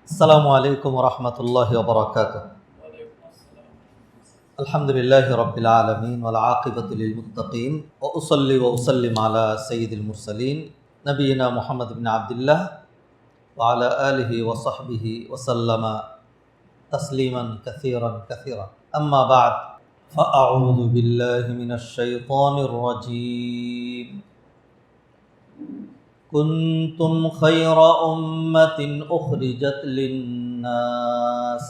আসসালামু আলাইকুম রহমতুল্লাহি ওয়া বারাকাতুহু। আলহামদুলিল্লাহি রাব্বিল আলামিন ওয়াল আকিবাতু লিল মুত্তাকিন ওয়া উসাল্লি ওয়া উসাল্লিম আলা সাইয়্যিদিল মুরসালিন নবিয়িনা মুহাম্মদ ইবনে আবদুল্লাহ ওয়া আলা আলিহি ওয়া সাহবিহি ওয়া সাল্লামা তাসলিমান কাসীরান কাসীরা। আম্মা বা'দ ফাআউযু বিল্লাহি মিনাশ শাইতানির রাজীম। কুনতুম খায়রা উম্মাতিন উখরিজাত লিন-নাস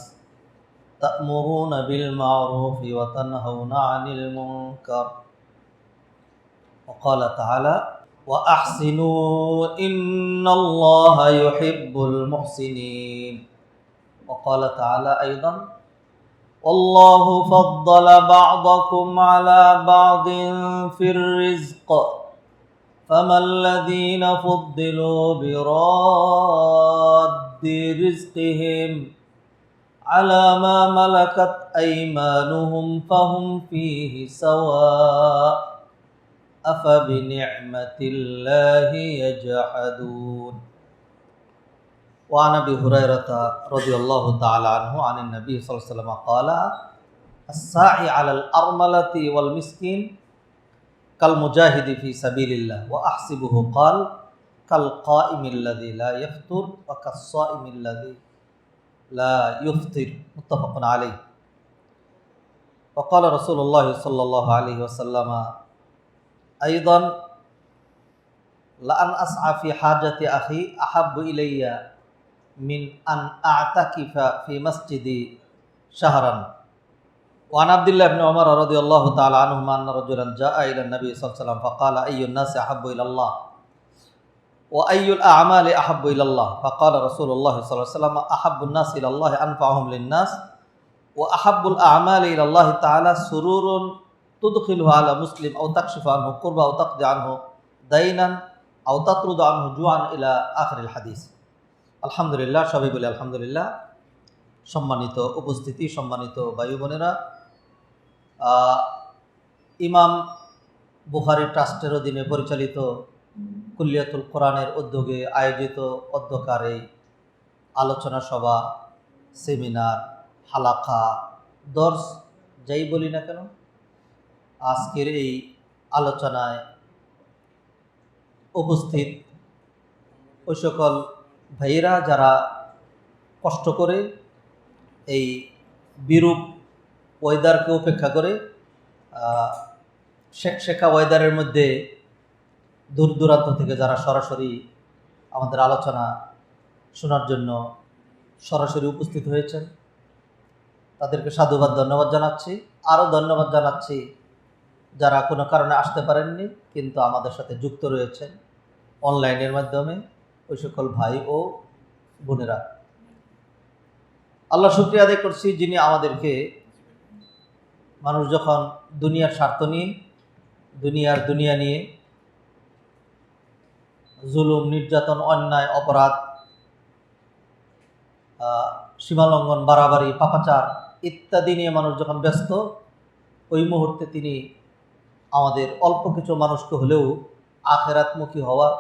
তা'মুরুনা বিল মা'রুফি ওয়া তানহাউনা 'আনিল মুনকার। ওয়া ক্বালা তাআলা ওয়া আহসিনু ইন্নাল্লাহা ইউহিব্বুল মুহসিনিন। ওয়া ক্বালা তাআলা আইদান ওয়াল্লাহু ফাদ্দালা বা'দাকুম 'আলা বা'দিন ফির রিজক فما الذين فضلوا براد رزقهم على ما ملكت أيمانهم فهم فيه سواء أفبنعمة الله يجحدون. وعن أبي هريرة رضي الله تعالى عنه عن النبي صلى الله عليه وسلم قال الساعي على الأرملة والمسكين কাল মুজাহিদি ফি সাবিলিল্লাহ ওয়া আহসিবুহু ক্বাল কাল কাইমিল্লাযী লা ইফতুর ওয়া কাস-সাইমিল্লাযী লা ইফতির। মুত্তাফাকুন আলাইহি। ওয়া ক্বালা রাসূলুল্লাহ সাল্লাল্লাহু আলাইহি ওয়াসাল্লাম আইদান লা আন আসআ ফি হাজাতি আখি আহাব্বু ইলাইয়া মিন আন আ'তাকিফা ফি মাসজিদি শাহরান। وعن عبد الله بن عمر رضي الله تعالى عنهما أن رجلا جاء إلى النبي صلى الله عليه وسلم فقال أي الناس أحب إلى الله وأي الأعمال أحب إلى الله فقال رسول الله صلى الله عليه وسلم أحب الناس إلى الله أنفعهم للناس وأحب الأعمال إلى الله تعالى سرور تدخله على مسلم أو تكشف عنه كربا أو تقضي عنه دينا أو تطرد عنه جوعا إلى آخر الحديث. الحمد لله সবাই বলে আলহামদুলিল্লাহ। সম্মানিত উপস্থিতি, সম্মানিত ভাই বোনেরা, ইমাম বুখারী ট্রাস্টের অধীনে পরিচালিত কুল্লিয়াতুল কোরআনের উদ্যোগে আয়োজিত অধ্যকার এই আলোচনা সভা, সেমিনার, হালাকা, দর্স যাই বলি না কেন, আজকের এই আলোচনায় উপস্থিত ওই সকল ভাইয়েরা যারা কষ্ট করে এই বিরূপ ওয়েদারকে উপেক্ষা করে শেখা ওয়েদারের মধ্যে দূর দূরান্ত থেকে যারা সরাসরি আমাদের আলোচনা শোনার জন্য সরাসরি উপস্থিত হয়েছেন, তাদেরকে সাধুবাদ ধন্যবাদ জানাচ্ছি। আরও ধন্যবাদ জানাচ্ছি যারা কোনো কারণে আসতে পারেননি কিন্তু আমাদের সাথে যুক্ত রয়েছেন অনলাইনের মাধ্যমে, ওই সকল ভাই ও বোনেরা। আল্লাহ শুকরিয়া আদায় করছি যিনি আমাদেরকে, মানুষ যখন দুনিয়ার স্বার্থ নিয়ে, দুনিয়া নিয়ে জুলুম, নির্যাতন, অন্যায়, অপরাধ, সীমালঙ্ঘন, বাড়াবাড়ি, পাপাচার ইত্যাদি নিয়ে মানুষ যখন ব্যস্ত, ওই মুহূর্তে তিনি আমাদের অল্প কিছু মানুষকে হলেও আখিরাতমুখী হওয়ার,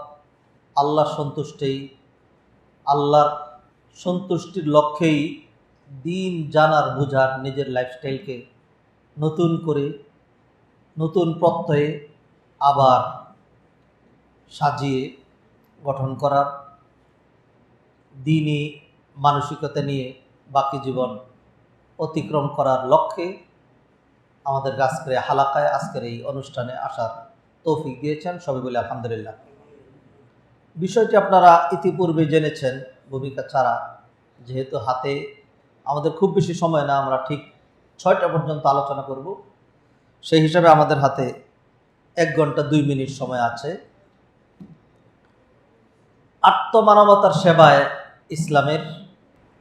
আল্লাহর সন্তুষ্টির লক্ষ্যেই দিন জানার, বোঝার, নিজের লাইফস্টাইলকে নতুন করে, নতুন প্রত্যয়ে আবার সাজিয়ে গঠন করার, দ্বীনি মানসিকতা নিয়ে বাকি জীবন অতিক্রম করার লক্ষ্যে আমাদের আজকের হালাকায়, আজকের এই অনুষ্ঠানে আসার তৌফিক দিয়েছেন। সবাই বলে আলহামদুলিল্লাহ। বিষয়টি আপনারা ইতিপূর্বে জেনেছেন ভূমিকা ছাড়া, যেহেতু হাতে আমাদের খুব বেশি সময় না, আমরা ঠিক 6টা পর্যন্ত আলোচনা করব, সেই হিসাবে আমাদের হাতে 1 ঘন্টা 2 মিনিট সময় আছে। আত্মমানবতার সেবায় ইসলামের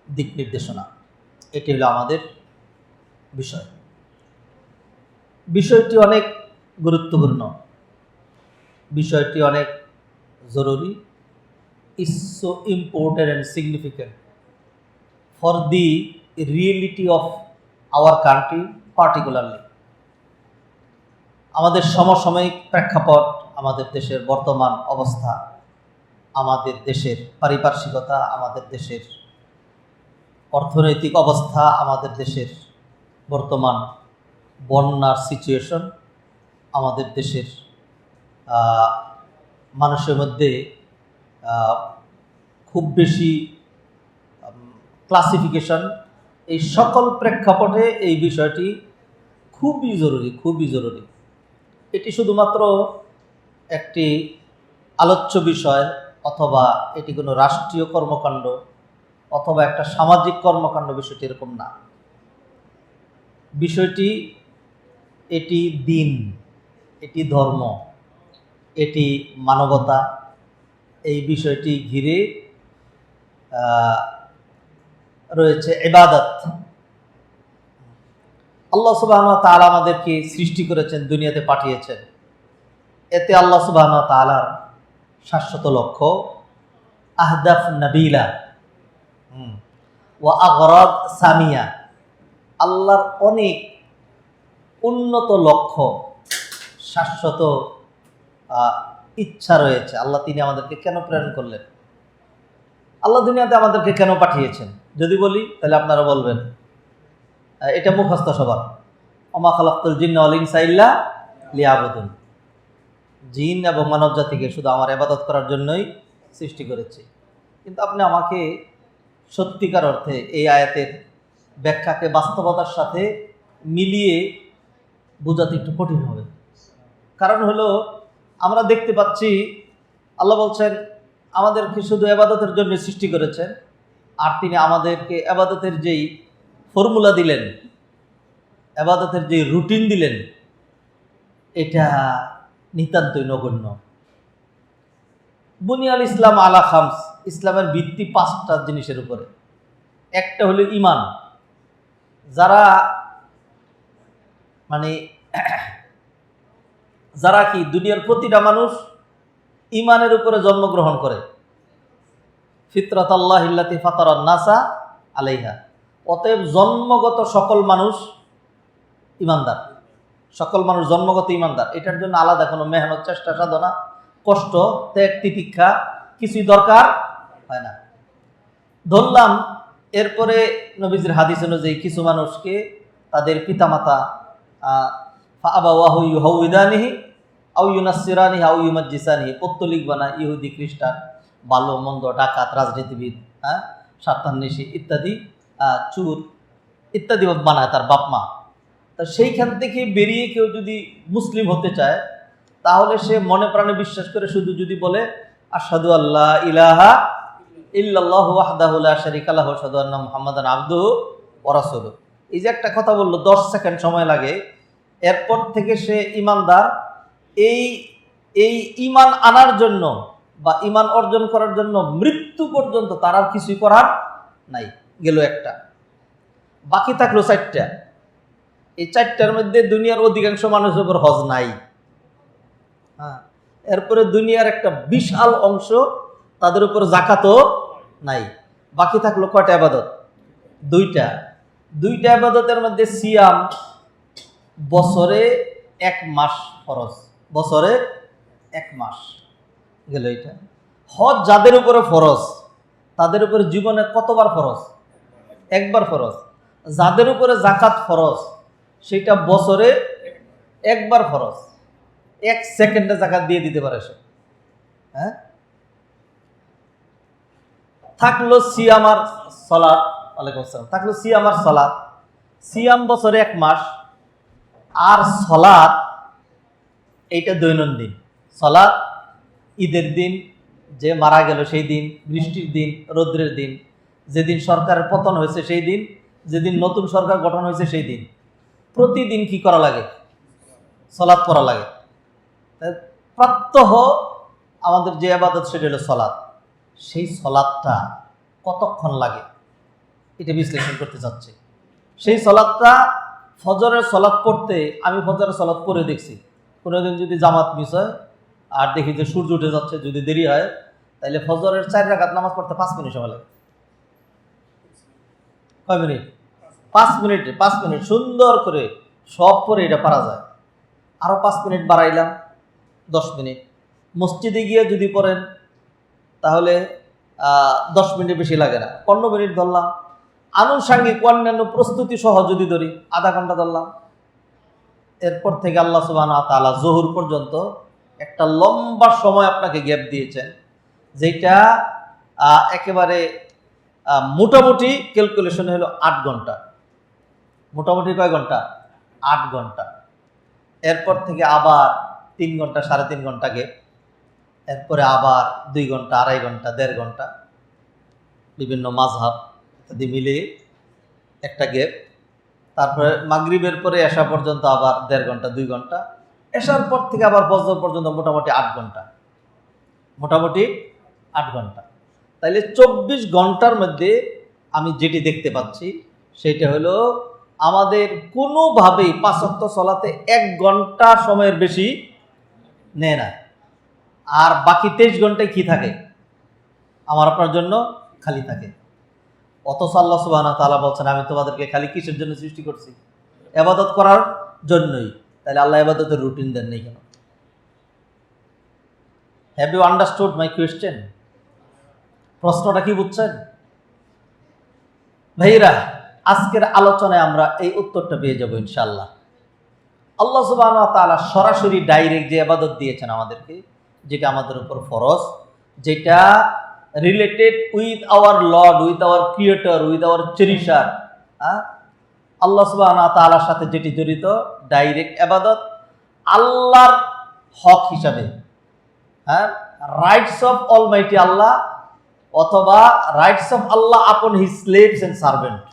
দিক নির্দেশনা, এটি হলো আমাদের বিষয়। বিষয়টি অনেক গুরুত্বপূর্ণ, বিষয়টি অনেক জরুরি, is so important and significant for the reality of our country particularly. আমাদের সমসাময়িক প্রেক্ষাপট, আমাদের দেশের বর্তমান অবস্থা, আমাদের দেশের পারিপার্শ্বিকতা, আমাদের দেশের অর্থনৈতিক অবস্থা, আমাদের দেশের বর্তমান বন্যার সিচুয়েশন, আমাদের দেশের মানুষের মধ্যে খুব বেশি ক্লাসিফিকেশন, এই সকল প্রেক্ষাপটে এই বিষয়টি খুবই জরুরি। এটি শুধুমাত্র একটি আলোচ্য বিষয় অথবা এটি কোনো রাষ্ট্রীয় কর্মকাণ্ড অথবা একটা সামাজিক কর্মকাণ্ড, বিষয়টি এরকম না। বিষয়টি এটি দিন, এটি ধর্ম, এটি মানবতা। এই বিষয়টি ঘিরে রয়েছে ইবাদত। আল্লাহ সুবহানাহু ওয়া তাআলা আমাদেরকে সৃষ্টি করেছেন, দুনিয়াতে পাঠিয়েছেন। এতে আল্লাহ সুবহানাহু ওয়া তাআলার শাশ্বত লক্ষ্য, আহদাফ নাবিলা ওয়া আগরাদ সামিয়া, আল্লাহর অনেক উন্নত লক্ষ্য, শাশ্বত ইচ্ছা রয়েছে। আল্লাহ তিনি আমাদেরকে কেন প্রেরণ করলেন, আল্লাহ দুনিয়াতে আমাদেরকে কেন পাঠিয়েছেন যদি বলি, তাহলে আপনারা বলবেন এটা মুখস্থ সবার, ওমা খালাকতুল জিন্না ওয়াল ইনসা ইল্লা লিয়াবুদুন, জিন এবং মানব জাতিকে শুধু আমার ইবাদত করার জন্যই সৃষ্টি করেছি। কিন্তু আপনি আমাকে সত্যিকার অর্থে এই আয়াতের ব্যাখ্যাকে বাস্তবতার সাথে মিলিয়ে বোঝাতে একটু কঠিন হবে। কারণ হলো, আমরা দেখতে পাচ্ছি আল্লাহ বলছেন আমাদেরকে শুধু ইবাদতের জন্য সৃষ্টি করেছেন, আর তিনি আমাদেরকে ইবাদতের যেই ফর্মুলা দিলেন, ইবাদতের যে রুটিন দিলেন, এটা নিতান্তই নগণ্য। বুনিয়াল ইসলাম আলা খামস, ইসলামের ভিত্তি 5টা জিনিসের উপরে। একটা হলো ঈমান। যারা কি দুনিয়ার প্রতিটা মানুষ ঈমানের উপরে জন্মগ্রহণ করে, ফিতরাতাল্লাহিল্লাতী ফাতারান নাসা আলাইহা। অতএব জন্মগত সকল মানুষ ঈমানদার, সকল মানুষ জন্মগত ঈমানদার। এটার জন্য আলাদা কোনো মেহনত, চেষ্টা, সাধনা, কষ্ট, ত্যাগ, তিতিক্ষা কিছুই দরকার হয় না। ধরলাম এরপরে নবীজির হাদিস অনুযায়ী কিছু মানুষকে তাদের পিতামাতা ফাআবাওয়াহু ইউহাউইদানিহি আও ইউনাসসিরানিহি আও ইউমাজ্জিসানিহি, পত্তলিক বানায়, ইহুদি খ্রিস্টান, ভালো মন্দ, ডাকাত, রাজনীতিবিদ, স্বার্থান্বেষী ইত্যাদি, চুর ইত্যাদি বানায় তার বাপ মা। তা সেইখান থেকে বেরিয়ে কেউ যদি মুসলিম হতে চায়, তাহলে সে মনে প্রাণে বিশ্বাস করে শুধু যদি বলে আশহাদু আল্লা ইলাহা ইল্লাল্লাহু ওয়াহদাহু লা শারীকা লাহু ওয়া আশহাদু আন্না মুহাম্মাদান আবদুহু ওয়া রাসূলুহু, এই যে একটা কথা বললো 10 সেকেন্ড সময় লাগে, এরপর থেকে সে ঈমানদার। এই ঈমান আনার জন্য বা ঈমান অর্জন করার জন্য মৃত্যু পর্যন্ত তার আর কিছুই করার নাই। গেল একটা, বাকি থাকলো 4টা। এই 4টার মধ্যে দুনিয়ার অধিকাংশ মানুষের উপর হজ নাই। এরপরে দুনিয়ার একটা বিশাল অংশ তাদের উপর যাকাতও নাই। বাকি থাকলো কয়টা ইবাদত? 2টা। 2টা ইবাদতের মধ্যে সিয়াম, বছরে 1 মাস ফরজ, বছরে 1 মাস গেল এটা। হজ যাদের উপরে ফরজ, তাদের উপরে জীবনে কতবার ফরজ? 1বার ফরজ। যাদের উপরে যাকাত ফরজ, সেটা বছরে 1বার ফরজ। 1 সেকেন্ডে যাকাত দিয়ে দিতে পারে সে। থাকলো সিয়াম আর সালাত, ওয়ালাইকুম আসসালাম, থাকলো সিয়াম আর সালাত। সিয়াম বছরে 1 মাস, আর সালাত এইটা দৈনন্দিন। সালাত ঈদের দিন, যে মারা গেল সেই দিন, বৃষ্টির দিন, রৌদ্রের দিন, যেদিন সরকারের পতন হয়েছে সেই দিন, যেদিন নতুন সরকার গঠন হয়েছে সেই দিন, প্রতিদিন কি করা লাগে? সালাত পড়া লাগে। প্রত্যহ আমাদের যে ইবাদত সেটা হলো সালাত। সেই সালাতটা কতক্ষণ লাগে এটা বিশ্লেষণ করতে চাচ্ছি। সেই সালাতটা, ফজরের সালাত পড়তে, আমি ফজরের সালাত পড়ে দেখছি, কোনোদিন যদি জামাত মিস হয় আর দেখি যে সূর্য উঠে যাচ্ছে, যদি দেরি হয়, তাহলে ফজরের 4 রাকাত নামাজ পড়তে 5 মিনিট সময় লাগে। কয় মিনিট? 5 মিনিটে 5 মিনিট সুন্দর করে সব পরে এটা পারা যায়। আরও 5 মিনিট বাড়াইলাম, 10 মিনিট। মসজিদে গিয়ে যদি পড়েন তাহলে 10 মিনিট বেশি লাগে না, 15 মিনিট ধরলাম। আনুষাঙ্গিক অন্যান্য প্রস্তুতি সহ যদি ধরি আধা ঘন্টা ধরলাম, এরপর থেকে আল্লাহ সুবহানাহু ওয়া তাআলা জোহর পর্যন্ত একটা লম্বা সময় আপনাকে গ্যাপ দিয়েছেন, যেটা একেবারে মোটামুটি ক্যালকুলেশন হলো 8 ঘন্টা। মোটামুটি কয় ঘন্টা? 8 ঘন্টা। এরপর থেকে আবার 3 ঘন্টা 3.5 ঘন্টা গ্যাপ, এরপরে আবার 2 ঘন্টা 2.5 ঘন্টা 1.5 ঘন্টা, বিভিন্ন মাযহাব ইত্যাদি মিলিয়ে একটা গ্যাপ। তারপরে মাগরিবের পরে এশা পর্যন্ত আবার 1.5 ঘন্টা 2 ঘন্টা, এশার পর থেকে আবার ফজর পর্যন্ত মোটামুটি 8 ঘন্টা। মোটামুটি 8 ঘন্টা। তাইলে 24 ঘন্টার মধ্যে আমি যেটি দেখতে পাচ্ছি সেটা হলো আমাদের কোনোভাবেই 5 ওয়াক্ত সালাতে 1 ঘন্টা সময়ের বেশি নেয় না। আর বাকি 23 ঘন্টায় কি থাকে? আমার আপনার জন্য খালি থাকে। অথচ আল্লাহ সুবহানাহু ওয়া তাআলা বলছেন, আমি তোমাদেরকে খালি কিসের জন্য সৃষ্টি করছি? ইবাদত করার জন্যই। তাহলে আল্লাহ ইবাদতের রুটিন দেন নেই কেন? Have you understood my question? প্রশ্নটা কি বুঝছেন ভাইরা? আজকের আলোচনায় আমরা এই উত্তরটা পেয়ে যাব ইনশাআল্লাহ। আল্লাহ সুবহানাহু ওয়া তাআলা সরাসরি ডাইরেক্ট যে ইবাদত দিয়েছেন আমাদেরকে, যেটা আমাদের উপর ফরজ, যেটা related with our Lord, with our creator, with our cherisher, Allah সুবহানাহু ওয়া তাআলার সাথে যেটি জড়িত, ডাইরেক্ট ইবাদত আল্লাহর হক হিসাবে, রাইটস অফ অলমাইটি আল্লাহ, অথবা rights of Allah upon his slaves and servant,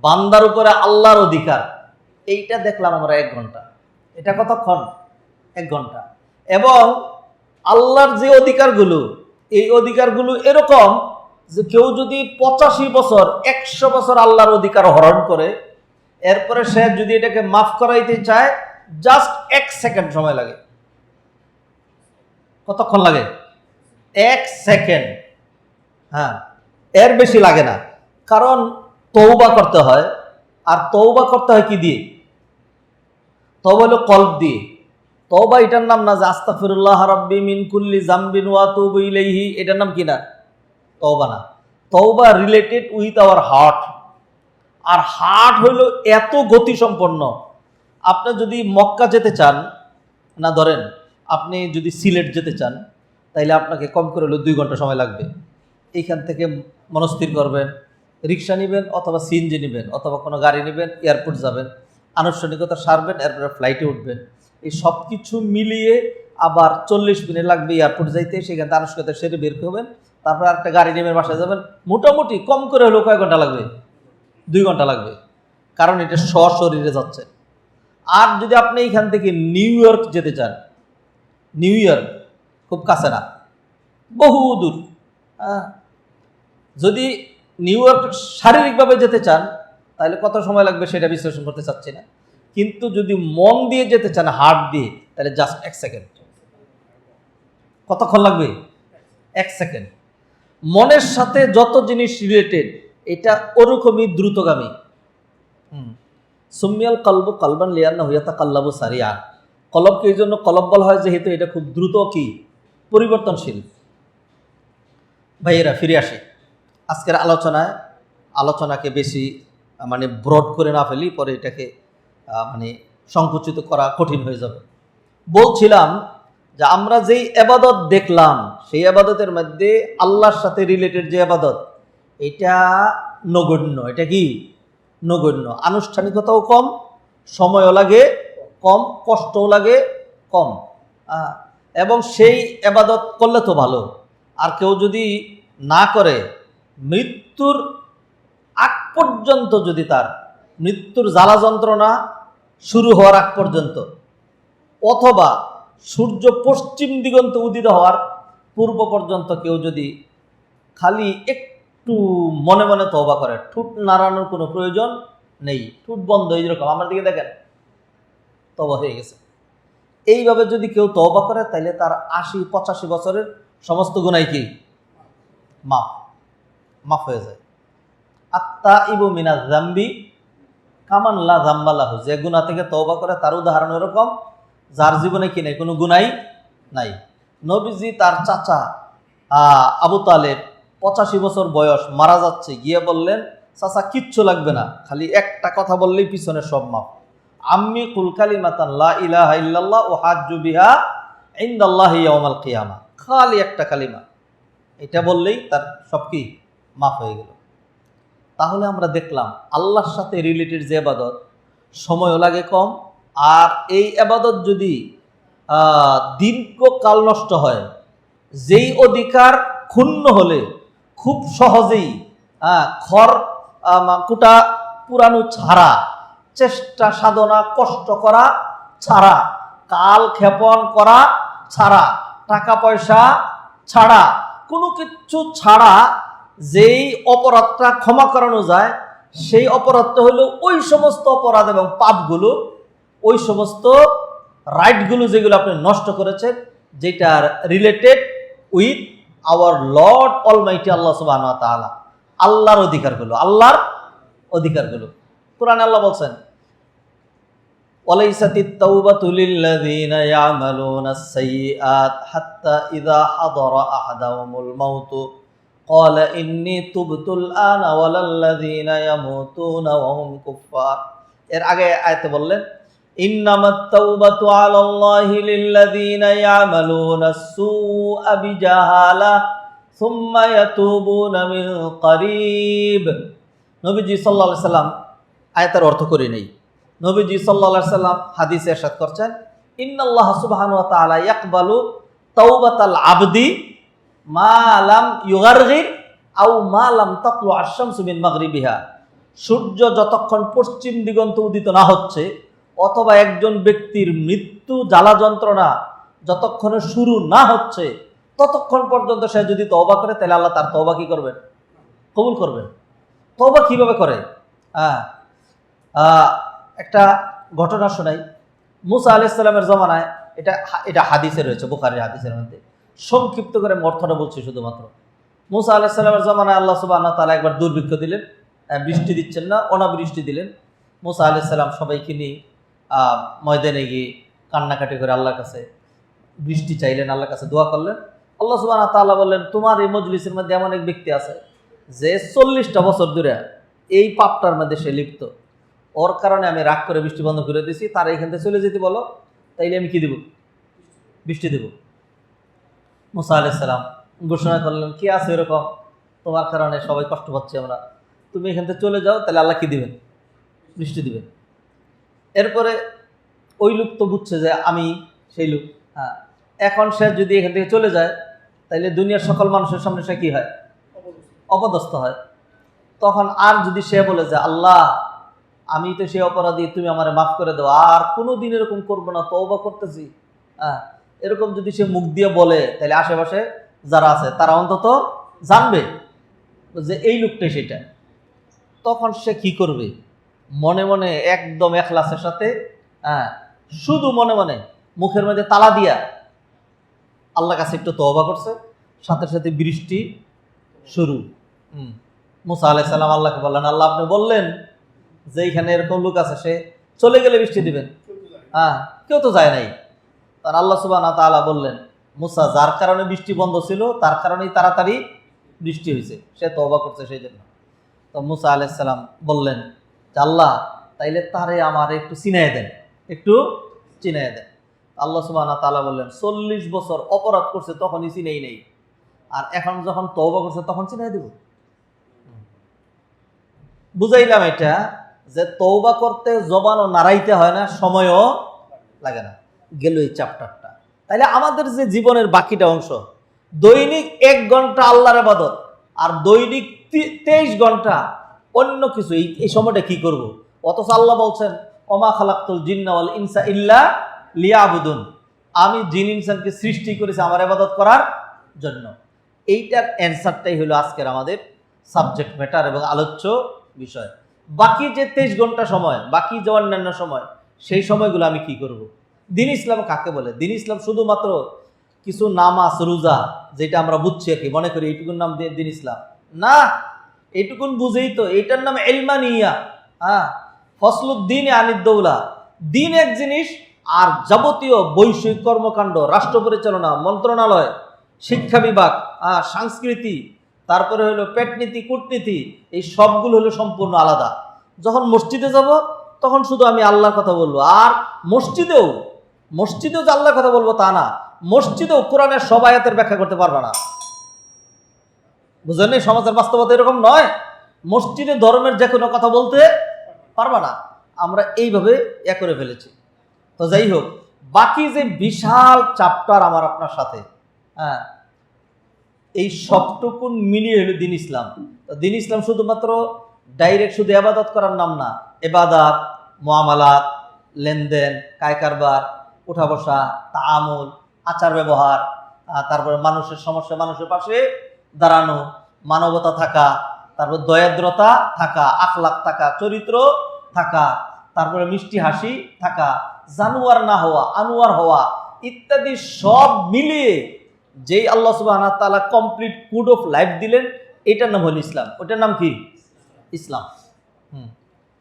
বান্দার উপরে আল্লাহর অধিকার। এইটা দেখলাম আমরা 1 ঘন্টা। এটা কতক্ষণ? 1 ঘন্টা। এবং আল্লাহর যে অধিকারগুলো, এই অধিকারগুলো এরকম যে কেউ যদি 85 বছর 100 বছর আল্লাহর অধিকার হরণ করে, এরপরে সে যদি এটাকে মাফ করাইতে চায়, জাস্ট 1 সেকেন্ড সময় লাগে। কতক্ষণ লাগে? 1 সেকেন্ড। হ্যাঁ, এর বেশি লাগে না। কারণ তওবা করতে হয়, আর তওবা করতে হয় কি দিয়ে? তওবা হলো কলব দিয়ে। তওবা এটার নাম না যে আস্তাগফিরুল্লাহ রাব্বি মিন কুল্লি যামবিন ওয়া আতুবু ইলাইহি, এটার নাম কি না? তওবা না। তওবা রিলেটেড উইথ আওয়ার হার্ট। আর হার্ট হলো এত গতি সম্পন্ন, আপনি যদি মক্কা যেতে চান, না ধরেন আপনি যদি সিলেট যেতে চান, তাইলে আপনাকে কম করে হলো 2 ঘন্টা সময় লাগবে। এইখান থেকে মনস্থির করবেন, রিক্সা নেবেন অথবা সিএনজি নেবেন অথবা কোনো গাড়ি নেবেন, এয়ারপোর্ট যাবেন, আনুষ্ঠানিকতা সারবেন, এরপরে ফ্লাইটে উঠবেন। এই সব কিছু মিলিয়ে আবার 40 মিনিট লাগবে এয়ারপোর্ট যাইতে, সেখান থেকে আনুষ্ঠানিকতা সেরে বের করবেন, তারপর একটা গাড়ি নেবেন, বাসায় যাবেন। মোটামুটি কম করে হলেও কয় ঘন্টা লাগবে? 2 ঘন্টা লাগবে, কারণ এটা সশরীরে যাচ্ছে। আর যদি আপনি এইখান থেকে নিউ ইয়র্ক যেতে চান, নিউ ইয়র্ক খুব কাছে না, বহু দূর। যদি নিউ ইয়র্ক শারীরিকভাবে যেতে চান, তাহলে কত সময় লাগবে সেটা বিশ্লেষণ করতে চাচ্ছি না। কিন্তু যদি মন দিয়ে যেতে চান, হার্ট দিয়ে, তাহলে জাস্ট 1 সেকেন্ড। কতক্ষণ লাগবে? 1 সেকেন্ড। মনের সাথে যত জিনিস রিলেটেড, এটা ওরকমই দ্রুতগামী। সুমিয়াল কলবু কলবান লিয়ান্নাহু ইয়াতাকাল্লাবু সারিআন। কলবকে এই জন্য কলব বলা হয় যেহেতু এটা খুব দ্রুত কি পরিবর্তনশীল। ভাইয়েরা, ফিরে আসি আজকের আলোচনাকে বেশি ব্রড করে না ফেলি, পরে এটাকে সংকুচিত করা কঠিন হয়ে যাবে। বলছিলাম যে আমরা যেই ইবাদত দেখলাম, সেই ইবাদতের মধ্যে আল্লাহর সাথে রিলেটেড যে ইবাদত, এটা নগণ্য। এটা কি নগণ্য? আনুষ্ঠানিকতাও কম, সময়ও লাগে কম, কষ্টও লাগে কম, এবং সেই ইবাদত করলে তো ভালো। আর কেউ যদি না করে, মৃত্যুর আগ পর্যন্ত, যদি তার মৃত্যুর জ্বালা যন্ত্রণা শুরু হওয়ার আগ পর্যন্ত, অথবা সূর্য পশ্চিম দিগন্তে উদিত হওয়ার পূর্ব পর্যন্ত কেউ যদি খালি একটু মনে মনে তওবা করে, ঠোঁট নাড়ানোর কোনো প্রয়োজন নেই, ঠোঁট বন্ধ, এইরকম আমার দিকে দেখেন, তওবা হয়ে গেছে। এইভাবে যদি কেউ তওবা করে, তাহলে তার 80-85 বছরের সমস্ত গুনাহ কি মাফ হয়ে যায়। আত্তাইবু মিনাজ যামবি কামান লা যামবা লাহু। যে গুনাহ থেকে তওবা করে তার উদাহরণ এরকম যার জীবনে কি নাই, কোনো গুনাহ নাই। নবীজি তার চাচা আবু তালেব 85 বছর বয়স, মারা যাচ্ছে, গিয়ে বললেন, চাচা কিচ্ছু লাগবে না, খালি একটা কথা বললেই পিছনে সব মাফ। আম্মি কুল কালিমাতান লা ইলাহা ইল্লাল্লাহ ওয়া হাজ্জু বিহা ইনদাল্লাহি ইয়াউমাল কিয়ামা, খালি একটা কালিমা, এটা বললেই তার সব কি মাফ হয়ে গেল। তাহলে আমরা দেখলাম আল্লাহর সাথে রিলেটেড যে ইবাদত সময়ও লাগে কম, আর এই ইবাদত যদি দীর্ঘকাল নষ্ট হয়, যেই অধিকার ক্ষুণ্ণ হলে খুব সহজেই কুটা পুরানো ছাড়া, চেষ্টা সাধনা কষ্ট করা ছাড়া, কাল ক্ষেপণ করা ছাড়া, টাকা পয়সা ছাড়া, কোনো কিছু ছাড়া যেই অপরাধটা ক্ষমা করানো যায়, সেই অপরাধটা হলো ওই সমস্ত অপরাধ এবং পাপগুলো, ওই সমস্ত রাইটগুলো যেগুলো আপনি নষ্ট করেছেন, যেটার related with our Lord almighty Allah সুবহানাহু ওয়া তাআলা, আল্লাহর অধিকারগুলো। কোরআনে আল্লাহ বলছেন, ওয়ালাইসাতিত তাওবাতু লিল্লাযিনা ইয়ামালুনাস সাইয়্যাত হাত্তা ইযা হাদারা আহাদাহুমুল মাউতু ক্বালা ইন্নী তুবতুল আনা ওয়ালাল্লাযিনা ইয়ামুতুনা ওয়া হুম কুফফার। এর আগে আয়াতে বললেন, ইন্নামাত তাওবাতু আলাল্লাহি লিল্লাযিনা ইয়ামালুনাস সুআ বিজাহালা সুম্মা ইয়াতুবুনা মিন করিব। নবীজি সাল্লাল্লাহু আলাইহি সাল্লাম আয়াতের অর্থ করে নেই। নবীজি সাল্লাল্লাহু আলাইহি সাল্লাম হাদিসে ইরশাদ করছেন, ইন্নাল্লাহ সুবহানাহু ওয়া তাআলা ইয়াকবালু তাওবাতাল আবদি মা লাম ইউগারগির আও মা লাম তাতলু আশ-শামসু মিন মাগরিবিহা। সূর্য যতক্ষণ পশ্চিম দিগন্ত উদিত না হচ্ছে, অথবা একজন ব্যক্তির মৃত্যু জ্বালা যন্ত্রণা যতক্ষণে শুরু না হচ্ছে, ততক্ষণ পর্যন্ত সে যদি তওবা করে, তাহলে আল্লাহ তার তওবা কি করবেন? কবুল করবেন। তওবা কিভাবে করে? একটা ঘটনা শোনাই। মুসা আলাইহিস সালামের জমানায়, এটা হাদিসে রয়েছে, বুখারীর হাদিসের মধ্যে, সংক্ষিপ্ত করে অর্থটা বলছি শুধুমাত্র। মুসা আলাইহিস সালামের জমানায় আল্লাহ সুবহানাহু ওয়া তাআলা একবার দুর্ভিক্ষ দিলেন, বৃষ্টি দিচ্ছেন না, অনাবৃষ্টি দিলেন। মুসা আলাইহিস সালাম সবাইকে নিয়ে ময়দানে গিয়ে কান্নাকাটি করে আল্লাহর কাছে বৃষ্টি চাইলেন, আল্লাহর কাছে দোয়া করলেন। আল্লাহ সুবহানাহু ওয়া তাআলা বললেন, তোমার এই মজলিসের মধ্যে এমন এক ব্যক্তি আছে যে 40টা বছর ধরে এই পাপটার মধ্যে সে লিপ্ত, ওর কারণে আমি রাগ করে বৃষ্টি বন্ধ করে দিয়েছি, তার এইখান থেকে চলে যেতে বলো, তাইলে আমি কি দেব? বৃষ্টি দেব। মুসা আলাইহিস সালাম ঘোষণা করলেন, কি আছে এরকম, তোমার কারণে সবাই কষ্ট পাচ্ছি আমরা, তুমি এখান থেকে চলে যাও, তাহলে আল্লাহ কি দিবেন? বৃষ্টি দিবেন। এরপরে ওই লোক তো বুঝছে যে আমি সেই লোক, এখন সে যদি এখান থেকে চলে যায়, তাইলে দুনিয়ার সকল মানুষের সামনে সে কি হয়? অপদস্থ হয়। তখন আর যদি সে বলে যে আল্লাহ আমি তো সেই অপরাধী, তুমি আমারে মাফ করে দাও, আর কোনো দিন এরকম করবো না, তওবা করতেছি, এরকম যদি সে মুখ দিয়ে বলে, তাহলে আশেপাশে যারা আছে তারা অন্তত জানবে যে এই লোকটাই সেটা। তখন সে কি করবে? মনে মনে একদম ইখলাসের সাথে, শুধু মনে মনে মুখের মধ্যে তালা দিয়া আল্লাহর কাছে একটু তওবা করছে, সাথে সাথে বৃষ্টি শুরু। মুসা আলাইহিস সালাম আল্লাহকে বললেন, আল্লাহ আপনি বললেন যে এইখানে এরকম লোক আছে, সে চলে গেলে বৃষ্টি দিবেন, কেউ তো যায় নাই। তার আল্লাহ সুবহানাহু ওয়া তাআলা বললেন, মুসা যার কারণে বৃষ্টি বন্ধ ছিল তার কারণেই তাড়াতাড়ি বৃষ্টি হয়েছে, সে তওবা করছে সেই জন্য। তো মুসা আলাইহিস সালাম বললেন যে আল্লাহ তাইলে তারে আমার একটু চিনাইয়া দেন, একটু চিনাইয়া দেন। আল্লাহ সুবহানাহু ওয়া তাআলা বললেন, 40 বছর অপরাধ করছে তখনই চিনাই নেই, আর এখন যখন তওবা করছে তখন চিনাই দেব? বুঝাইলাম এটা যে তওবা করতে জবানও নাড়াইতে হয় না, সময়ও লাগে না। গেল এই চ্যাপ্টারটা। তাইলে আমাদের যে জীবনের বাকিটা অংশ, দৈনিক 1 ঘন্টা আল্লাহর ইবাদত আর দৈনিক 23 ঘন্টা অন্য কিছু, এই সময়টা কি করব? অথচ আল্লাহ বলছেন, ওমা খালাকতুল জিন্না ওয়াল ইনসা ইল্লা লিয়াবুদুন, আমি জিন ইনসানকে সৃষ্টি করেছি আমার ইবাদত করার জন্য। এইটার অ্যান্সারটাই হলো আজকের আমাদের সাবজেক্ট ম্যাটার এবং আলোচ্য বিষয়। বাকি যে 23 ঘন্টা সময়, বাকি যে অন্যান্য সময়, সেই সময়গুলো আমি কি করব? দিন ইসলাম কাকে বলে? দিন ইসলাম শুধুমাত্র কিছু নামাজ রোজা, যেটা আমরা বুঝছি আর কি, মনে করি এইটুকুর নাম দিন ইসলাম না। এইটুকুন বুঝেই তো, এইটার নাম ইলমানিয়া। ফসলুদ্দিন আনিদ্দৌলা, দিন এক জিনিস, আর যাবতীয় বৈষয়িক কর্মকাণ্ড, রাষ্ট্র পরিচালনা, মন্ত্রণালয়, শিক্ষা বিভাগ, সংস্কৃতি, তারপরে হলো পেটনীতি, কূটনীতি, এই সবগুলো হলো সম্পূর্ণ আলাদা। যখন মসজিদে যাব তখন শুধু আমি আল্লাহর কথা বলবো। আর মসজিদেও যে আল্লাহর কথা বলবো তা না, মসজিদেও কোরআনের সব আয়াতের ব্যাখ্যা করতে পারবে না। বুঝলেন? সমাজের বাস্তবতা এরকম নয়। মসজিদে ধর্মের যে কোনো কথা বলতে পারবা না। আমরা এইভাবে করে ফেলেছি। তো যাই হোক, বাকি যে বিশাল চ্যাপ্টার আমার আপনার সাথে, হ্যাঁ, এই সবটুকুন মিলিয়ে হলো দিন ইসলাম। তো দিন ইসলাম শুধুমাত্র ডাইরেক্ট শুধু ইবাদত করার নাম না। ইবাদত, মুআমালাত, লেনদেন, কায় কারবার, উঠা বসা, তাআমুল, আচার ব্যবহার, তারপরে মানুষের সমস্যা মানুষের পাশে দাঁড়ানো, মানবতা থাকা, তারপর দয়াদ্রতা থাকা, আখলাক থাকা, চরিত্র থাকা, তারপরে মিষ্টি হাসি থাকা, জানুয়ার না হওয়া, আনোয়ার হওয়া ইত্যাদি সব মিলিয়ে যেই আল্লাহ সুবহানাহু ওয়া তাআলা কমপ্লিট কোড অফ লাইফ দিলেন, এটার নাম হলো ইসলাম। ওটার নাম কি? ইসলাম।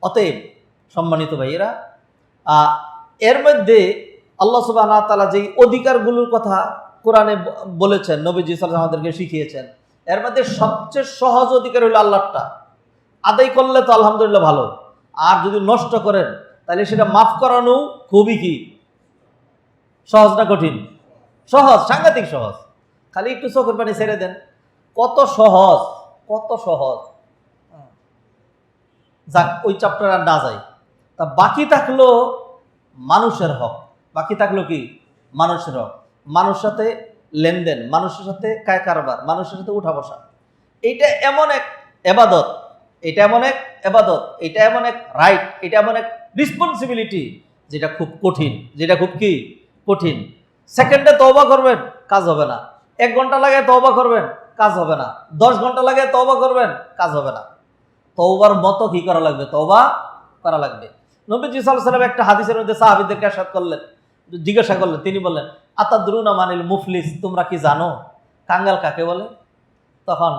অতএব সম্মানিত ভাইয়েরা, এর মধ্যে আল্লাহ সুবহানাহু ওয়া তাআলা যেই অধিকারগুলোর কথা কোরআনে বলেছেন, নবীজি সাল্লাল্লাহু আলাইহি ওয়াসাল্লাম আমাদেরকে শিখিয়েছেন, এর মধ্যে সবচেয়ে সহজ অধিকার হলো আল্লাহরটা। আদায় করলে তো আলহামদুলিল্লাহ ভালো, আর যদি নষ্ট করেন তাহলে সেটা মাফ করানো খুবই কি সহজ না কঠিন? সহজ, সাংঘাতিক সহজ। খালি একটু চোখের পানি ছেড়ে দেন, কত সহজ, কত সহজ। যাক, ওই চ্যাপ্টার আর না যাই। তা বাকি থাকলো মানুষের হক। বাকি থাকলো কি? মানুষের হক, মানুষের সাথে লেনদেন, মানুষের সাথে কায় কারবার, মানুষের সাথে উঠা বসা। এইটা এমন এক এবাদত, এটা এমন এক এবাদত, এটা এমন এক রাইট, এটা এমন এক রেসপন্সিবিলিটি যেটা খুব কঠিন, যেটা খুব কি কঠিন। সেকেন্ডে তওবা করবেন, কাজ হবে না। 1 ঘন্টা লাগে তওবা করবেন, কাজ হবে না। 10 ঘন্টা লাগে তওবা করবেন, কাজ হবে না। তওবার মতো কি করা লাগবে? তওবা করা লাগবে। নবীজি সাল্লাল্লাহু আলাইহি ওয়াসাল্লাম একটা হাদিসের মধ্যে সাহাবীদেরকে ইরশাদ করলেন, জিজ্ঞাসা করলেন, তিনি বললেন, আতাদরুনা মানিল মুফলিস, তোমরা কি জানো কাঙ্গাল কাকে বলে? তখন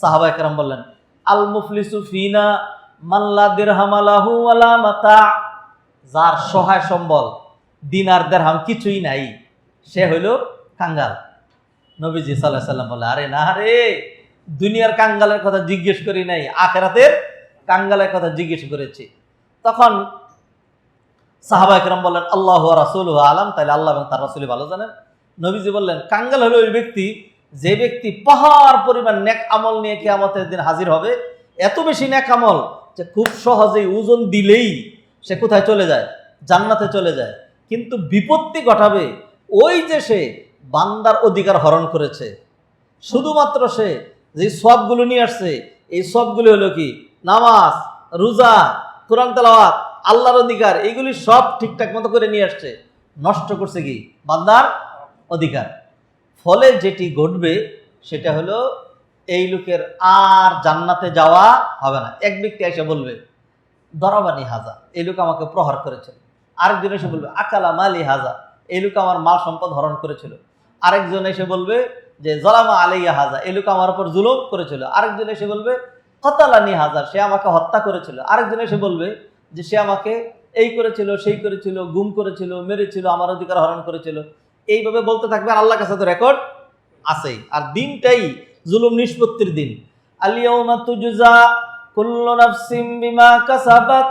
সাহাবায়ে কেরাম বললেন, আল মুফলিসু ফিনা মান লা দিরহাম লাহু ওয়ালা মাতা, যার সহায় সম্বল দিনার দিরহাম কিছুই নাই, সে হইল কাঙ্গাল। নবীজি সাল্লাল্লাহু আলাইহি ওয়াসাল্লাম বলে, আরে না রে, দুনিয়ার কাঙ্গালের কথা জিজ্ঞেস করি নাই, আখিরাতের কাঙ্গালের কথা জিজ্ঞেস করেছি। তখন সাহাবায়ে কেরাম বললেন, আল্লাহু ওয়া রাসূলুহু আলাম, তাহলে আল্লাহ এবং তার রাসূলই ভালো জানেন। নবীজি বললেন, কাঙ্গাল হলো ওই ব্যক্তি, যে ব্যক্তি পাহাড় পরিমাণ নেক আমল নিয়ে কিয়ামতের দিন হাজির হবে। এত বেশি নেক আমল যে খুব সহজেই ওজন দিলেই সে কোথায় চলে যায়? জান্নাতে চলে যায়। কিন্তু বিপত্তি ঘটাবে ওই যে সে বান্দার অধিকার হরণ করেছে। শুধুমাত্র সে যে সবগুলো নিয়ে আসছে, এই সবগুলো হলো কি? নামাজ, রোজা, কোরআন তেলাওয়াত, আল্লাহর অধিকার, এইগুলি সব ঠিকঠাক মতো করে নিয়ে আসছে। নষ্ট করছে কি? বান্দার অধিকার। ফলে যেটি ঘটবে সেটা হলো এই লোকের আর জান্নাতে যাওয়া হবে না। এক ব্যক্তি এসে বলবে, দরাবানি হাজা, এই লোক আমাকে প্রহার করেছিল। আরেকজন এসে বলবে, আকালা মালি হাজা, এই লোক আমার মাল সম্পদ হরণ করেছিল। আরেকজন এসে বলবে যে জলামা আলাইয়া হাজা, এই লোক আমার উপর জুলুম করেছিল। আরেকজন এসে বলবে কতালানি হাজা, সে আমাকে হত্যা করেছিল। আরেকজন এসে বলবে যে সে আমাকে এই করেছিল, সেই করেছিল, গুম করেছিল, মেরেছিল, আমার অধিকার হরণ করেছিল। এইভাবে বলতে থাকবে, আর আল্লাহর কাছে তো রেকর্ড আছেই। আর দিনটাই জুলুম নিষ্পত্তির দিন। আল-ইয়াউমা তুজজা কুল্লু নাফসিন বিমা কাসাবাত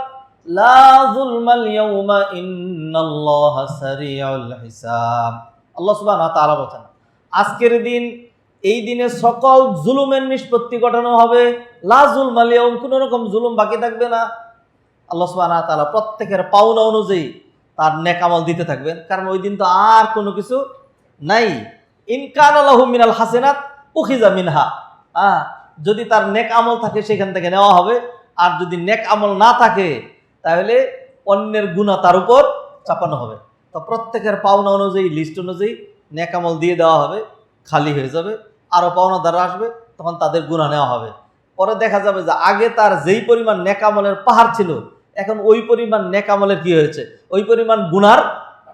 লা যুলমাল ইয়াউমা ইন্নাল্লাহা সারিউল হিসাব। আল্লাহ সুবহানাহু ওয়া তাআলা বলেন, আজকের দিন, এই দিনে সকল জুলুমের নিষ্পত্তি ঘটানো হবে। লা যুলমাল ইয়াউম, কোনো রকম জুলুম বাকি থাকবে না। আল্লাহ সুবহানাহু ওয়া তাআলা প্রত্যেকের পাওনা অনুযায়ী তার নেক আমল দিতে থাকবেন, কারণ ওই দিন তো আর কোনো কিছু নাই। ইন কানা লাহু মিনাল হাসানাত উখিযা মিনহা, যদি তার নেক আমল থাকে সেখান থেকে নেওয়া হবে, আর যদি নেক আমল না থাকে তাহলে অন্যের গুনাহ তার উপর চাপানো হবে। তো প্রত্যেকের পাওনা অনুযায়ী, লিস্ট অনুযায়ী নেক আমল দিয়ে দেওয়া হবে, খালি হয়ে যাবে। আরও পাওনাদাররা আসবে, তখন তাদের গুনাহ নেওয়া হবে। পরে দেখা যাবে যে আগে তার যেই পরিমাণ নেক আমলের পাহাড় ছিল, এখন ওই পরিমাণ নেক আমলের কি হয়েছে? ওই পরিমাণ গুনার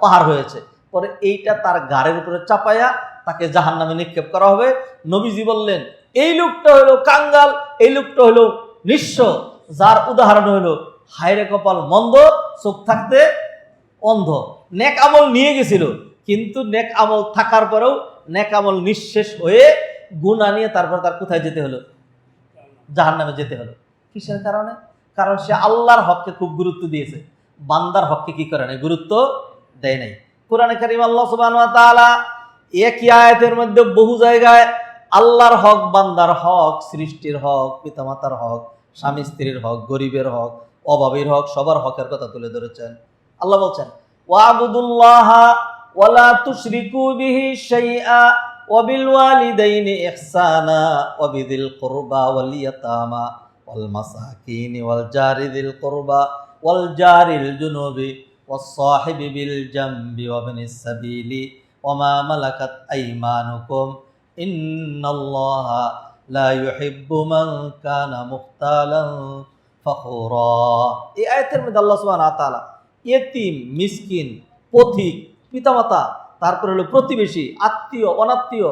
পাহাড় হয়েছে। পরে এইটা তার ঘাড়ের উপরে চাপাইয়া তাকে জাহান্নামে নিক্ষেপ করা হবে। নবীজি বললেন, এই লোকটা হলো কাঙ্গাল, এই লোকটা হলো নিঃস্ব, যার উদাহরণ হলো হায়রে কপাল মন্দ, চোখ থাকতে অন্ধ। নেক আমল নিয়ে গেছিল, কিন্তু নেক আমল থাকার পরেও নেক আমল নিঃশেষ হয়ে গুনাহ নিয়ে তারপর তার কোথায় যেতে হলো? জাহান্নামে যেতে হলো। কিসের কারণে? কারণ সে আল্লাহর হককে খুব গুরুত্ব দিয়েছে, বান্দার হককে কি করে নাই? গুরুত্ব দেয় নাই। কোরআনে কারীম আল্লাহ সুবহানাহু ওয়া তাআলা একই আয়াতের মধ্যে বহু জায়গায় আল্লাহর হক, বান্দার হক, সৃষ্টির হক, পিতামাতার হক, স্বামী স্ত্রীর হক, গরিবের হক, অভাবীর হক, সবার হকের কথা তুলে ধরেছেন। আল্লাহ বলছেন, ওয়াবুদুল্লাহা ওয়ালা তুশরিকু বিহি শাইআ ওয়া বিল ওয়ালিদাইনি ইহসানা ওয়া বিযিল কুরবা ওয়াল ইয়াতামা ওয়াল মাসাকিনি ওয়াল জারি যিল কুরবা ওয়াল জারিল জুনুবি ওয়াস সাহিবি বিল জামবি ওয়া ইবনিস সাবিলি ওয়া মা মালাকাত আইমানুকুম ইন্নাল্লাহা লা ইউহিব্বু মান কানা মুখতালান ফখুরা। এই আয়াতের মধ্যে আল্লাহ সুবহানাহু ওয়া তাআলা ইয়েতিম, মিসকিন, পথিক, পিতামাতা, তারপরে হলো প্রতিবেশী, আত্মীয়, অনাত্মীয়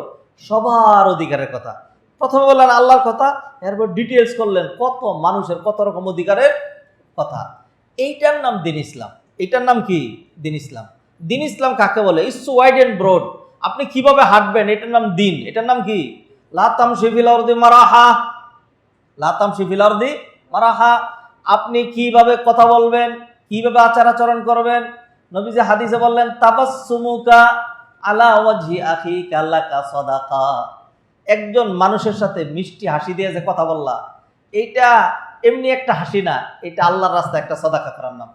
সবার অধিকারের কথা প্রথমে বললেন, আল্লাহর কথা, এরপর ডিটেলস করলেন কত মানুষের কত রকম অধিকারের কথা। এইটার নাম দিন ইসলাম। এটার নাম কি? দিন ইসলাম। দিন ইসলাম কাকে বলে? It's wide and broad. আপনি কিভাবে হাঁটবেন এটার নাম দিন। এটার নাম কি? লা তামশি ফিল আরদি মারাহা, লা তামশি ফিল আরদি মারাহা। আপনি কিভাবে কথা বলবেন, কিভাবে আচার আচরণ করবেন? নবীজি হাদিসে বললেন, তাবাসসুমুকা আলা ওয়াজহি আখিকা লাকা সাদাকা। একজন মানুষের সাথে মিষ্টি হাসি দিয়ে যে কথা বললা, এটা এমনি একটা হাসি না, এটা আল্লাহর রাস্তায় একটা সাদাকা করার নাম।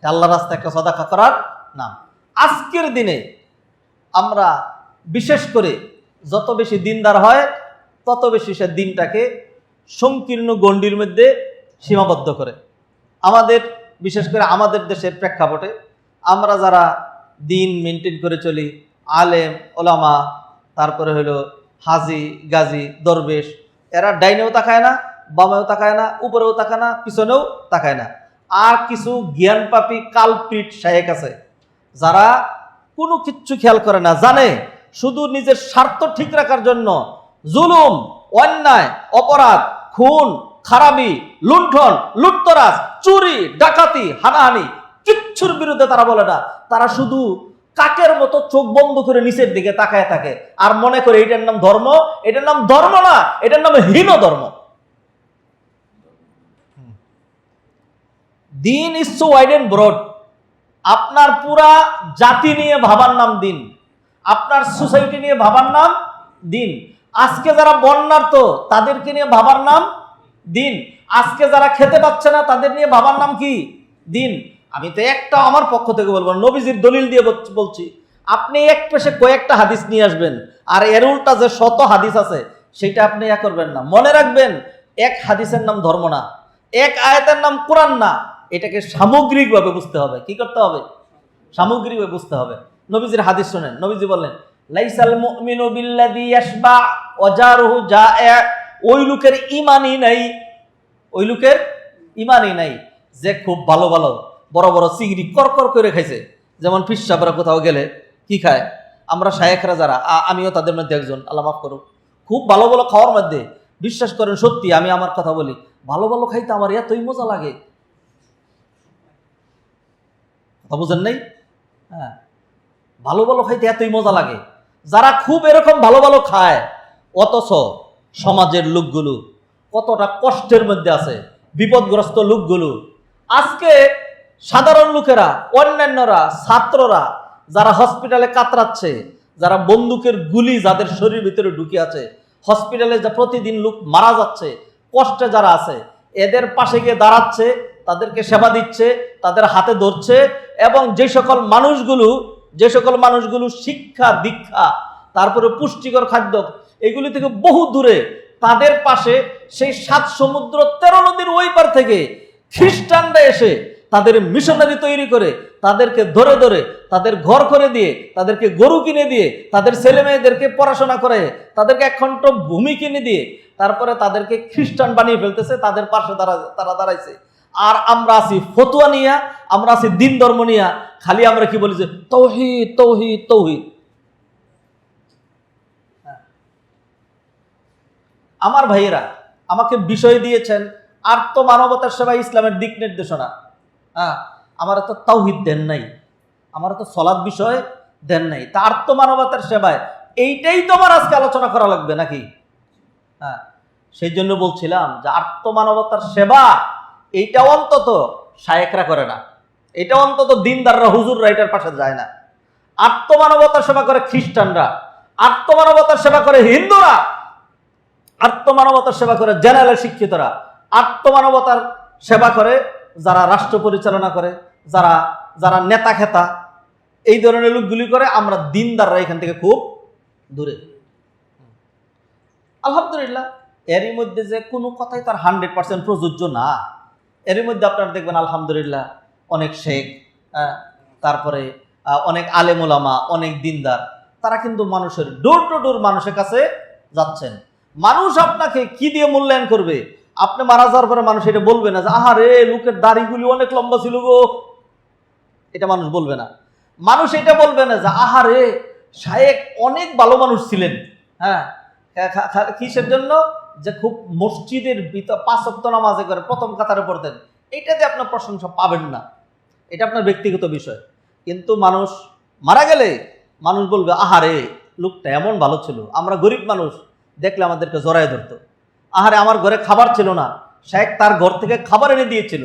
আল্লাহর রাস্তায় একটা সাদাকা করার নাম। আজকের দিনে আমরা বিশেষ করে যত বেশি দিনদার হয় তত বেশি সে দিনটাকে সংকীর্ণ গণ্ডির মধ্যে সীমাবদ্ধ করে। আমাদের বিশেষ করে আমাদের দেশের প্রেক্ষাপটে আমরা যারা দিন মেনটেন করে চলি, আলেম ওলামা, তারপরে হলো হাজি গাজী দরবেশ, এরা ডাইনেও তাকায় না, বামেও তাকায় না, উপরেও তাকায় না, পিছনেও তাকায় না। আর কিছু জ্ঞানপাপী কালপ্রিট শায়েখ আছে যারা কোনো কিচ্ছু খেয়াল করে না, জানে শুধু নিজের স্বার্থ ঠিক রাখার জন্য জুলুম, অন্যায়, অপরাধ, খুন, খারাপি, লুণ্ঠন, লুটতরাজ, চুরি, ডাকাতি, হানাহানি কিচ্ছুর বিরুদ্ধে তারা বলে না। তারা শুধু কাকের মতো চোখ বন্ধ করে নিচের দিকে তাকায় থাকে আর মনে করে এটার নাম ধর্ম। এটার নাম ধর্ম না, এটার নাম হীন ধর্ম। Deen is so wide and broad. আপনার পুরা জাতি নিয়ে ভাবার নাম দিন, আপনার সোসাইটি নিয়ে ভাবার নাম দিন। আজকে যারা বন্যার্ত তাদেরকে নিয়ে ভাবার নাম দিন। আজকে যারা খেতে পাচ্ছে না তাদের নিয়ে ভাবার নাম কি? দিন। আমি তো একটা আমার পক্ষ থেকে বলবো, নবীজির দলিল দিয়ে বলছি, আপনি এক পেশে কয়েকটা হাদিস নিয়ে আসবেন আর এর উল্টা যে শত হাদিস আছে সেটা আপনি করবেন না। মনে রাখবেন, এক হাদিসের নাম ধর্ম না, এক আয়াতের নাম কোরআন না। এটাকে সামগ্রিকভাবে বুঝতে হবে। কি করতে হবে? সামগ্রিকভাবে বুঝতে হবে। নবীজির হাদিস শুনেন, নবীজি বললেন, লাইসাল মুমিনু বিল্লাযী ইয়াশবা ওয়া জারুহু জা'i। ওই লোকের ঈমানই নাই, ওই লোকের ঈমানই নাই যে খুব ভালো ভালো বড় বড় চিংড়ি করকর করে খাইছে। যেমন পিসাবরা কোথাও গেলে কি খায়, আমরা শায়েখরা যারা, আমিও তাদের মধ্যে একজন, আল্লাহ মাফ করুক, খুব ভালো ভালো খাওয়ার মধ্যে বিশ্বাস করেন সত্যি আমি আমার কথা বলি, ভালো ভালো খাইতে আমার এতই মজা লাগে। কথা বুঝেন নাই? হ্যাঁ, ভালো ভালো খাইতে এতই মজা লাগে। যারা খুব এরকম ভালো ভালো খায়, অথচ সমাজের লোকগুলো কতটা কষ্টের মধ্যে আছে, বিপদগ্রস্ত লোকগুলো। আজকে সাধারণ লোকেরা, অন্যান্যরা, ছাত্ররা যারা হসপিটালে কাতরাচ্ছে, যারা বন্দুকের গুলি যাদের শরীরের ভিতরে ঢুকে আছে, হসপিটালে যা প্রতিদিন লোক মারা যাচ্ছে, কষ্টে যারা আছে, এদের পাশে গিয়ে দাঁড়াচ্ছে, তাদেরকে সেবা দিচ্ছে, তাদের হাতে ধরছে। এবং যে সকল মানুষগুলো শিক্ষা দীক্ষা, তারপরে পুষ্টিকর খাদ্য এগুলি থেকে বহু দূরে, তাদের পাশে সেই 7 সমুদ্র 13 নদীর ওই পার থেকে খ্রিস্টানরা এসে তাদের মিশনারি তৈরি করে, তাদেরকে ধরে ধরে তাদের ঘর করে দিয়ে, তাদেরকে গরু কিনে দিয়ে, তাদের ছেলে মেয়েদেরকে পড়াশোনা করে, তাদেরকে 1 খণ্ড ভূমি কিনে দিয়ে তারপরে তাদেরকে খ্রিস্টান বানিয়ে ফেলতেছে। তাদের পাশে তারা দাঁড়াইছে। আর আমরা আছি ফতুয়া নিয়া, আমরা আছি দিন ধর্ম নিয়া, খালি আমরা কি বলি যে তৌহিদ তৌহিদ তৌহিদ। আমার ভাইয়েরা আমাকে বিষয় দিয়েছেন আত্মমানবতার সেবায় ইসলামের দিক নির্দেশনা। আমার তো তাওহীদ দেন নাই, আমার তো সলাৎ বিষয় দেন নাই। তা আত্মমানবতার সেবায় এইটাই তো আমার আজকে আলোচনা করা লাগবে নাকি? হ্যাঁ, সেই জন্য বলছিলাম যে আত্মমানবতার সেবা এইটা অন্তত শায়েকরা করে না, এটা অন্তত দিনদাররা হুজুররা এটার পাশে যায় না। আত্মমানবতার সেবা করে খ্রিস্টানরা, আত্মমানবতার সেবা করে হিন্দুরা, আত্মমানবতার সেবা করে জেনারেল শিক্ষিতরা, আত্মমানবতার সেবা করে যারা রাষ্ট্র পরিচালনা করে, যারা যারা নেতা খেতা, এই ধরনের লোকগুলি করে। আমরা দিনদাররা এখান থেকে খুব দূরে। আলহামদুলিল্লাহ, এরই মধ্যে যে কোনো কথাই তার 100% প্রযোজ্য না। এরই মধ্যে আপনারা দেখবেন আলহামদুলিল্লাহ অনেক শেখ, তারপরে অনেক আলেম ওলামা, অনেক দিনদার, তারা কিন্তু মানুষের ডোর টু ডোর মানুষের কাছে যাচ্ছেন। মানুষ আপনাকে কি দিয়ে মূল্যায়ন করবে? আপনি মারা যাওয়ার পরে মানুষ এটা বলবে না যে আহারে লোকের দাড়িগুলি অনেক লম্বা ছিল গো, এটা মানুষ বলবে না। মানুষ এটা বলবে না যে আহারে শায়েক অনেক ভালো মানুষ ছিলেন। হ্যাঁ, কিসের জন্য? যে খুব মসজিদের ভিতর 5 ওয়াক্ত নামাজে করে প্রথম কাতারে পড়তেন, এটাতে আপনার প্রশংসা পাবেন না, এটা আপনার ব্যক্তিগত বিষয়। কিন্তু মানুষ মারা গেলে মানুষ বলবে আহারে লোকটা এমন ভালো ছিল, আমরা গরিব মানুষ দেখলে আমাদেরকে জড়ায় ধরতো, আহারে আমার ঘরে খাবার ছিল না, শায়েক তার ঘর থেকে খাবার এনে দিয়েছিল।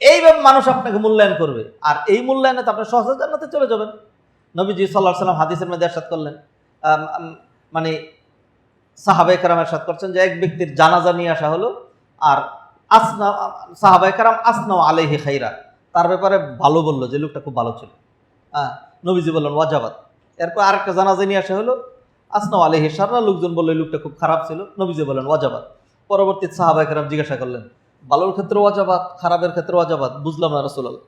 এইভাবে মানুষ আপনাকে মূল্যায়ন করবে, আর এই মূল্যায়নে তো আপনি সহজে জান্নাতে চলে যাবেন। নবীজি সাল্লাল্লাহু আলাইহি ওয়াসাল্লাম হাদিসের মধ্যে ইরশাদ করলেন, মানে সাহাবায়ে কেরাম ইরশাদ করছেন যে এক ব্যক্তির জানাজা নিয়ে আসা হলো, আর সাহাবায়ে কেরাম আসনাউ আলাইহি খাইরা, তার ব্যাপারে ভালো বললো যে লোকটা খুব ভালো ছিল। হ্যাঁ, নবীজি বললেন ওয়াজাবাত। এরপর আরেকটা জানাজা নিয়ে আসা হলো, আসনাউ আলাইহি শাররা, লোকজন বললো এই লোকটা খুব খারাপ ছিল, নবীজি বললেন ওয়াজাবাত। পরবর্তী সাহাবায়ে কেরাম জিজ্ঞাসা করলেন ভালোর ক্ষেত্রে ওয়াজাবাত, খারাপের ক্ষেত্রে ওয়াজাবাত, বুঝলাম না রাসূলুল্লাহ।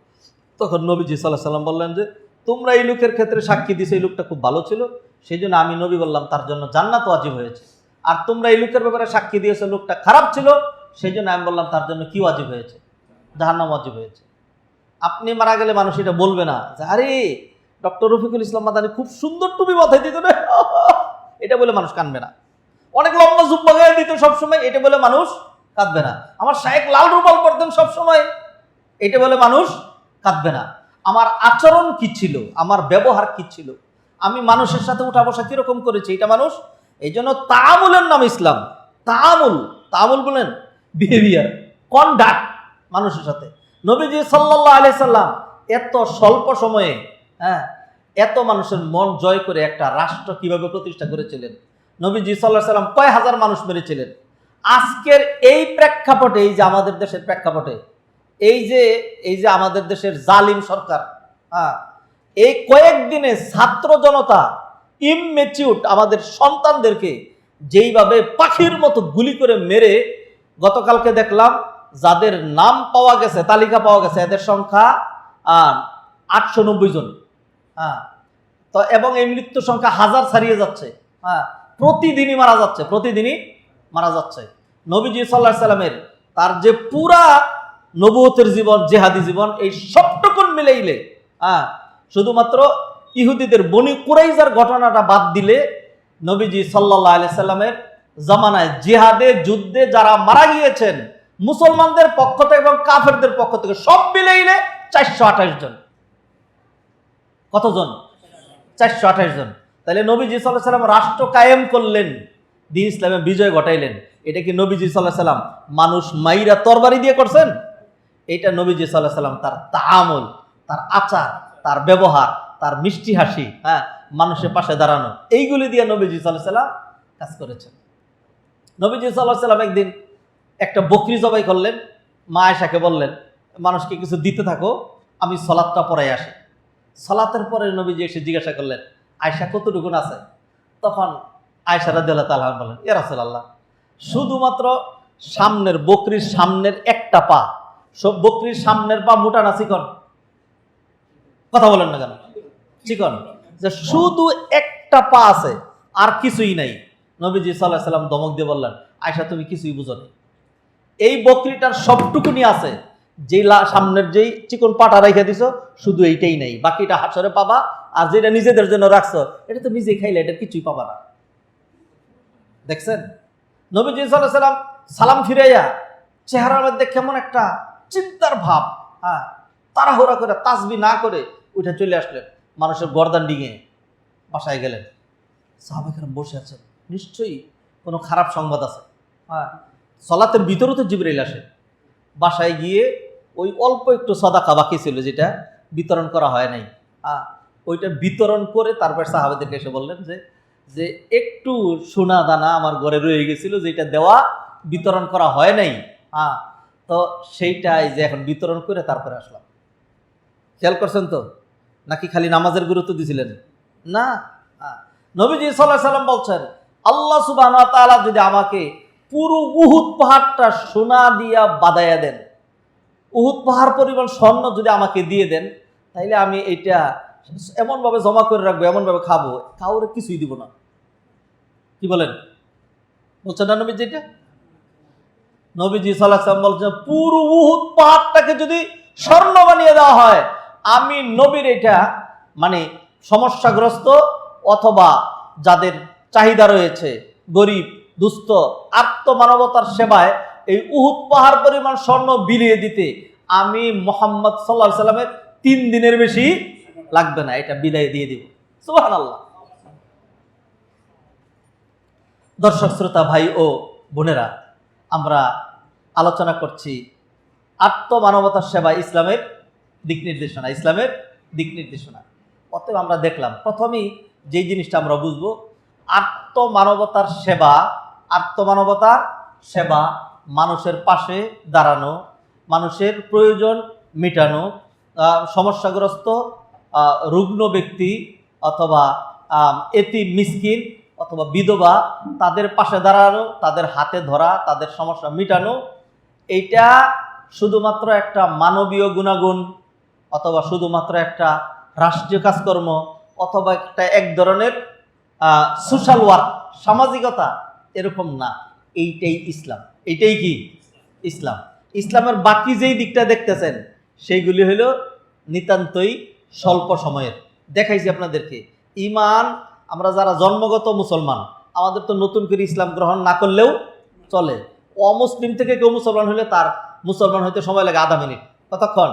তখন নবীজি সাল্লাল্লাহু আলাইহি সাল্লাম বললেন যে তোমরা এই লোকের ক্ষেত্রে সাক্ষী দিছো এই লোকটা খুব ভালো ছিল, সেই জন্য আমি নবী বললাম তার জন্য জান্নাত ওয়াজিব হয়েছে। আর তোমরা এই লোকের ব্যাপারে সাক্ষী দিয়েছো লোকটা খারাপ ছিল, সেই জন্য আমি বললাম তার জন্য কি ওয়াজিব হয়েছে? জাহান্নাম ওয়াজিব হয়েছে। আপনি মারা গেলে মানুষ এটা বলবে না যে আরে ডক্টর রফিকুল ইসলাম মাদানী খুব সুন্দর টুপি মাথায় দিত না, এটা বলে মানুষ কাঁদবে না। অনেক লম্বা জুব্বা গায়ে দিত সবসময়, এটা বলে মানুষ কাঁদবে না। আমার শায়েক লাল রুমাল পরতেন সবসময়, এটা বলে মানুষ কাঁদবে না। আমার আচরণ কি ছিল, আমার ব্যবহার কি ছিল, আমি মানুষের সাথে উঠা বসা কিরকম করেছি, এটা মানুষ। এই জন্য তাআমুলের নাম ইসলাম। তাআমুল বলেন বিহেভিয়ার, কন্ডাক্ট মানুষের সাথে। নবীজি সাল্লাল্লাহু আলাইহি সাল্লাম এত স্বল্প সময়ে এত মানুষের মন জয় করে একটা রাষ্ট্র কিভাবে প্রতিষ্ঠা করেছিলেন। নবীজি সাল্লাল্লাহু আলাইহি সাল্লাম কয় হাজার মানুষ মেরেছিলেন। আজকের এই প্রেক্ষাপটে, এই যে আমাদের দেশের প্রেক্ষাপটে, এই যে আমাদের দেশের জালিম সরকার, এই কয়েকদিনে ছাত্র জনতা ইমমেচিউর আমাদের সন্তানদেরকে যেইভাবে পাখির মতো গুলি করে মেরে, গতকালকে দেখলাম যাদের নাম পাওয়া গেছে, তালিকা পাওয়া গেছে, এদের সংখ্যা 890 জন। তো এবং এই মৃত্যুর সংখ্যা হাজার ছাড়িয়ে যাচ্ছে। প্রতিদিনই মারা যাচ্ছে। নবীজি সাল্লাল্লাহু আলাইহি সাল্লামের তার যে পুরা নবুয়তের জীবন, জেহাদি জীবন, এই সবটুকুন মিলাইলে শুধুমাত্র ইহুদিদের বনি কুরাইজার ঘটনাটা বাদ দিলে নবীজি সাল্লাল্লাহু আলাইহি সাল্লামের জামানায় জিহাদে, যুদ্ধে যারা মারা গিয়েছেন মুসলমানদের পক্ষ থেকে এবং কাফেরদের পক্ষ থেকে সব মিলাইলে 428 জন। কতজন? 428 জন। তাহলে নবীজি সাল্লাল্লাহু আলাইহি সাল্লাম রাষ্ট্র কায়েম করলেন, দ্বীন ইসলামে বিজয় ঘটাইলেন। এটা কি নবীজি সাল্লাল্লাহু আলাইহি সাল্লাম মানুষ মাইরা তরবারি দিয়ে করছেন? এটা নবীজি সাল্লাল্লাহু আলাইহি সাল্লাম তার তাআমুল, তার আচার, তার ব্যবহার, তার মিষ্টি হাসি, মানুষের পাশে দাঁড়ানো, এইগুলি দিয়ে নবীজি সাল্লাল্লাহু আলাইহি সাল্লাম কাজ করেছেন। নবীজি সাল্লাল্লাহু আলাইহি সাল্লাম একদিন একটা বকরি জবাই করলেন। মা আয়েশাকে বললেন মানুষকে কিছু দিতে থাকো, আমি সালাতটা পড়াই আসি। সালাতের পরে নবীজি এসে জিজ্ঞাসা করলেন আয়েশা কতটুকু আছে? তখন আয়েশা রাদিয়াল্লাহু তাআলা বলেন ইয়া রাসূলুল্লাহ, শুধুমাত্র সামনের বকরির সামনের একটা পা, সব বকরির সামনের পা মোটা না চিকন? কথা বলেন না কেন? চিকন। যে শুধু একটা পা আছে আর কিছুই নাই। নবীজি সাল্লাল্লাহু আলাইহি সাল্লাম ধমক দিয়ে বললেন আয়েশা তুমি কিছুই বুঝো না, এই বকরিটার সবটুকুনি আছে, যেই সামনের যেই চিকন পাটা রেখে দিছো শুধু এইটাই নাই, বাকিটা হাসরে পাবা। আর যেটা নিজেদের জন্য রাখছো এটা তো নিজে খাইলে এটার কিছুই পাবা না। দেখছেন নবীজি সাল্লাল্লাহু আলাইহি সাল্লাম সালাম ফিরাইয়া চেহারার মধ্যে কেমন একটা চিন্তার ভাব, তাড়াহুড়া করে তাসবিহ না করে উঠে চলে আসলেন, মানুষের গর্দান ডিঙে বাসায় গেলেন। সাহাবায়ে কেরাম বসে আছেন, নিশ্চয়ই কোনো খারাপ সংবাদ আছে। হ্যাঁ, সলাতের ভিতরেও তো জিবরাইল আসে। বাসায় গিয়ে ওই অল্প একটু সাদাকা বাকি ছিল, যেটা বিতরণ করা হয় নাই, ওইটা বিতরণ করে তারপর সাহাবাদেরকে এসে বললেন যে একটু সোনা দানা আমার ঘরে রয়ে গেছিল, যেটা দেওয়া বিতরণ করা হয় নাই। তো সেইটাই যে এখন বিতরণ করে তারপরে আসলাম। খেয়াল করছেন তো? নাকি খালি নামাজের গুরুত্ব দিয়েছিলেন? না। নবীজি সাল্লাল্লাহু আলাইহি সাল্লাম বলছেন, আল্লাহ সুবহানাহু ওয়া তাআলা যদি আমাকে পুরো উহুদ পাহাড়টা সোনা দিয়া বাদাইয়া দেন, উহুদ পাহাড় পরিমাণ স্বর্ণ যদি আমাকে দিয়ে দেন, তাইলে আমি এটা এমনভাবে জমা করে রাখবো, এমনভাবে খাবো, কাউরে কিছুই দিব না। কি বলেন? বলছেন না নবীজি? এটা নবীজি সাল্লাল্লাহু আলাইহি ওয়াসাল্লাম বলছেন, পুরো উহুদ পাহাড়টাকে যদি স্বর্ণ বানিয়ে দেওয়া হয়, আমি নবীর এটা মানে সমস্যাগ্রস্ত অথবা যাদের চাহিদা রয়েছে, গরিব দুস্থ, আত্মমানবতার সেবায় এই উহুদ পাহাড় পরিমাণ স্বর্ণ বিলিয়ে দিতে আমি মুহাম্মদ সাল্লাল্লাহু আলাইহি সাল্লামের 3 দিনের বেশি লাগবে না, এটা বিদায় দিয়ে দিব। সুবহানাল্লাহ। দর্শক শ্রোতা ভাই ও বোনেরা, আমরা আলোচনা করছি আত্মমানবতার সেবা ইসলামের দিক নির্দেশনা, ইসলামের দিক নির্দেশনা। অতএব আমরা দেখলাম প্রথমেই যেই জিনিসটা আমরা বুঝবো, আত্মমানবতার সেবা, আত্মমানবতার সেবা মানুষের পাশে দাঁড়ানো, মানুষের প্রয়োজন মেটানো, সমস্যাগ্রস্ত রুগ্ন ব্যক্তি অথবা এতিম মিসকিন অথবা বিধবা, তাদের পাশে দাঁড়ানো, তাদের হাতে ধরা, তাদের সমস্যা মেটানো, এইটা শুধুমাত্র একটা মানবীয় গুণাগুণ অথবা শুধুমাত্র একটা রাষ্ট্রীয় কাজকর্ম অথবা একটা এক ধরনের সোশ্যাল ওয়ার্ক, সামাজিকতা, এরকম না। এইটাই ইসলাম। এইটাই কি ইসলাম? ইসলামের বাকি যেই দিকটা দেখতেছেন সেইগুলি হলো নিতান্তই স্বল্প সময়ের। দেখাইছি আপনাদেরকে, ঈমান, আমরা যারা জন্মগত মুসলমান, আমাদের তো নতুন করে ইসলাম গ্রহণ না করলেও চলে। অমুসলিম থেকে কেউ মুসলমান হলে তার মুসলমান হইতে সময় লাগে আধা মিনিট, কতক্ষণ?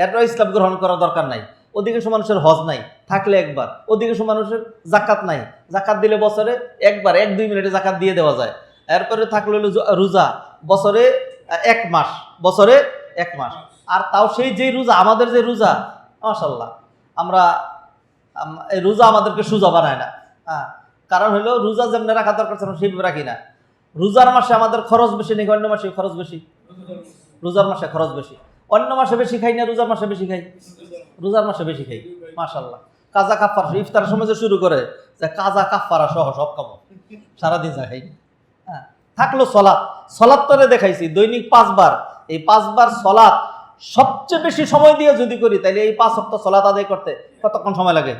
এরপর ইসলাম গ্রহণ করার দরকার নাই। অধিকাংশ মানুষের হজ নাই, থাকলে একবার। অধিকাংশ মানুষের জাকাত নাই, জাকাত দিলে বছরে একবার 1-2 মিনিটে জাকাত দিয়ে দেওয়া যায়। এরপরে থাকলে হলো রোজা, বছরে 1 মাস, বছরে 1 মাস। আর তাও সেই যে রোজা, আমাদের যে রোজা, মাশাআল্লাহ, আমরা এই রোজা আমাদেরকে সোজা বানায় না। কারণ হলো রোজা যেমন রাখা দরকার সেইভাবে রাখি না। রোজার মাসে আমাদের খরচ বেশি নাকি অন্য মাসে খরচ বেশি? রোজার মাসে খরচ বেশি। অন্য মাসে বেশি খাই না রোজার মাসে বেশি খাই? রোজার মাসে বেশি খাই। মাশাআল্লাহ। কাজা কাফারা ইফতারের সময় যে শুরু করে যে কাজা কাফারা সহ সব খাবো, সারাদিন যা খাই। থাকলো সলাৎ, সলাৎ তরে দেখাইছি দৈনিক 5 বার। এই 5 বার সলাৎ সবচেয়ে বেশি সময় দিয়ে যদি করি, তাহলে এই 5 ওয়াক্ত সলাৎ আদায় করতে কতক্ষণ সময় লাগে?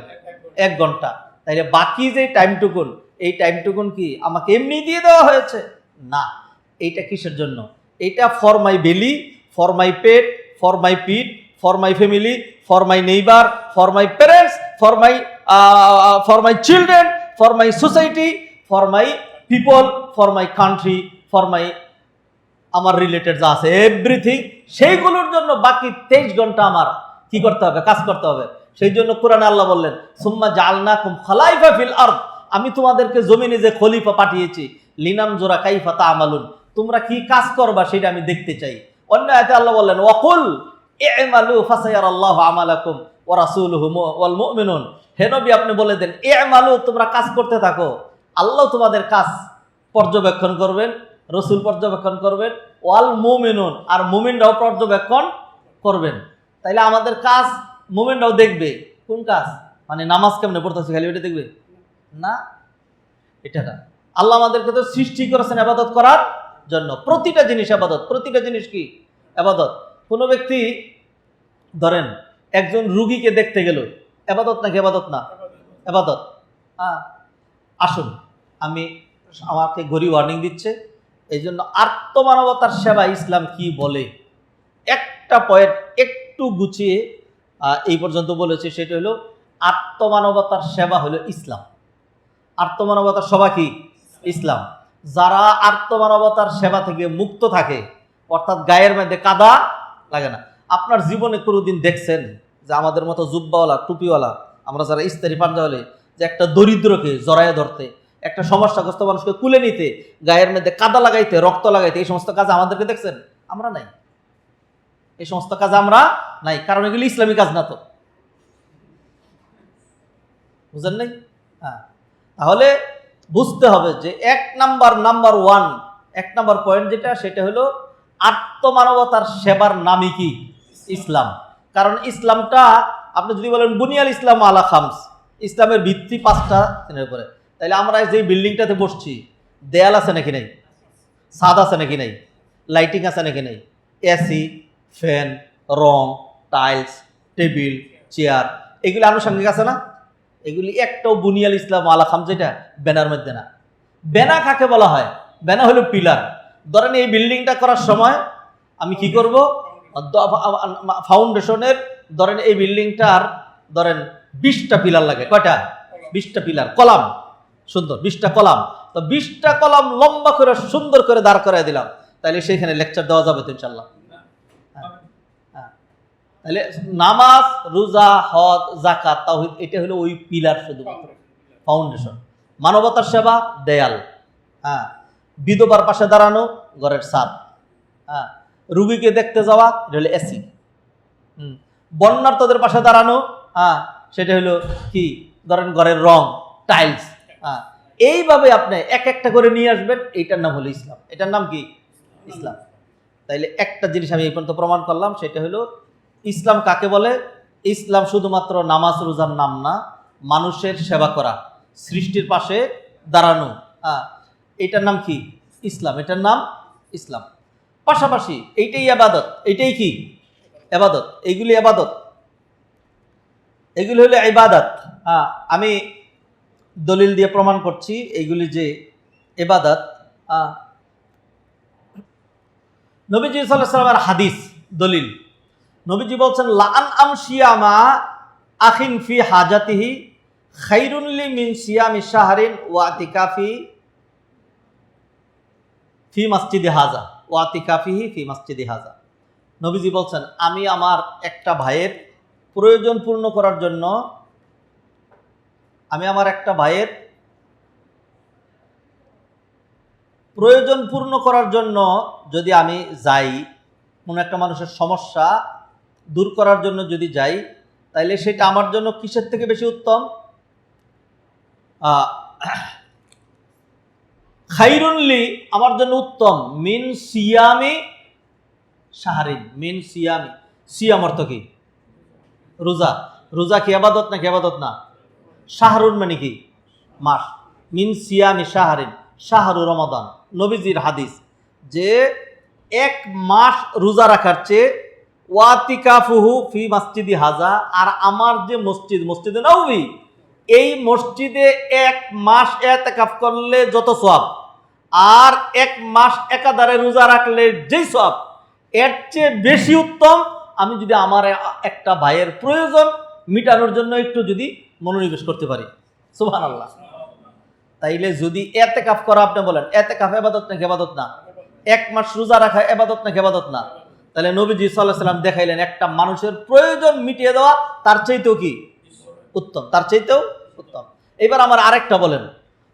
1 ঘন্টা। তাইলে বাকি যে টাইমটুকুন, এই টাইমটুকুন কি আমাকে এমনি দিয়ে দেওয়া হয়েছে? না। এইটা কিসের জন্য? এইটা for my belly, for my pet, for my pit, for my family, for my neighbour, for my parents, for my children, for my society, for my people, for my country, for my আমার related যা আছে everything, সেইগুলোর জন্য বাকি 23 ঘন্টা আমার কি করতে হবে? কাজ করতে হবে। সেই জন্য কোরআনে আল্লাহ বললেন, সুম্মা জাআলনাকুম খালাইফা ফিল আরদ, আমি তোমাদেরকে জমিনে যে খলিফা পাঠিয়েছি, লিনানজুরা কাইফা তা'মালুন, তোমরা কি কাজ করবা সেটা আমি দেখতে চাই। অন্য আয়াতে আল্লাহ বললেন, ওয়াকুল ই'মালু ফাসায়ারাল্লাহু আমালাকুম ওয়া রাসূলুহু ওয়াল মুমিনুন, হে নবী আপনি বলে দেন, ই'মালু, তোমরা কাজ করতে থাকো, আল্লাহ তোমাদের কাজ পর্যবেক্ষণ করবেন, রসুল পর্যবেক্ষণ করবেন, ওয়াল মুমিনুন, আর মুমিনরাও পর্যবেক্ষণ করবেন। তাইলে আমাদের কাজ মুমিনরাও দেখবে। কোন কাজ? মানে নামাজ কেমনে পড়তেছে খালি ওইটা দেখবে না, এটা না। আল্লাহ আমাদেরকে তো সৃষ্টি করেছেন ইবাদত করার জন্য। প্রতিটা জিনিস ইবাদত, প্রতিটা জিনিস কি ইবাদত। কোনো ব্যক্তি ধরেন একজন রুগীকে দেখতে গেল, ইবাদত নাকি ইবাদত না? ইবাদত। আসুন, আমাকে ঘড়ি ওয়ার্নিং দিচ্ছে, এই জন্য আত্মমানবতার সেবা ইসলাম কি বলে একটা পয়েন্ট একটু গুছিয়ে এই পর্যন্ত বলেছে, সেটা হলো আত্মমানবতার সেবা হলো ইসলাম। আত্মমানবতার সেবা কি? ইসলাম। যারা আত্মমানবতার সেবা থেকে মুক্ত থাকে, অর্থাৎ গায়ের মধ্যে কাদা লাগে না। আপনার জীবনে কোনোদিন দেখছেন যে আমাদের মতো জুব্বাওয়ালা, টুপিওয়ালা, আমরা যারা ইস্তারি পাঞ্জাওয়ালি, যে একটা দরিদ্রকে জড়ায় ধরতে, একটা সমস্যাগ্রস্ত মানুষকে কুলে নিতে, গায়ের মধ্যে কাদা লাগাইতে, রক্ত লাগাইতে, এই সমস্ত কাজ আমাদেরকে দেখছেন? আমরা নাই। এই সমস্ত কাজ আমরা নাই, কারণ এগুলি ইসলামী কাজ না। তো বুঝেন নাই? হ্যাঁ, তাহলে বুঝতে হবে যে নাম্বার ওয়ান পয়েন্ট যেটা, সেটা হলো আত্মমানবতার সেবার নামই কি? ইসলাম। কারণ ইসলামটা আপনি যদি বলেন বুনিয়াল ইসলাম আলা খামস, ইসলামের ভিত্তি 5টা দিনের উপরে, তাহলে আমরা যে বিল্ডিংটাতে বসছি, দেয়াল আছে নাকি নাই? ছাদ আছে নাকি নাই? লাইটিং আছে নাকি নাই? এসি, ফ্যান, রং, টাইলস, টেবিল, চেয়ার, এগুলি আনুষঙ্গিক আছে না? এগুলি একটাও বুনিয়াল ইসলাম আলা খামস যেটা ব্যানার মধ্যে না। ব্যানা কাকে বলা হয়? ব্যানা হলো পিলার। ধরেন এই বিল্ডিংটা করার সময় আমি কি করব, ফাউন্ডেশনের ধরেন এই বিল্ডিংটার ধরেন 20টা পিলার লাগে। কয়টা? 20টা পিলার, কলাম, সুন্দর 20টা কলাম। তো 20টা কলাম লম্বা করে সুন্দর করে দাঁড় করাই দিলাম, তাহলে সেইখানে লেকচার দেওয়া যাবে তো ইনশাল্লাহ? তাহলে নামাজ, রোজা, হজ, যাকাত, তাওহীদ, এটা হলো ওই পিলার, শুধুমাত্র ফাউন্ডেশন। মানবতার সেবা দেয়াল, হ্যাঁ, বিধবার পাশে দাঁড়ানো ঘরের ছাদ, হ্যাঁ, রুগীকে দেখতে যাওয়া এটা হলো এসি, বন্যার্থদের পাশে দাঁড়ানো, হ্যাঁ, সেটা হলো কি? ধরেন ঘরের রং, টাইলস, হ্যাঁ। এইভাবে আপনি এক একটা করে নিয়ে আসবেন, এইটার নাম হলো ইসলাম। এটার নাম কি? ইসলাম। তাইলে একটা জিনিস আমি এই পর্যন্ত প্রমাণ করলাম, সেটা হলো ইসলাম কাকে বলে? ইসলাম শুধুমাত্র নামাজ রোজার নাম না, মানুষের সেবা করা, সৃষ্টির পাশে দাঁড়ানো, হ্যাঁ, এটার নাম কি? ইসলাম। এটার নাম ইসলাম। পাশাপাশি এইটাই ইবাদত। এইটাই কি? ইবাদত। এইগুলি ইবাদত, এগুলি হলো ইবাদত। হ্যাঁ, আমি দলিল দিয়ে প্রমাণ করছি এইগুলি যে ইবাদত। নবীজি সাল্লাল্লাহু আলাইহি ওয়াসাল্লামের হাদিস দলিল, নবীজি বলছেন, লাআন আমশিয়ামা আখিন ফি হাজাতিহি খায়রুন লি মিন সিয়ামি শাহরিন ওয়া ইতিকাফি ফি মসজিদে হাজা, ওয়া ইতিকাফিহি ফি মসজিদে হাজা। নবীজি বলছেন, আমি আমার একটা ভাইয়ের প্রয়োজন পূর্ণ করার জন্য, যদি আমি যাই, কোনো একটা মানুষের সমস্যা দূর করার জন্য যদি যাই, তাইলে সেটা আমার জন্য কিসের থেকে বেশি উত্তম? খাইরুনলি, আমার জন্য উত্তম, মিন সিয়ামি শাহরিন, মিন সিয়ামি, সিয়াম অর্থ কি? রোজা। রোজা কি ইবাদত না? কি ইবাদত না? শাহরুন মানে কি? মাস। মিন সিয়ামি শাহরিন, শাহরু রমাদান। নবীজির হাদিস যে 1 মাস রোজা রাখার চেয়ে ওয়াতিকাফুহু ফি মসজিদি হাজা, আর আমার যে মসজিদ, মসজিদে নববী, এই মসজিদে 1 মাস ইতিকাফ করলে যত সওয়াব, আর 1 মাস একাধারে রোজা রাখলে যেই সওয়াব, এর চেয়ে বেশি উত্তম আমি যদি আমার একটা ভাইয়ের প্রয়োজন মিটানোর জন্য একটু যদি মনোনিবেশ করতে পারি। সুবহানাল্লাহ। তাইলে যদি ইতিকাফ করা, আপনি বলেন ইতিকাফ ইবাদত না? ইবাদত না? 1 মাস রোজা রাখা ইবাদত না? ইবাদত না? তাহলে নবীজি সাল্লাল্লাহু আলাইহি ওয়াসাল্লাম দেখাইলেন একটা মানুষের প্রয়োজন মিটিয়ে দেওয়া তার চাইতেও কি উত্তম, তার চাইতেও উত্তম। এবার আমার আরেকটা বলেন,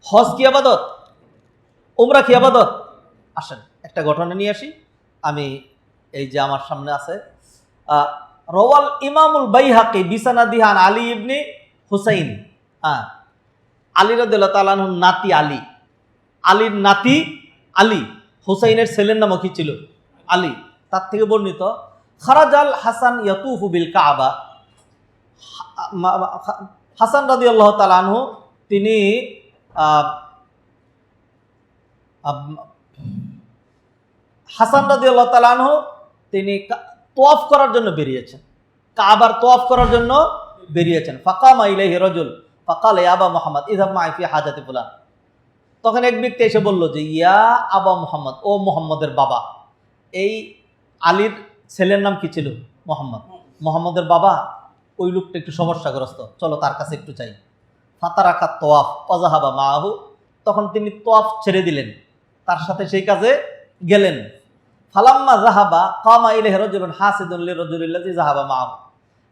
হজ কি ইবাদত? উমরা কি ইবাদত? আসেন একটা ঘটনা নিয়ে আসি। আমি এই যে আমার সামনে আছে, রওয়াল ইমামুল বাইহাকি বিসানাদিহি আন আলী ইবনে হুসাইন, আলী রাদিয়াল্লাহু তাআলা আনহুর নাতি আলী, আলীর নাতি আলী, হুসাইনের ছেলের নামও কি ছিল? আলী। তার থেকে বর্ণিত, খারাজাল হাসান ইয়াতুফু বিল কাবা, হাসান রাদিয়াল্লাহু তাআলা আনহু তিনি হাসান রাদিয়াল্লাহু তাআলা আনহু তিনি তওয়াফ করার জন্য বেরিয়েছেন, কাবার তওয়াফ করার জন্য বেরিয়েছেন। ফাকামা ইলাইহি রাজুল ফাকালা ইয়া আবা মুহাম্মদ ইযহাব মাই ফি হাজাতি ফুলান। তখন এক ব্যক্তি এসে বলল যে, ইয়া আবা মুহাম্মদ, ও মুহাম্মদের বাবা। এই আলীর ছেলের নাম কি ছিল? মুহাম্মদ। মুহাম্মদের বাবা, ওই লোকটা একটু সমস্যাগ্রস্ত, চলো তার কাছে একটু চাই। ফাতারাকা তওয়াফ ওয়াজাহাবা মাআহু, তখন তিনি তওয়াফ ছেড়ে দিলেন, তার সাথে সেই কাজে গেলেন। ফালাম্মা যাহাবা কামা ইলাইহি রাজুলুন হাসিদুন লিরাজুলিল্লাযী যাহাবা মাআহু,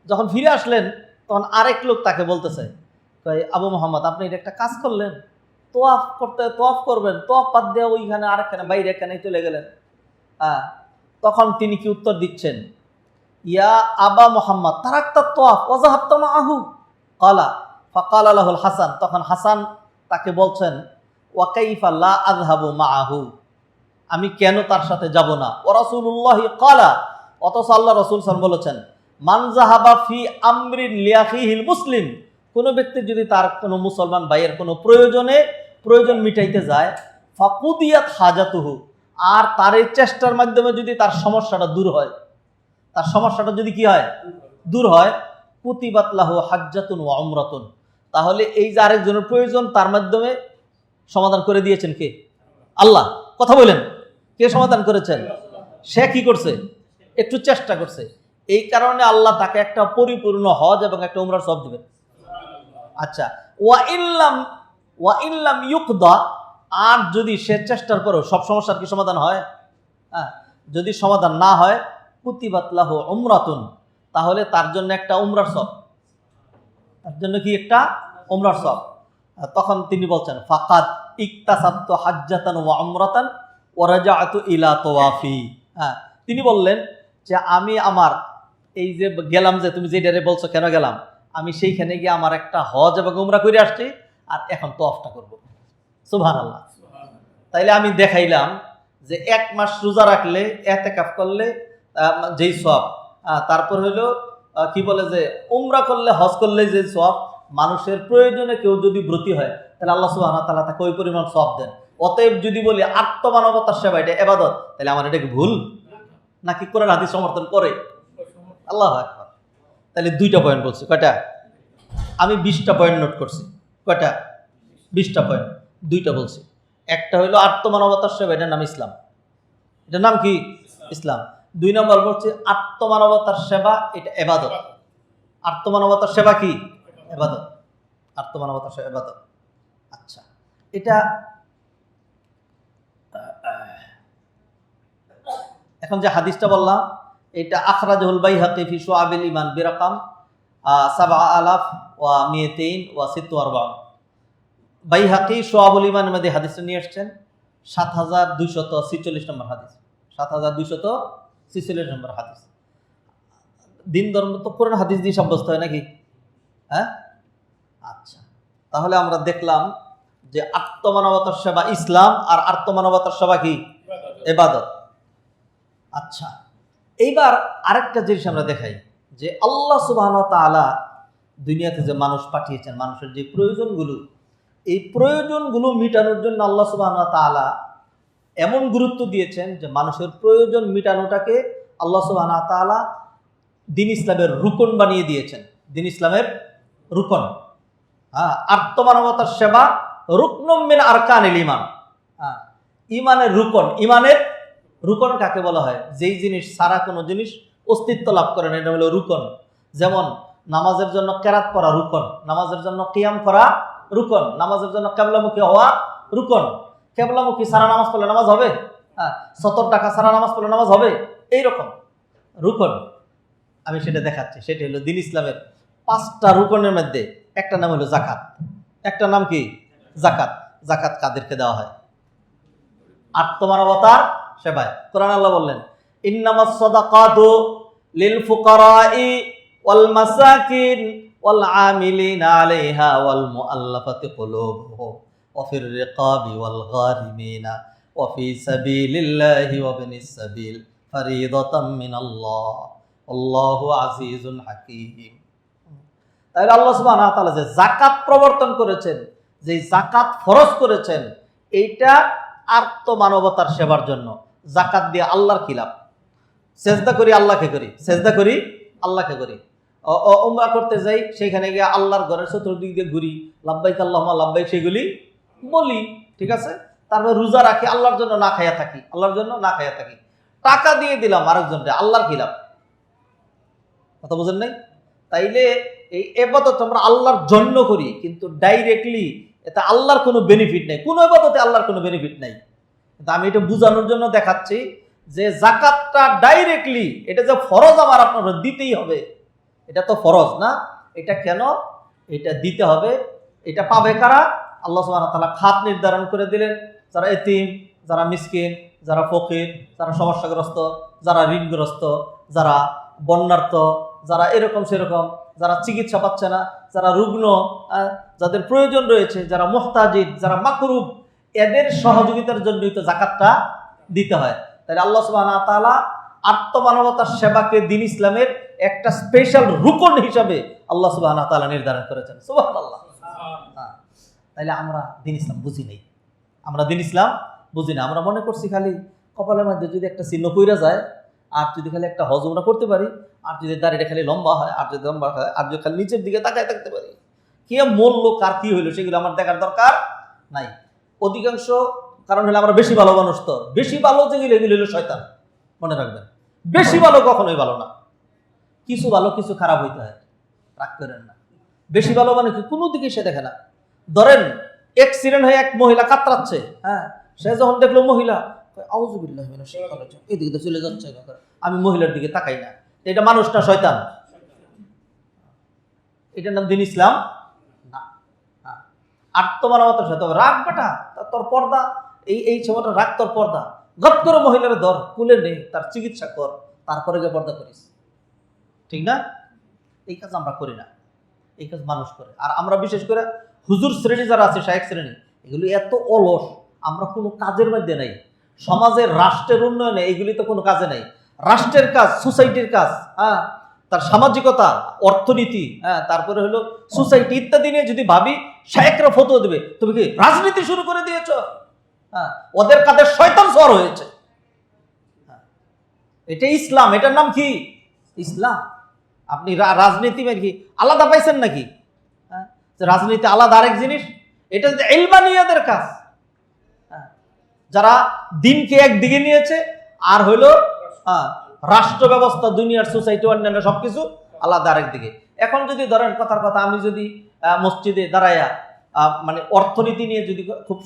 যখন ফিরে আসলেন তখন আরেক লোক তাকে বলতেছে কয় আবু মোহাম্মদ আপনি এটা একটা কাজ করলেন, তোয়াফ করবেন, তোয়াফ বাদ দিয়ে ওইখানে আরেকখানে বাইরে এখানে চলে গেলেন। তখন তিনি কি উত্তর দিচ্ছেন, ইয়া আবা মোহাম্মদ তারাক্তা তোয়াফ ওয়াজাহাবতা মাআহু ক্বালা ফাকালা লাহুল হাসান। তখন হাসান তাকে বলছেন, ওয়া কাইফা লা আযহাবু মাআহু, আমি কেন তার সাথে যাব না। ওয়া রাসূলুল্লাহি ক্বালা, অথচ আল্লাহ রাসূল সাল্লাল্লাহু আলাইহি ওয়াসাল্লাম বলেছেন, মান যাহাবা ফি আমরিন লিয়াখিহিল মুসলিম, কোনো ব্যক্তি যদি তার কোনো মুসলমান ভাইয়ের কোনো প্রয়োজন মিটাইতে যায়, ফাকুদিয়াত হাজাতুহু, আর তার এই চেষ্টার মাধ্যমে যদি তার সমস্যাটা দূর হয়, তার সমস্যাটা যদি কি হয়, দূর হয়, কুতিবাত লাহু হাজ্জাতুন ওয়া উমরাতুন, তাহলে এই যে আরেকজনের প্রয়োজন তার মাধ্যমে সমাধান করে দিয়েছেন কে? আল্লাহ। কথা বলেন, কে সমাধান করেছেন? সে কি করছে? একটু চেষ্টা করছে, এই কারণে আল্লাহ তাকে একটা পরিপূর্ণ হজ এবং একটা উমরার সওয়াব দিবেন। আচ্ছা, ওয়া ইল্লাম ইউকদা, আর যদি সে চেষ্টার পরেও সব সমস্যার কি সমাধান হয়? যদি সমাধান না হয়, কুতিবাত লাহু উমরাতুন, তাহলে তার জন্য একটা উমরার সওয়াব, তার জন্য কি একটা উমরার সওয়াব। তখন তিনি বলছেন, ফাকাদ ইকতাসাবতু হাজ্জাতান ওয়া উমরাতান ওয়া রাজাআতু ইলা তাওয়াফি। তিনি বললেন যে আমি আমার এই যে গেলাম, যে তুমি যেটারে বলছো কেন গেলাম, আমি সেইখানে গিয়ে আমার একটা হজ এবং উমরা করে আসছি, আর এখন তওয়াফটা করব। সুবহানাল্লাহ। তাইলে আমি দেখাইলাম যে 1 মাস রোজা রাখলে, ইতিকাফ করলে যেই সওয়াব, তারপর হলো কি বলে যে উমরা করলে, হজ করলে যে সওয়াব, মানুষের প্রয়োজনে কেউ যদি ব্রতী হয় তাহলে আল্লাহ সুবহানাহু ওয়া তাআলা তাকে ওই পরিমাণ সওয়াব দেন। অতএব যদি বলি আত্মমানবতার সেবা এটা ইবাদত, তাহলে আমার এটা কি ভুল নাকি কোরআন হাদিস সমর্থন করে? আল্লাহু আকবার। তাহলে 2টা পয়েন্ট বলছি। কয়টা? আমি 20টা পয়েন্ট নোট করছি। কয়টা? 20টা পয়েন্ট। 2টা বলছি। একটা হলো আত্মমানবতার সেবা, এটার নাম ইসলাম। এটার নাম কি? ইসলাম। 2 নম্বর বলছি আত্মমানবতার সেবা, এটা ইবাদত। আত্মমানবতার সেবা কি? ইবাদত। আত্মমানবতার সেবা ইবাদত। আচ্ছা, এটা এখন যে হাদিসটা বললাম, এটা আখরাজাহুল বাইহাকি ফি শুআবিল ঈমান বিরাকাম ৭,২২৪ বাইহাকি শুআবুল ঈমানের মধ্যে হাদিসটা নিয়ে আসছেন, ৭,২৪৬ নম্বর হাদিস। ৭,২46 নম্বর হাদিস। দিন ধর্ম তো কোরআন হাদিস দিয়ে সাব্যস্ত হয় নাকি? আচ্ছা, তাহলে আমরা দেখলাম যে আত্মমানবতার সেবা ইসলাম, আর আত্মমানবতার সেবা কি? ইবাদত। আচ্ছা, এইবার আরেকটা জিনিস আমরা দেখাই যে আল্লাহ সুবহানাহু ওয়া তাআলা দুনিয়াতে যে মানুষ পাঠিয়েছেন, মানুষের যে প্রয়োজনগুলো, এই প্রয়োজনগুলো মেটানোর জন্য আল্লাহ সুবহানাহু ওয়া তাআলা এমন গুরুত্ব দিয়েছেন যে মানুষের প্রয়োজন মেটানোটাকে আল্লাহ সুবহানাহু ওয়া তাআলা দ্বীন ইসলামের রুকন বানিয়ে দিয়েছেন। দ্বীন ইসলামের রুকন। আত্মমানবতার সেবা রুকনুম মিন আরকানিল ঈমান। ঈমানের রুকন। ঈমানের রুকন কাকে বলা হয়? যেই জিনিস ছাড়া কোনো জিনিস অস্তিত্ব লাভ করে না, এটা হলো রুকন। যেমন নামাজের জন্য কেরাত পড়া রুকন, নামাজের জন্য কিয়াম করা রুকন, নামাজের জন্য কিবলামুখী হওয়া রুকন। কিবলামুখী ছাড়া নামাজ পড়লে নামাজ হবে? 70 টাকা ছাড়া নামাজ পড়লে নামাজ হবে? এইরকম রুকন। আমি সেটা দেখাচ্ছি। সেটা হলো দ্বীন ইসলামের 5টা রুকনের মধ্যে একটা নাম হলো যাকাত। একটা নাম কি? যাকাত। যাকাত কাদেরকে দেওয়া হয়? আত্মমানবতার সেবায়। কোরআন আল্লাহ বললেন, ইন্নামাস সাদাকাতু লিল ফুকারাই ওয়াল মাসাকিন ওয়াল আমিলিনা আলাইহা ওয়াল মুআল্লাফাতি কুলুবুহুম ওয়া ফির রিকাবি ওয়াল গারিমিনা ওয়া ফি সাবিলিল্লাহি ওয়া ইবনিস সাবিল ফারিদাতাম মিনাল্লাহ আল্লাহু আজিজুন হাকীম। তাহলে আল্লাহ সুবহানাহু ওয়া তাআলা যে যাকাত প্রবর্তন করেছেন, যে যাকাত ফরজ করেছেন, এইটা আত্মমানবতার সেবার জন্য। যাকাত দিয়ে আল্লাহর খিলাফ। সেজদা করি আল্লাহকে করি, সেজদা করি আল্লাহকে করি। উমরা করতে যাই, সেখানে গিয়ে আল্লাহর ঘরের চতুর্দিক দিয়ে ঘুরি, লাব্বাইক আল্লাহুম্মা লাব্বাইক সেগুলি বলি, ঠিক আছে। তারপর রোজা রাখি, আল্লাহর জন্য না খাইয়া থাকি, আল্লাহর জন্য না খাইয়া থাকি। টাকা দিয়ে দিলাম আরেকজনকে, আল্লাহর খিলাফ। কথা বুঝেন নাই? তাইলে এই ইবাদত আমরা আল্লাহর জন্য করি, কিন্তু ডাইরেক্টলি এটা আল্লাহর কোনো বেনিফিট নেই। কোনো ইবাদতে আল্লাহর কোনো বেনিফিট নাই। কিন্তু আমি এটা বোঝানোর জন্য দেখাচ্ছি যে যাকাতটা ডাইরেক্টলি, এটা যে ফরজ আমার আপনার দিতেই হবে, এটা তো ফরজ না। এটা কেন? এটা দিতে হবে এটা পাবে কারা? আল্লাহ সুবহানাহু ওয়া তাআলা খাত নির্ধারণ করে দিলেন, যারা এতিম, যারা মিসকিন, যারা ফকির, যারা সমস্যাগ্রস্ত, যারা ঋণগ্রস্ত, যারা বন্যার্থ, যারা এরকম সেরকম, যারা চিকিৎসা পাচ্ছে না, যারা রুগ্ন, যাদের প্রয়োজন রয়েছে, যারা মুহতাজিন, যারা মাকরুব, এদের সহযোগিতার জন্যই তো যাকাতটা দিতে হয়। তাহলে আল্লাহ সুবহানাহু ওয়া তাআলা আত্মমানবতার সেবাকে দ্বীন ইসলামের একটা স্পেশাল রুকন হিসাবে আল্লাহ সুবহানাহু ওয়া তাআলা নির্ধারণ করেছেন। সুবহানাল্লাহ। তাইলে আমরা দ্বীন ইসলাম বুঝি নাই, আমরা দ্বীন ইসলাম বুঝি না। আমরা মনে করছি খালি কপালের মধ্যে যদি একটা চিহ্ন পইরা যায়, আর যদি খালি একটা হজ উমরা করতে পারি, আর যদি দাড়িটা খালি লম্বা হয়, আর যদি লম্বা হয়, আর যদি খালি নিচের দিকে তাকায় থাকতে পারি, কে মরলো কার কি হইলো সেগুলো আমার দেখার দরকার নাই। অধিকাংশ কারণ হলো আমরা বেশি ভালো মানুষ, তো বেশি ভালো যেগুলো এগুলো হলো শয়তান। মনে রাখবেন, বেশি ভালো কখনোই ভালো না, কিছু ভালো কিছু খারাপ হইতে হয়, রাগ করেন না। বেশি ভালো মানে কি কোনো দিকে সে দেখে না। ধরেন অ্যাক্সিডেন্ট হয়ে এক মহিলা কাতরাচ্ছে, হ্যাঁ, সে যখন দেখলো মহিলা, আউযুবিল্লাহি মিনাশ শাইতানির রাজিম, এদিকে চলে যাচ্ছে, আমি মহিলার দিকে তাকাই না, এটা মানুষ না শয়তান? এটার নাম দ্বীন ইসলাম না। আত্মমানবতার সাথে রাগ বেটা, তোর পর্দা, এই সময়টা রাগ, তোর পর্দা, গপ করে মহিলার ধর, কুলে নে, তার চিকিৎসা কর, তারপরে গিয়ে পর্দা করিস, ঠিক না? এই কাজ আমরা করি না, এই কাজ মানুষ করে। আর আমরা বিশেষ করে হুজুর শ্রেণী যারা আছে, শায়েখ শ্রেণী, এগুলি এত অলস, আমরা কোনো কাজের মধ্যে নাই, সমাজের রাষ্ট্রের উন্নয়নে এগুলি তো কোনো কাজে নাই। রাষ্ট্রের কাজ, সোসাইটির কাজ, হ্যাঁ, তার সামাজিকতা, অর্থনীতি, হ্যাঁ, তারপরে হলো সোসাইটি ইত্যাদি নিয়ে যদি ভাবি, শায়েখরা ফতোয়া দেবে, তুমি কি রাজনীতি শুরু করে দিয়েছ? হ্যাঁ, ওদের কাদের শয়তান সওয়ার হয়েছে। এটা ইসলাম, এটার নাম কি? ইসলাম। আপনি রাজনীতি কি আলাদা পাইছেন নাকি? রাজনীতি আলাদা আরেক জিনিস, এটা ইলমানিয়াদের কাজ। যারা দিনকে একদিকে নিয়েছে, আর হইলো রাষ্ট্র ব্যবস্থা, দুনিয়ার সোসাইটি, অন্যান্য সবকিছু আলাদা আরেক দিকে। এখন যদি ধরেন কথার কথা, আমি যদি মসজিদে দাঁড়াইয়া মানে অর্থনীতি নিয়ে যদি খুব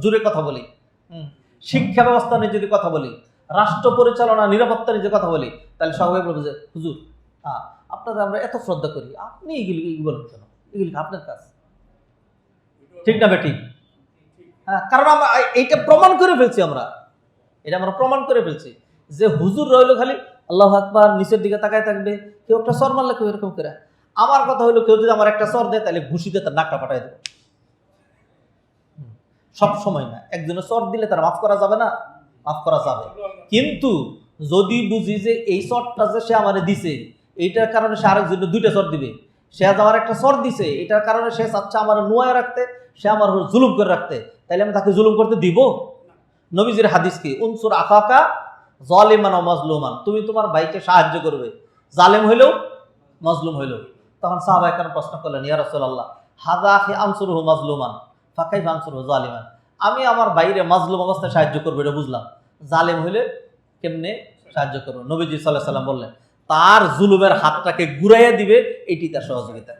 জোরে কথা বলি, শিক্ষা ব্যবস্থা নিয়ে যদি কথা বলি, রাষ্ট্র পরিচালনা, নিরাপত্তা নিয়ে যে কথা বলি, তাহলে সবাই বলবে যে হুজুর, আপনারা আমরা এত শ্রদ্ধা করি, আপনি এগুলি বলেন কেন? এগুলি আপনার কাজ, ঠিক না বেঠিক? হ্যাঁ, কারণ আমরা এইটা প্রমাণ করে ফেলছি, এটা আমরা প্রমাণ করে ফেলছি যে হুজুর রইল খালি আল্লাহু আকবার, নিচের দিকে তাকায় থাকবে, কেউ একটা সর মারলে কেউ এরকম করে। আমার কথা হলো, কেউ যদি আমার একটা সর দেয়, তাহলে ঘুষি দিয়ে তার নাকটা ফাটাই দেবে। সব সময় না, একজনের সর দিলে তার মাফ করা যাবে না, মাফ করা যাবে। কিন্তু যদি বুঝি যে এই সরটা যে সে আমারে দিছে, এইটার কারণে সে আরেকজনের দুইটা সর দিবে, সে আজ আমার একটা সর দিছে, এটার কারণে সে চাচ্ছে আমার নোয়ায় রাখতে, সে আমার জুলুম করে রাখতে, তাইলে আমি তাকে জুলুম করতে দিব? নবীজির হাদিস কি, উনসুর আখাকা যালিমান ওয়া মাজলুমান, তুমি তোমার ভাইকে সাহায্য করবে, জালেম হইলেও মাজলুম হইলেও। তখন সাহাবায়ে কেরাম প্রশ্ন করলেন, ইয়া রাসূলুল্লাহ, হাযা আখি আনসুরহু মাজলুমান ফাকাইফা আনসুরহু যালিমান, আমি আমার ভাইরে মাজলুম অবস্থায় সাহায্য করবো, এটা বুঝলাম, জালেম হইলে কেমনে সাহায্য করবো? নবীজি সাল্লাল্লাহু আলাইহি ওয়াসাল্লাম বললেন, তার জুলুমের হাতটাকে ঘুরাইয়া দিবে, এটি তার সহযোগিতা।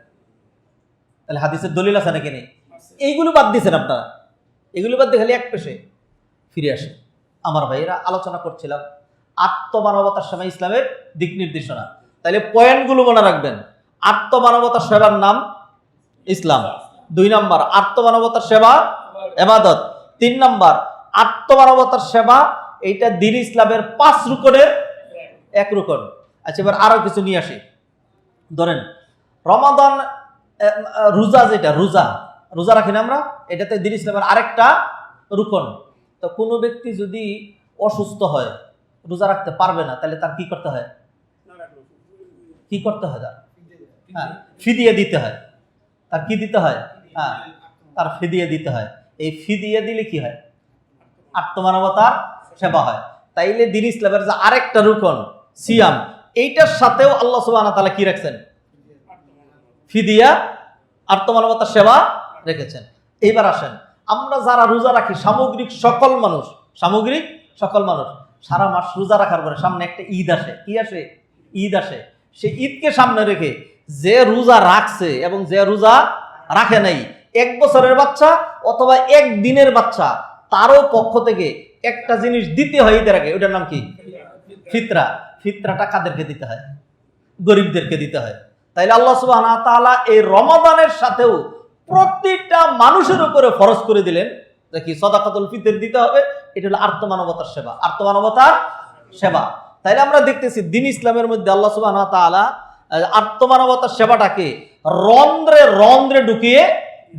তাহলে হাদিসের দলিল আছে নাকি নেই? এইগুলো বাদ দিয়েছেন আপনারা, এগুলো বাদ দিয়ে খালি এক পেশে ফিরে আসে। আমার ভাইয়েরা, আলোচনা করছিলাম আত্মমানবতার সেবা ইসলামের দিক নির্দেশনা। তাহলে পয়েন্টগুলো মনে রাখবেন। আত্মমানবতার সেবার নাম ইসলাম। 2 নম্বর, আত্মমানবতার সেবা ইবাদত। 3 নম্বর, আত্মমানবতার সেবা, এইটা দ্বীন ইসলামের 5 রুকনের 1 রুকন। আচ্ছা, এবার আরো কিছু নিয়ে আসি। ধরেন রমাদান, রোজা, যেটা রোজা রাখি না আমরা, এটাতে দ্বীন ইসলামের আরেকটা রুকন। তো কোনো ব্যক্তি যদি অসুস্থ হয়, রোজা রাখতে পারবে না, তাহলে তার কি করতে হয়? কি করতে হয়? তার ফিদিয়া দিতে হয়। তার কি দিতে হয়? তার ফিদিয়া দিতে হয়। এই ফিদিয়া দিলে কি হয়? আত্মমানবতার সেবা হয়। তাইলে দ্বীন ইসলামের যে আরেকটা রুকন সিয়াম, এইটার সাথেও আল্লাহ সুবহানাহু ওয়া তাআলা কি রাখছেন? ফিদিয়া, আত্মমানবতার সেবা রেখেছেন। এইবার আসেন, আমরা যারা রোজা রাখি, সামগ্রিক সকল মানুষ সারা মাস রোজা রাখার পরে সামনে একটা ঈদ আসে। কি আসে? ঈদ আসে। সে ঈদকে সামনে রেখে যে রোজা রাখছে এবং যে রোজা রাখে নাই, 1 বছরের বাচ্চা অথবা 1 দিনের বাচ্চা, তারও পক্ষ থেকে একটা জিনিস দিতে হয় ঈদের আগে, ওটার নাম কি? ফিতরা। ফিতরাটা কাদেরকে দিতে হয়? গরিবদেরকে দিতে হয়। তাইলে আল্লাহ সুবহানাহু ওয়া তাআলা এই রমাদানের সাথেও প্রতিটা মানুষের উপরে ফরজ করে দিলেন যে কি সাদাকাতুল ফিতর দিতে হবে। এটা হলো আর্তমানবতার সেবা, আর্তমানবতার সেবা। তাইলে আমরা দেখতেছি দিন ইসলামের মধ্যে আল্লাহ সুবহানাহু ওয়া তাআলা আর্তমানবতার সেবাটাকে রন্ধ্রে রন্ধ্রে ঢুকিয়ে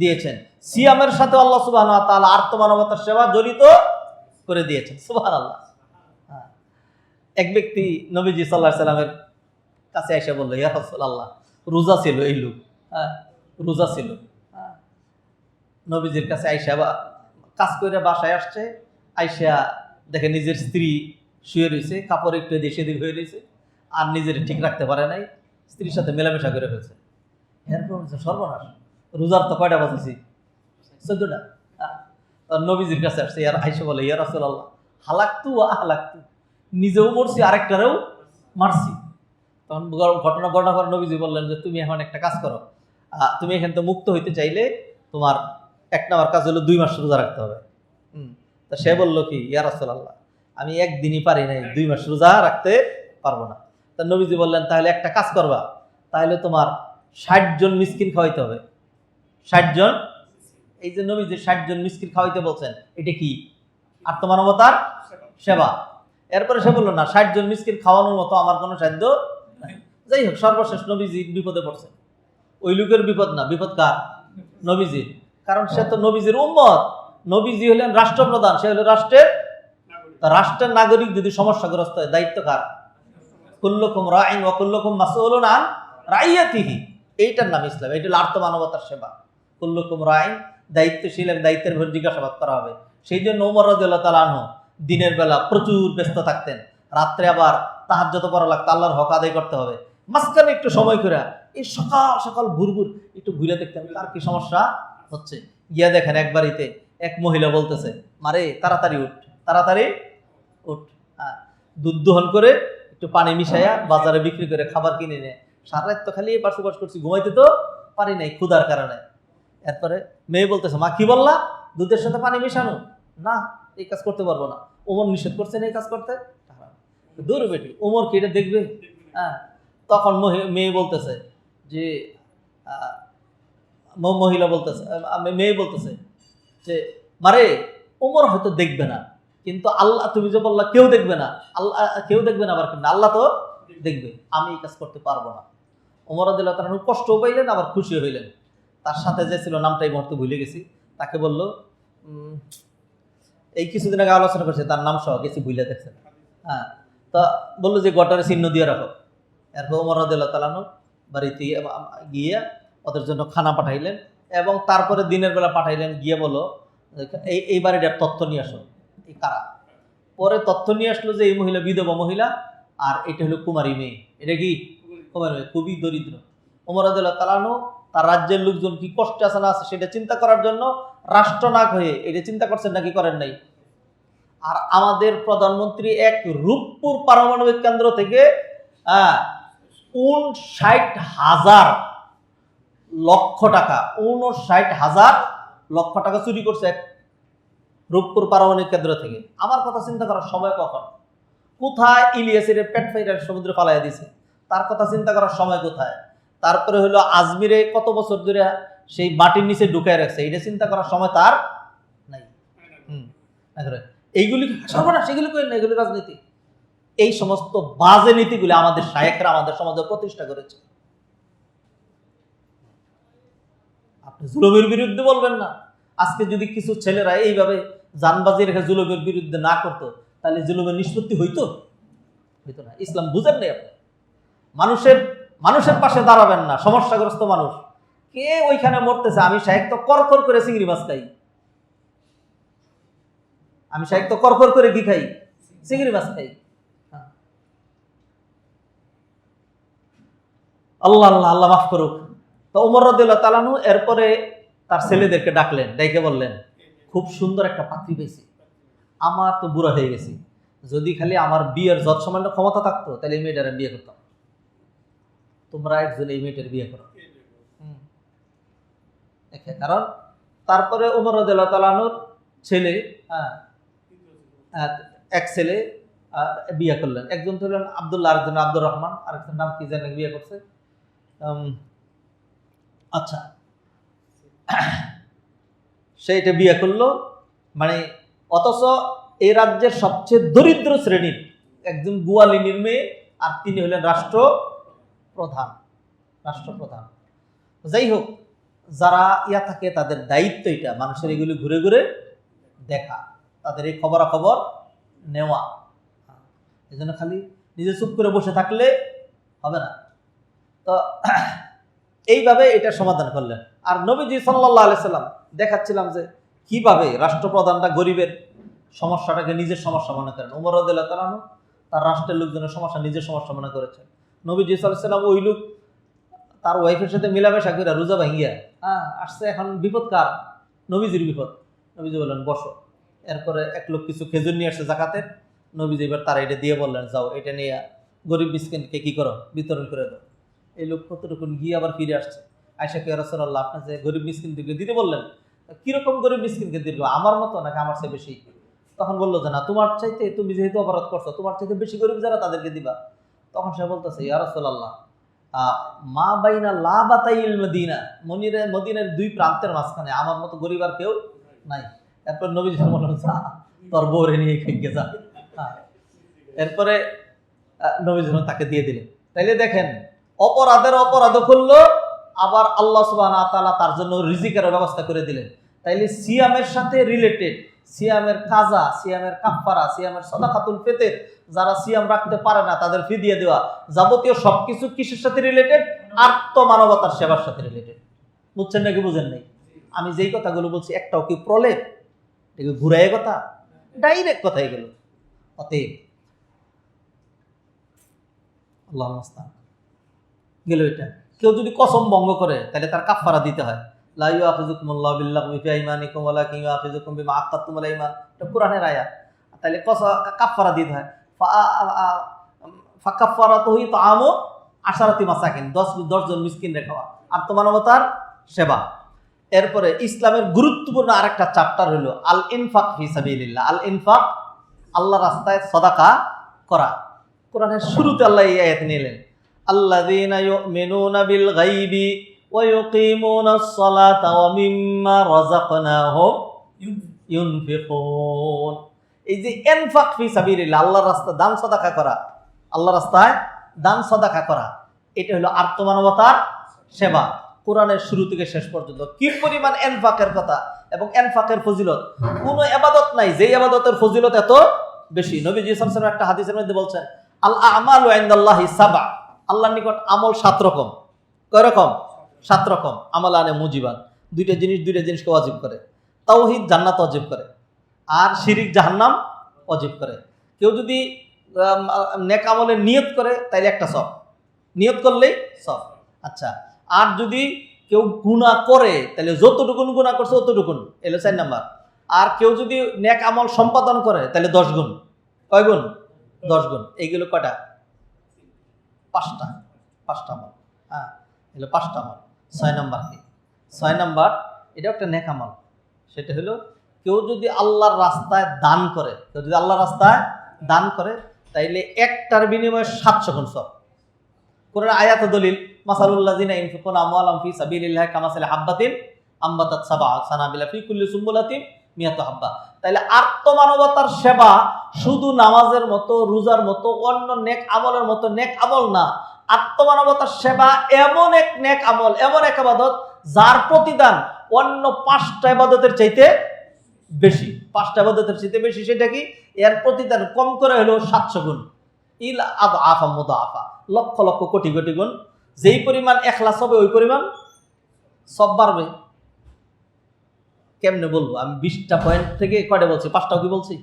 দিয়েছেন। সিয়ামের সাথে আল্লাহ সুবহানাহু ওয়া তাআলা আর্তমানবতার সেবা জড়িত করে দিয়েছেন। সুবহানাল্লাহ। এক ব্যক্তি নবীজি সাল্লাল্লাহু আলাইহি সাল্লামের কাছে এসে বলল, ইয়া রাসূলুল্লাহ, রোজা ছিল এই লোক, রোজা ছিল। নবীজির কাছে আইসা কাজ করে বাসায় আসছে, আইসা দেখে নিজের স্ত্রী শুয়ে রয়েছে, কাপড় একটু এদিক সেদিক হয়ে রয়েছে, আর নিজের ঠিক রাখতে পারে নাই, স্ত্রীর সাথে মেলামেশা করে ফেলছে। এরপর সর্বনাশ, রোজার তো কয়টা বাজেছি? 14টা। নবীজির কাছে আসছে, ইয়ার আইসা বলে, ইয়া রাসূলুল্লাহ, হালাকতু আহলাকতু, নিজেও মরছি আরেকটারেও মারছি। তখন ঘটনা বর্ণনা করে নবীজি বললেন যে তুমি এখন একটা কাজ করো, তুমি এখান থেকে মুক্ত হইতে চাইলে তোমার 1 নম্বর কাজ হলো 2 মাস রোজা রাখতে হবে। তা সে বললো কি, ইয়া রাসূলুল্লাহ, আমি একদিনই পারি নাই, 2 মাস রোজা রাখতে পারবো না। তা নবীজি বললেন, তাহলে একটা কাজ করবা, তাহলে তোমার 60 জন মিসকিন খাওয়াইতে হবে। 60 জন, এই যে নবীজি 60 জন মিসকিন খাওয়াইতে বলছেন, এটা কি আর্তমানবতার সেবা। এরপরে সে বললো, না, 60 জন মিসকিন খাওয়ানোর মতো আমার কোনো সাধ্য নাই। যাই হোক, সর্বশেষ নবীজি বিপদে পড়ছেন। ওই লোকের বিপদ না, বিপদ কার? নবীজির। কারণ সে তো নবীজির উম্মত, নবীজি হলেন রাষ্ট্রপ্রধান, সে হলো রাষ্ট্রের নাগরিক। যদি সমস্যাগ্রস্ত হয়, দায়িত্ব কার? কুল্লুকুম রাইন ওয়া কুল্লুকুম মাসউলুন আন রাইয়াতিহি। এইটার নাম ইসলাম, এইটা হলো আর্তমানবতার সেবা। কুল্লুকুম রাইন, দায়িত্বশীল, দায়িত্বের ভর জিজ্ঞাসাবাদ করা হবে। সেই জন্য ওমর রাদিয়াল্লাহু তাআলা আনহু দিনের বেলা প্রচুর ব্যস্ত থাকতেন, রাত্রে আবার তাহাজ্জুদ পড়া লাগতো, আল্লাহর হক আদায় করতে হবে। মাঝখানে একটু সময় করে এই সকাল সকাল ভুরভুর একটু ঘুরে দেখতেন কার কি সমস্যা হচ্ছে। গিয়া দেখেন এক বাড়িতে এক মহিলা বলতেছে, মারে তাড়াতাড়ি উঠ, তাড়াতাড়ি উঠ। দুধ দোহন করে একটু পানি মিশাইয়া বাজারে বিক্রি করে খাবার কিনে নিয়ে, সারা রাত তো খালি এপাশ ওপাশ করছি, ঘুমাইতে তো পারি নাই ক্ষুধার কারণে। এরপরে মেয়ে বলতেছে, মা কি বললা, দুধের সাথে পানি মিশানো? না, এই কাজ করতে পারবো না, ওমর নিষেধ করছেন এই কাজ করতে। দূর বেটি, ওমর কি এটা দেখবে? তখন মেয়ে বলতেছে যে মহিলা বলতেছে, মেয়ে বলতেছে যে মারে, ওমর হয়তো দেখবে না, কিন্তু আল্লাহ, তুমি যে বললা কেউ দেখবে না, আল্লাহ কেউ দেখবে না, আবার কিন্তু আল্লাহ তো দেখবে, আমি এই কাজ করতে পারবো না। ওমর রাদিয়াল্লাহু তাআলা কষ্টও পাইলেন, আবার খুশি হইলেন। তার সাথে যে ছিল, নামটা এই মুহূর্তে ভুলে গেছি, তাকে বলল, এই কিছুদিন আগে আলোচনা করছে, তার নাম সহ গেছি, ভুলে দেখছেন। তা বললো যে গটারে চিহ্ন দিয়ে রাখো। এরপর ওমর রাদিয়াল্লাহু তাআলা বাড়িতে গিয়ে ওদের জন্য খানা পাঠাইলেন, এবং তারপরে দিনের বেলা পাঠাইলেন, গিয়ে বলো এই বাড়িটার তথ্য নিয়ে আসো, এই কারা। পরে তথ্য নিয়ে আসলো যে এই মহিলা বিধবা মহিলা, আর এটা হলো কুমারী মেয়ে। এটা কি কুমারী মেয়ে, খুবই দরিদ্র। ওমর রাদিয়াল্লাহু তাআলা তার রাজ্যের লোকজন কি কষ্টে আছে না আছে সেটা চিন্তা করার জন্য রাষ্ট্রনায়ক হয়ে এটা চিন্তা করছেন নাকি করেন নাই? আর আমাদের প্রধানমন্ত্রী এক রূপপুর পারমাণবিক কেন্দ্র থেকে 59,000 লক্ষ টাকা, 59,000 লক্ষ টাকা চুরি করছে এক রূপপুর পারমাণবিক কেন্দ্র থেকে। আমার কথা চিন্তা করার সময় কখন? কোথায় ইলিয়াসের পেট ফাইরার সমুদ্রে ফালাইয়া দিছে, তার কথা চিন্তা করার সময় কোথায়? তারপরে হলো আজমিরে কত বছর ধরে সেই মাটির নিচে ঢুকায় রাখছে, এটা চিন্তা করার সময় তার নাই। এইগুলি সর্বনাশ, এগুলি করেন না, এগুলি রাজনীতি। এই সমস্ত বাজে নীতিগুলি আমাদের শায়েখরা আমাদের সমাজে প্রতিষ্ঠা করেছে। আপনি জুলুমের বিরুদ্ধে বলবেন না। আজকে যদি কিছু ছেলেরা এইভাবে জানবাজি রেখে জুলুমের বিরুদ্ধে না করতো, তাহলে জুলুমের নিষ্পত্তি হইতো না। ইসলাম বুঝেন নাই আপনি। মানুষের পাশে দাঁড়াবেন না, সমস্যাগ্রস্ত মানুষ কে ওইখানে মরতেছে। আমি শায়েখ তো করকর করে চিংড়ি মাছ খাই, আমি শায়েখ তো করকর করে কি খাই? চিংড়ি মাছ খাই। আল্লাহ আল্লাহ আল্লাহ মাফ করুক। তো ওমর রাদিয়াল্লাহু তাআলা এরপরে তার ছেলেদেরকে ডাকলেন, ডেকে বললেন, খুব সুন্দর একটা পাত্রী পেয়েছি, আমার তো বুড়া হয়ে গেছি, যদি খালি আমার বিয়ের যত সামান্য ক্ষমতা থাকতো তাহলে এই মেয়েটার বিয়ে করতাম, তোমরা একজন এই মেয়েটার বিয়ে করো। কারণ তারপরে ওমর রাদিয়াল্লাহু তাআলা ছেলে, এক ছেলে বিয়ে করলেন। একজন তো হলেন আব্দুল্লাহ, আরেকজন আব্দুর রহমান, আরেকজন নাম কি জানেন বিয়ে করছে। আচ্ছা, সে এটা বিয়ে করলো, মানে অথচ এই রাজ্যের সবচেয়ে দরিদ্র শ্রেণীর একজন গোয়ালিনীর মেয়ে, আর তিনি হলেন রাষ্ট্রপ্রধান। যাই হোক, যারা ইয়া থাকে তাদের দায়িত্ব এটা মানুষের এগুলি ঘুরে ঘুরে দেখা, তাদের এই খবরাখবর নেওয়া। এই জন্য খালি নিজে চুপ করে বসে থাকলে হবে না। তো এইভাবে এটা সমাধান করলেন। আর নবীজি সাল্লাল্লাহু আলাইহি সাল্লাম দেখাচ্ছিলাম যে কিভাবে রাষ্ট্রপ্রধানটা গরিবের সমস্যাটাকে নিজের সমস্যা মনে করেন। উমর রাদিয়াল্লাহু তাআলা আনহু তার রাষ্ট্রের লোকজনের সমস্যা নিজের সমস্যা মনে করেছেন। নবীজি সাল্লাল্লাহু আলাইহি সাল্লাম ওই লোক তার ওয়াইফের সাথে মিলামেশা করে রোজা ভাঙ্গিয়া আসছে, এখন বিপদ কার? নবীজির বিপদ। নবীজি বললেন বসো। এরপরে এক লোক কিছু খেজুর নিয়ে আসছে যাকাতের। নবীজি এবার তারা এটা দিয়ে বললেন, যাও এটা নিয়ে গরিব মিসকিনকে কি করো, বিতরণ করে দাও। এই লোক কতটুকু গিয়ে আবার ফিরে আসছে। আয়েশা কে রাসূলুল্লাহ, আপনি যে গরিব মিসকিনদেরকে দিতে বললেন, কিরকম গরিব মিসকিনকে দিল, আমার মতো নাকি আমার চেয়ে বেশি? তখন বললো যে না, তোমার চাইতে, তুমি যেহেতু অপরাধ করছো, তোমার চাইতে বেশি গরিব যারা তাদেরকে দিবা। তখন সে বলতেছে, ইয়া রাসূলুল্লাহ, মা বাইনা লাবাতাইল মদিনা, মদিনার দুই প্রান্তের মাঝখানে আমার মতো গরিব আর কেউ নাই। এরপর নবীজি বললেন, তোর বউরে নিয়ে খেয়ে যা। এরপরে নবীজি তাকে দিয়ে দিলেন। তাইলে দেখেন, অপরাধ করলো, আবার আল্লাহ সুবহানাহু ওয়া তাআলা তার জন্য রিজিকের ব্যবস্থা করে দিলেন। তাইলে সিয়ামের সাথে রিলেটেড, সিয়ামের কাজা, সিয়ামের কাফফারা, সিয়ামের সাদাকাতুল ফিতর, যারা সিয়াম রাখতে পারে না তাদের ফিদিয়া দেওয়া, যাবতীয় সবকিছু কিসের সাথে রিলেটেড? আত্মমানবতার সেবার সাথে রিলেটেড। বুঝছেন নাকি বুঝেন নাই? আমি যেই কথাগুলো বলছি একটাও কি প্রলেপ, ঘুরাই কথা, ডাইরেক্ট কথাই গেল। অতএব আল্লাহ গেল এটা। কেউ যদি কসম ভঙ্গ করে তাহলে তার কাফফারা দিতে হয়। লা ইউআখিযুকুমুল্লাহু বিল্লাগহি ফি আইমানিকুম ওয়ালাকিন ইউআখিযুকুম বিমা আক্কাতুমুল আইমান, এটা কোরআনের আয়াত। তাহলে কাফফারা দিতে হয়। ফাকাফফারাতুহু ইতআমু 10 মাসাকিন, 10 জন মিসকিনকে খাওয়া, আত্মমানবতার সেবা। এরপরে ইসলামের গুরুত্বপূর্ণ আরেকটা চ্যাপ্টার হলো আল ইনফাক ফি সাবিলিল্লাহ। আল ইনফাক, আল্লাহর রাস্তায় সাদাকা করা। কোরআনের শুরুতে আল্লাহ এই আয়াত নিলেন, আল্লাযীনা ইউমিনুনা বিল গায়বি ওয়া ইউকিমুনাস সালাতা ওয়া মিম্মা রাযাকনাহুম ইউনফিকুন। এই যে ইনফাক ফি সাবিলিল্লাহ, আল্লাহর রাস্তায় দান সাদাকা করা, আল্লাহর রাস্তায় দান সাদাকা করা, এটা হলো আত্মমানবতার সেবা। কোরআনের শুরু থেকে শেষ পর্যন্ত কি পরিমাণ ইনফাকের কথা এবং ইনফাকের ফজিলত। কোনো ইবাদত নাই যে ইবাদতের ফজিলত এত বেশি। নবীজি সাল্লাল্লাহু আলাইহি ওয়াসাল্লাম একটা হাদিসের মধ্যে বলছেন, আল আমালু ইনদাল্লাহি সাবা, আল্লাহর নিকট আমল 7 রকম। কয় রকম? 7 রকম। আমালানে মুজিবান, দুইটা জিনিসকে ওয়াজিব করে। তাওহীদ জান্নাত ওয়াজিব করে, আর শিরিক জাহান্নাম ওয়াজিব করে। কেউ যদি নেক আমলের নিয়ত করে তাইলে একটা সব, নিয়ত করলেই সব। আচ্ছা, আর যদি কেউ গুনাহ করে তাহলে যতটুকুন গুনাহ করছে ততটুকুন, এলো 4 নাম্বার। আর কেউ যদি নেক আমল সম্পাদন করে তাহলে 10 গুণ। কয় গুণ? 10 গুণ। এইগুলো কয়টা? 5টা আমল। হ্যাঁ, এগুলো 5টা আমল। 6 নাম্বার কি? 6 নাম্বার এটা একটা নেক আমল। সেটা হলো কেউ যদি আল্লাহর রাস্তায় দান করে, তাইলে একটার বিনিময়ে 700 গুণ সব। কোরআন আয়াত দলিল, মাসালুল্লাযিনা ইনফিকুনা আমওয়ালাহুম ফি সাবিলিল্লাহি কামাসালি হাববাতিন আম্বাতাত সাবআ সানাবিলা ফি কুল্লি সুম্বুলাতিন মিয়াতু হাব্বা। তাইলে আত্মমানবতার সেবা শুধু নামাজের মতো, রোজার মতো, অন্য নেক আমলের মতো নেক আমল না। আত্মমানবতার সেবা এমন এক নেক আমল, এমন এক ইবাদত যার প্রতিদান অন্য 5টা ইবাদতের চাইতে বেশি। 5টা ইবাদতের চাইতে বেশি। সেটা কি? এর প্রতিদান কম করে হলো 700 গুণ। ইল আদআফা মুদাআফা, লক্ষ লক্ষ কোটি কোটি গুণ। যেই পরিমাণ ইখলাস হবে ওই পরিমাণ সব বাড়বে। কেমনে বলবো আমি? 20টা পয়েন্ট থেকে কয়টা বলছি? 5টাও কি বলছি?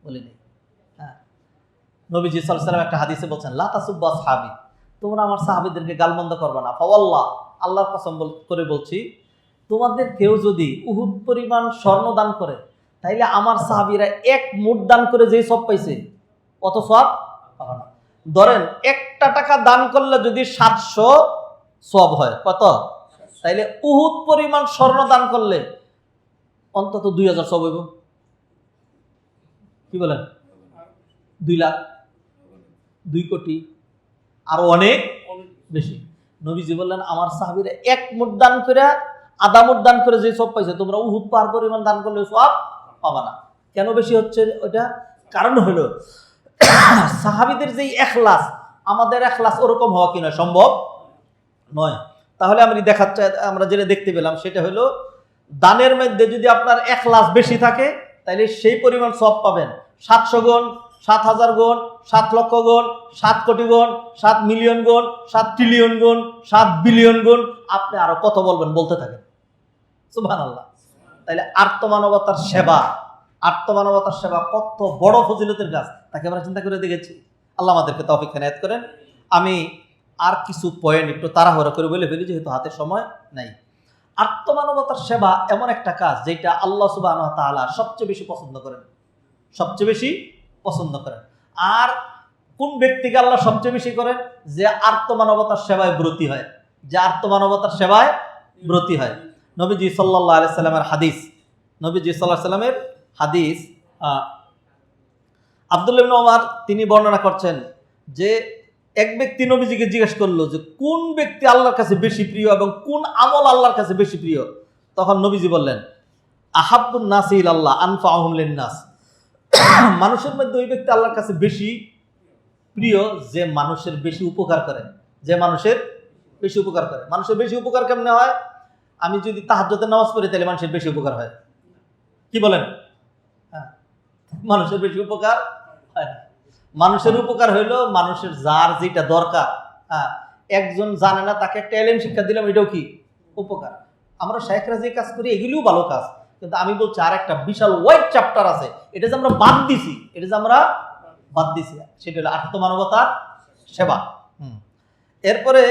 বলিনি। হ্যাঁ, নবীজি সাল্লাল্লাহু আলাইহি ওয়াসাল্লাম একটা হাদিসে বলছেন, লা তাসুব্বু আসহাবি, তোমরা আমার সাহাবীদেরকে গালমন্দ করবে না। ফাওয়াল্লাহ, আল্লাহর কসম করে বলছি, তোমাদের কেউ যদি উহুদ পরিমাণ স্বর্ণ দান করে তাইলে আমার সাহাবীরা 1 মুঠ দান করে যেই সব পাইছে অত সব পাবে না। ধরেন 1টা টাকা দান করলে যদি 700 সওয়াব হয়, কত? তাইলে উহুদ পরিমাণ স্বর্ণ দান করলে অন্তত 2000 সওয়াব হইব। কি বলেন? 2 লাখ, 2 কোটি, আরো অনেক বেশি। নবীজি বললেন আমার সাহাবীরা 1 মুঠ দান করে আদামুর দান করে যে সব পাইছে, তোমরা উহুদ পাহাড় পরিমাণ দান করলে সব পাবা না। কেন বেশি হচ্ছে ওইটা? কারণ হলো সাহাবীদের যেই ইখলাস, আমাদের ইখলাস ওরকম হওয়া কিনা সম্ভব নয়। তাহলে আমরা যেটা দেখতে পেলাম সেটা হলো, দানের মধ্যে যদি আপনার ইখলাস বেশি থাকে তাহলে সেই পরিমাণ সওয়াব পাবেন। 700 গুণ, 7000 গুণ, 7 লক্ষ গুণ, 7 কোটি গুণ, 7 মিলিয়ন গুণ, 7 ট্রিলিয়ন গুণ, 7 বিলিয়ন গুণ, আপনি আরো কত বলবেন, বলতে থাকেন। সুবহানাল্লাহ। তাহলে আর্তমানবতার সেবা কত বড় ফজিলতের কাজ, তাকে আমরা চিন্তা করে দেখেছি। আল্লাহ আমাদেরকে তৌফিক এনায়েত করেন। আমি আর কিছু পয়েন্ট একটু তাড়াহুড়া করে বলে ফেলি, যেহেতু হাতে সময় নাই। আর্তমানবতার সেবা এমন একটা কাজ যেটা আল্লাহ সুবহানাহু ওয়া তাআলা সবচেয়ে বেশি পছন্দ করেন। আর কোন ব্যক্তিকে আল্লাহ সবচেয়ে বেশি করেন? যে আর্তমানবতার সেবায় ব্রতী হয়। নবীজি সাল্লাল্লাহু আলাইহি সাল্লামের হাদিস, আব্দুল্লাহ ইবনে ওমর তিনি বর্ণনা করছেন যে এক ব্যক্তি নবীজিকে জিজ্ঞেস করলো যে কোন ব্যক্তি আল্লাহর কাছে বেশি প্রিয় এবং কোন আমল আল্লাহর কাছে বেশি প্রিয়। তখন নবীজি বললেন, আহাব্বুন নাসি ইলাল্লাহ আনফাউহুম লিন-নাস। মানুষের মধ্যে ওই ব্যক্তি আল্লাহর কাছে বেশি প্রিয় যে মানুষের বেশি উপকার করে। মানুষের বেশি উপকার কেমনে হয়? আমি যদি তাহাজ্জুদের নামাজ পড়ি তাহলে মানুষের বেশি উপকার হয়। কি বলেন? মানুষের বেশি উপকার হয় না। মানুষের উপকার হইলো মানুষের যার যেটা দরকার, একজন জানে না তাকে একটা ইলম শিক্ষা দিলাম, এটাও কি উপকার। আমরা শাইখরা যে কাজ করি এগুলিও ভালো কাজ, কিন্তু আমি বলছি আর একটা বিশাল ওয়াইড চ্যাপ্টার আছে, এটা যে আমরা বাদ দিছি, সেটা হলো আর্তমানবতার সেবা। এরপরে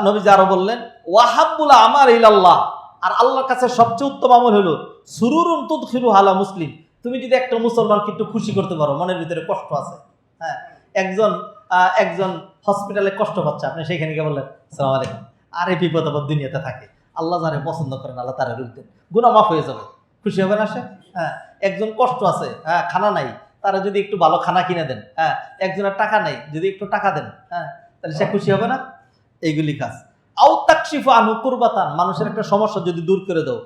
নবীজি আরো বললেন, ওয়াহাব্বুল আমার ইলাল্লাহ, আর আল্লাহর কাছে সবচেয়ে উত্তম আমল হলো সুরুরুন তুদখিলু আলা মুসলিম। তুমি যদি একটা মুসলমানকে একটু খুশি করতে পারো, মনের ভিতরে কষ্ট আছে, একজন হসপিটালে কষ্ট পাচ্ছে, আপনি সেখানে গিয়ে বললেন আসসালামু আলাইকুম, আর এই বিপদ আপদ দুনিয়াতে থাকে, আল্লাহ যারে পছন্দ করেন আল্লাহ তারা রূপ দেন, গুনাহ মাফ হয়ে যাবে, খুশি হবে না সে? একজন কষ্ট আছে, খানা নাই, তারা যদি একটু ভালো খানা কিনে দেন, একজনের টাকা নাই, যদি একটু টাকা দেন, তাহলে সে খুশি হবে না? এইগুলি কাজ। আও তাকশিফু আনহু কুরবাতান, মানুষের একটা সমস্যা যদি দূর করে দাও।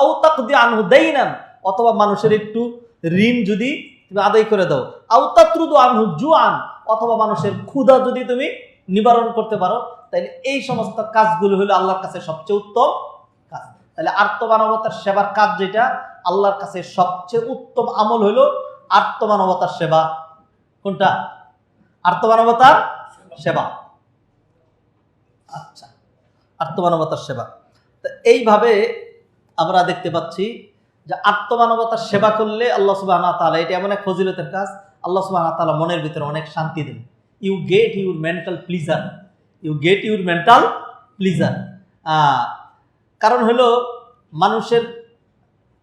আও তাকদি আনহু দাইনান, অথবা মানুষের একটু ঋণ যদি তুমি আদায় করে দাও। আও তাতরুদু আনহু জুআন, অথবা মানুষের ক্ষুধা যদি তুমি নিবারণ করতে পারো, তাহলে এই সমস্ত কাজগুলো হলো আল্লাহর কাছে সবচেয়ে উত্তম কাজ। তাহলে আর্তমানবতার সেবার কাজ যেটা আল্লাহর কাছে সবচেয়ে উত্তম আমল হলো আর্তমানবতার সেবা। কোনটা? আর্তমানবতার সেবা। আচ্ছা, আর্তমানবতার সেবা। তো এইভাবে আমরা দেখতে পাচ্ছি যে আর্তমানবতার সেবা করলে আল্লাহ সুবহানাহু ওয়া তাআলা, এটা এমন এক ফজিলতের কাজ, আল্লাহ সুবহানাহু ওয়া তাআলা মনের ভিতরে অনেক শান্তি দেন। You get your mental pleasure. কারণ হলো মানুষের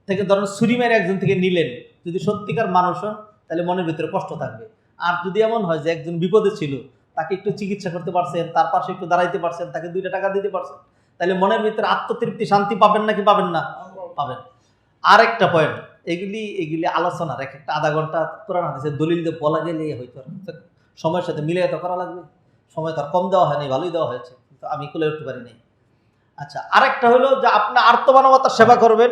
থেকে, ধরেন ছুরি মেরে একজন থেকে নিলেন, যদি সত্যিকার মানুষ হন তাহলে মনের ভিতরে কষ্ট থাকবে। আর যদি এমন হয় যে একজন বিপদে ছিল, তাকে একটু চিকিৎসা করতে পারছেন, তার পাশে একটু দাঁড়াইতে পারছেন, তাকে 2 টাকা দিতে পারছেন, তাহলে মনের ভিতরে আত্মতৃপ্তি, শান্তি পাবেন নাকি পাবেন না? পাবেন। আর একটা পয়েন্ট, এগুলি আলোচনার এক একটা আধা ঘন্টা কোরআন হাদিসের দলিল দিয়ে বলা গেলে হয়তো সময়ের সাথে মিলিয়ে তো করা লাগবে। সময় তো আর কম দেওয়া হয়নি, ভালোই দেওয়া হয়েছে, কিন্তু আমি কুলে উঠতে পারি নাই। আচ্ছা, আরেকটা হলো যে আপনি আর্তমানবতার সেবা করবেন,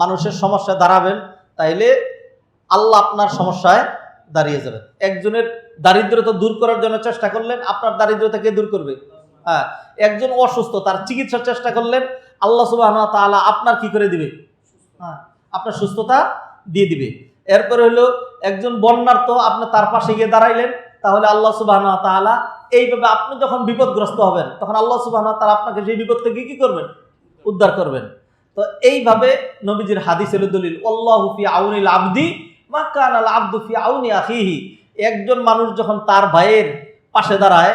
মানুষের সমস্যায় দাঁড়াবেন, তাইলে আল্লাহ আপনার সমস্যায় দাঁড়িয়ে যাবেন। একজনের দারিদ্রতা দূর করার জন্য চেষ্টা করলেন, আপনার দারিদ্রতা কে দূর করবে? একজন অসুস্থ, তার চিকিৎসার চেষ্টা করলেন, আল্লাহ সুবহানাহু ওয়া তাআলা আপনার কি করে দিবে? আপনার সুস্থতা দিয়ে দিবে। এরপরে হলো একজন বন্যার্ত, আপনি তার পাশে গিয়ে দাঁড়াইলেন, তাহলে আল্লাহ সুবহানাহু ওয়া তাআলা এইভাবে আপনি যখন বিপদগ্রস্ত হবেন, তখন আল্লাহ সুবহানাহু ওয়া তাআলা আপনাকে সেই বিপদ থেকে কি করবেন? উদ্ধার করবেন। তো এইভাবে নবীজির হাদিস হলো দলিল, আল্লাহু ফি আউনিল আবদি মা কানাল আবদু ফি আউনি আখিহি। একজন মানুষ যখন তার ভাইয়ের পাশে দাঁড়ায়,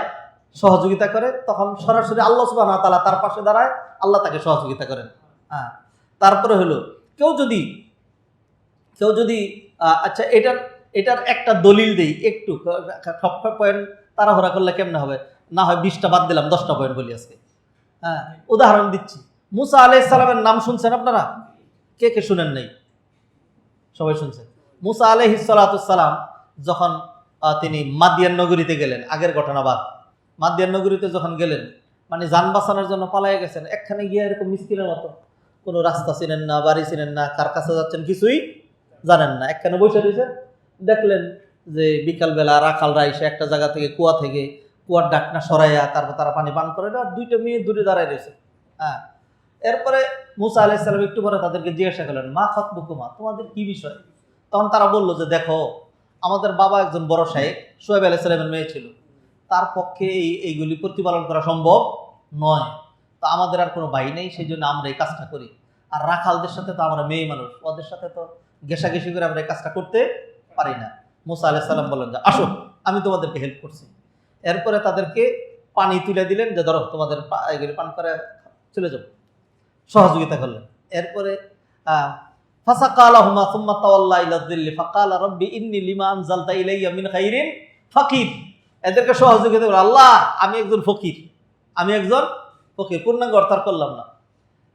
সহযোগিতা করে, তখন সরাসরি আল্লাহ সুবহানাহু ওয়া তাআলা তার পাশে দাঁড়ায়, আল্লাহ তাকে সহযোগিতা করেন। তারপরে হলো কেউ যদি আচ্ছা, এটার একটা দলিল দেই, একটু সব পয়েন্ট তাড়াহুড়া করলে কেমনে হবে? না হয় 20টা বাদ দিলাম, 10টা পয়েন্ট বলি আজকে। উদাহরণ দিচ্ছি, মুসা আলাইহিস সালামের নাম শুনছেন আপনারা? কে কে শুনেন নাই? সবাই শুনছেন। মুসা আলাইহিস সালাম যখন তিনি মাদিয়ান নগরীতে গেলেন, আগের ঘটনা বাদ, মাদিয়ান নগরীতে যখন গেলেন, মানে যান বাঁচানোর জন্য পালাইয়া গেছেন, একখানে গিয়ে এরকম মিসকিনের মতো কোনো রাস্তা চিনেন না, বাড়ি চিনেন না, কার কাছে যাচ্ছেন কিছুই জানেন না, একখানে বসে রয়েছেন। দেখলেন যে বিকালবেলা রাখালরা এসে একটা জায়গা থেকে কুয়ার ডাকনা সরাইয়া তারপর তারা পানি পান করে, আর দুইটা মেয়ে দূরে দাঁড়ায় রয়েছে। হ্যাঁ, এরপরে মুসা আলাইহিস সালাম একটু পরে তাদেরকে জিজ্ঞাসা করলেন, মা খাতবুকুমা, তোমাদের কি বিষয়? তখন তারা বললো যে দেখো, আমাদের বাবা একজন বড় শায়েখ, শুআয়ব আলাইহিস সালামের মেয়ে ছিল, তার পক্ষে এইগুলি প্রতিপালন করা সম্ভব নয়, তো আমাদের আর কোনো ভাই নেই, সেই জন্য আমরা এই কাজটা করি। আর রাখালদের সাথে তো আমরা মেয়ে মানুষ, ওদের সাথে তো ঘেঁষাঘেঁষি করে আমরা এই কাজটা করতে পারি না। মুসা আলাইহিস সালাম বললেন যে আসো, আমি তোমাদেরকে হেল্প করছি। এরপরে তাদেরকে পানি তুলে দিলেন, যে ধরো তোমাদের এগুলি পান করে চলে যাও, সহযোগিতা করলেন। এরপরে ফাসাকা লাহুমা সুম্মা তাওয়াল্লা ইলা যিল্লি ফাকালা রাব্বি ইন্নী লিমা আনজালতা ইলাইয়া মিন খাইরিন ফাকির। এদেরকে সহযোগিতা করে, আল্লাহ আমি একজন ফকির, পূর্ণাঙ্গ অর্থাৎ করলাম না।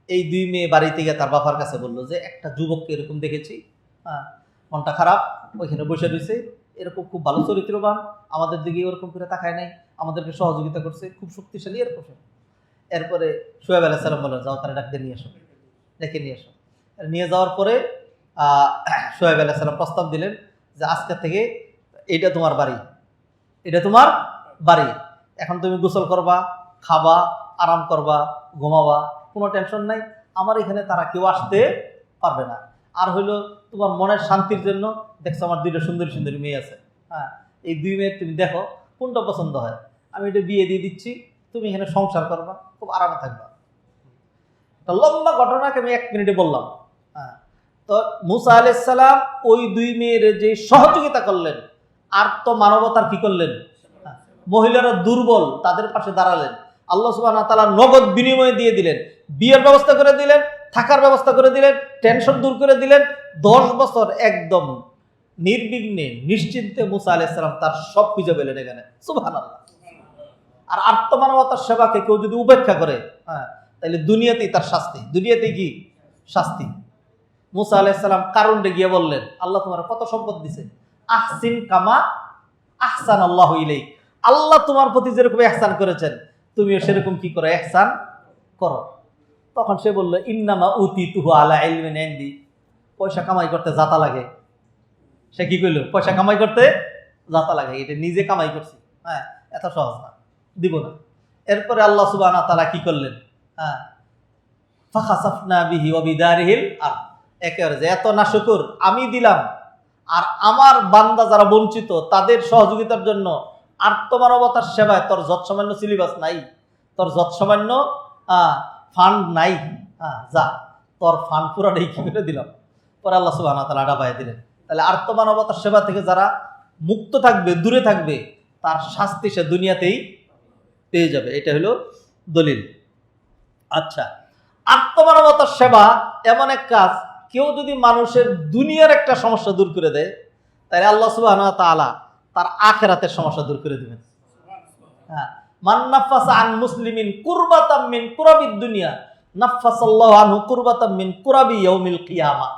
এই দুই মেয়ে বাড়িতে গিয়ে তার বাবার কাছে বললো যে একটা যুবককে এরকম দেখেছি, মনটা খারাপ, ওইখানে বসে রয়েছে, এরকম খুব ভালো চরিত্রবান, আমাদের দিকে ওরকম করে তাকায় নাই, আমাদেরকে সহযোগিতা করছে, খুব শক্তিশালী এরকম। এরপরে শুআয়ব আলাইহিস সালাম বললেন, যাও তারা ডাক দিয়ে নিয়ে এসো, ডেকে নিয়ে এসো। নিয়ে যাওয়ার পরে শুআয়ব আলাইহিস সালাম প্রস্তাব দিলেন যে আজকে থেকে এটা তোমার বাড়ি, এখন তুমি গোসল করবা, খাবা, আরাম করবা, ঘুমাবা, কোনো টেনশন নাই, আমার এখানে তারা কেউ আসতে পারবে না। আর হইলো তোমার মনের শান্তির জন্য, দেখছো আমার দুইটা সুন্দরী সুন্দরী মেয়ে আছে, হ্যাঁ, এই দুই মেয়ের তুমি দেখো কোনটা পছন্দ হয়, আমি এটা বিয়ে দিয়ে দিচ্ছি, তুমি এখানে সংসার করবা, খুব আরামে থাকবা। লম্বা ঘটনাকে আমি 1 মিনিটে বললাম। হ্যাঁ, তো মুসা আলাইহিস সালাম ওই দুই মেয়ের যে সহযোগিতা করলেন, আর তো মানবতার কি করলেন, মহিলারা দুর্বল, তাদের পাশে দাঁড়ালেন, আল্লাহ সুবহানাহু ওয়া তাআলা নগদ বিনিময়ে দিয়ে দিলেন, বিয়ের ব্যবস্থা করে দিলেন, থাকার ব্যবস্থা করে দিলেন, টেনশন দূর করে দিলেন। 10 বছর একদম নির্বিঘ্নে নিশ্চিন্তে মুসা আলাইহিস সালাম তার সব খুঁজে পেলেন এখানে, সুবহানাল্লাহ। আর আত্মমানবতার সেবাকে কেউ যদি উপেক্ষা করে, তাহলে দুনিয়াতেই তার শাস্তি, দুনিয়াতেই কি শাস্তি। মুসা আলাইহিস সালাম কারুনরে গিয়ে বললেন, আল্লাহ তোমার কত সম্পদ দিছে, আহসিন কামা আহসান আল্লাহু ইলাইক, আল্লাহ তোমার প্রতি যেরকম ইহসান করেছেন তুমিও সেরকম কি করো, ইহসান করো। তখন সে বলল, ইন্নামা উতিতুহু আলা ইলমিন ইনদি, পয়সা কামাই করতে জাতা লাগে। সে কি কইল, পয়সা কামাই করতে জাতা লাগে, এটা নিজে কামাই করছি, হ্যাঁ, এত সহজ না, দিব না। এরপরে আল্লাহ সুবহানাহু ওয়া তাআলা কি করলেন, ফাখাসাফনা বিহি ওয়া বিদারিহিল আরদ, একেবারে যে এত না শুকর আমি দিলাম, আর আমার বান্দা যারা বঞ্চিত তাদের সহযোগিতার জন্য আত্মমানবতার সেবায় তোর যৎসামান্য সিলেবাস নাই, তোর যৎসামান্য ফান্ড নাই, যা তোর ফান্ড পুরাটাই কি করে দিলাম। পরে আল্লাহ সুবহানাহু ওয়া তাআলা ডাবায় দিলেন। তাহলে আত্মমানবতার সেবা থেকে যারা মুক্ত থাকবে, দূরে থাকবে, তার শাস্তি সে দুনিয়াতেই পেয়ে যাবে, এটা হলো দলিল। আচ্ছা, আত্মমানবতার সেবা এমন এক কাজ, কেউ যদি মানুষের দুনিয়ার একটা সমস্যা দূর করে দেয়, তাহলে আল্লাহ সুবহানাহু ওয়া তাআলা তার আখিরাতের সমস্যা দূর করে দিবেন। হ্যাঁ, মান নাফাসা আন মুসলিমিন কুরবাতাম মিন কুরাবিদ দুনিয়া নাফাসাল্লাহু আনহু কুরবাতাম মিন কুরাবি ইয়াউমিল কিয়ামা।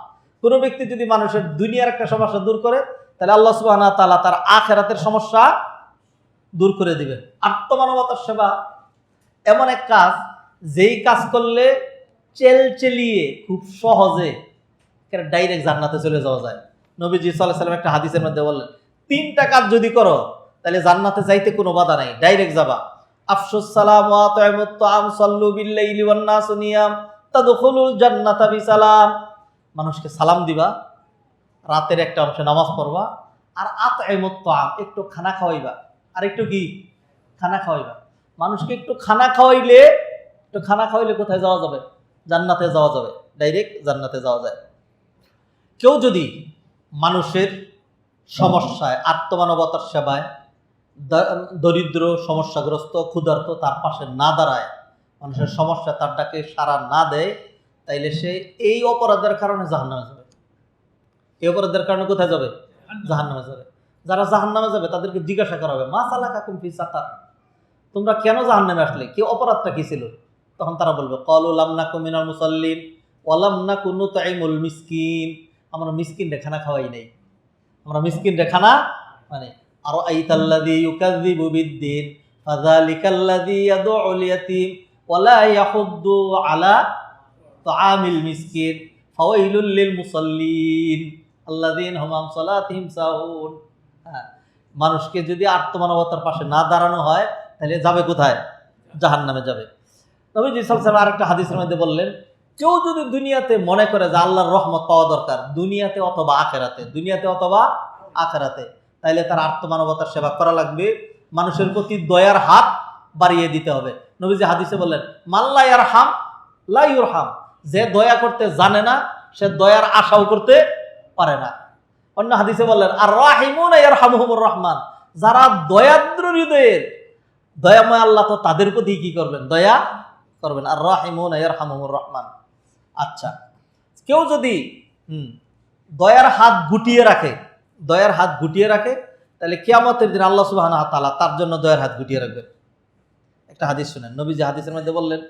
কোন ব্যক্তি যদি মানুষের দুনিয়ার একটা সমস্যা দূর করে, তাহলে আল্লাহ সুবহানাহু ওয়া তাআলা তার আখিরাতের সমস্যা দূর করে দিবেন। আত্মমানবতার সেবা এমন এক কাজ, যেই কাজ করলে চেলচেলিয়ে খুব সহজে ডাইরেক্ট জান্নাতে চলে যাওয়া যায়। নবীজি সাল্লাল্লাহু আলাইহি ওয়াসাল্লাম একটা হাদিসের মধ্যে বললেন, 3টা কাজ যদি করো তাহলে জান্নাতে যাইতে কোনো বাধা নাই, ডাইরেক্ট যাবা। আফশুস সালাম ওয়া আত'ইমুত তাআম সাল্লু বিল লাইলি ওয়ান নাসু নিয়াম তাদখুলুল জান্নাতা বিসালাম। মানুষকে সালাম দিবা, রাতের একটা অংশে নামাজ পড়বা, আর আত'ইমুত তাআম একটু খানা খাওয়াইবা, আর একটু কি খানা খাওয়াইবা। মানুষকে একটু খানা খাওয়াইলে কোথায় যাওয়া যাবে, জান্নাতে যাওয়া যাবে, ডাইরেক্ট জান্নাতে যাওয়া যায়। কেউ যদি মানুষের সমস্যায়, আত্মমানবতার সেবায়, দরিদ্র, সমস্যাগ্রস্ত, ক্ষুধার্ত তার পাশে না দাঁড়ায়, মানুষের সমস্যা তার ডাকে সাড়া না দেয়, তাইলে সে এই অপরাধের কারণে জাহান্নামে যাবে। এই অপরাধের কারণে কোথায় যাবে, জাহান্নামে যাবে। যারা জাহান্নামে যাবে তাদেরকে জিজ্ঞাসা করা হবে, মা সালাকাকুম ফি সাকার, তোমরা কেন জাহান্নামে আসলে, কি অপরাধটা কি ছিল? তখন তারা বলবে, ক্বালু লাম নাকু মিনাল মুসাল্লিন ওয়া লাম নাকু নুতঈমুল মিসকিন, আমরা মিসকিনরে খানা খাওয়াই নাই, আমরা মিসকিনরে খানা মানে আরো আইতাল্লাযী ইউকাযযিবু বিদ্দিন, ফাযালিকাল্লাযী ইয়াদউল ইয়াতীম ওয়া লা ইয়াহুদ্দু আলা তাআমিল মিসকিন ফাওয়াইলুল লিল মুসাল্লিন আল্লাযীনা হুম আন সালাতিহিম সাহুন। মানুষকে যদি আত্মমানবতার পাশে না দাঁড়ানো হয় তাহলে যাবে কোথায়? জাহান্নামে যাবে। নবীজি সাল্লাল্লাহু আলাইহি ওয়াসাল্লাম আরেকটা হাদিসের মধ্যে বললেন, কেউ যদি দুনিয়াতে মনে করে যে আল্লাহর রহমত পাওয়া দরকার দুনিয়াতে অথবা আখেরাতে, তাইলে তার আত্মমানবতার সেবা করা লাগবে, মানুষের প্রতি দয়ার হাত বাড়িয়ে দিতে হবে। নবীজি হাদিসে বললেন, মাল্লা ইয়ারহাম লা ইউরহাম, যে দয়া করতে জানে না সে দয়ার আশাও করতে পারে না। অন্য হাদিসে বললেন, আর রাহিমুনা ইয়ারহামুহুমুর রহমান, যারা দয়াদ্র হৃদয়ের, দয়াময় আল্লাহ তো তাদের প্রতি কি করবেন? দয়া করবেন। আর রাহিমুনা ইয়ারহামুহুমুর রহমান। আচ্ছা, কেউ যদি দয়ার হাত গুটিয়ে রাখে তাহলে কিয়ামতের দিন আল্লাহ সুবহানাহু ওয়া তাআলা তার জন্য দয়ার হাত গুটিয়ে রাখবেন। একটা হাদিস শুনেন, নবীজি হাদিসের মধ্যে বললেন,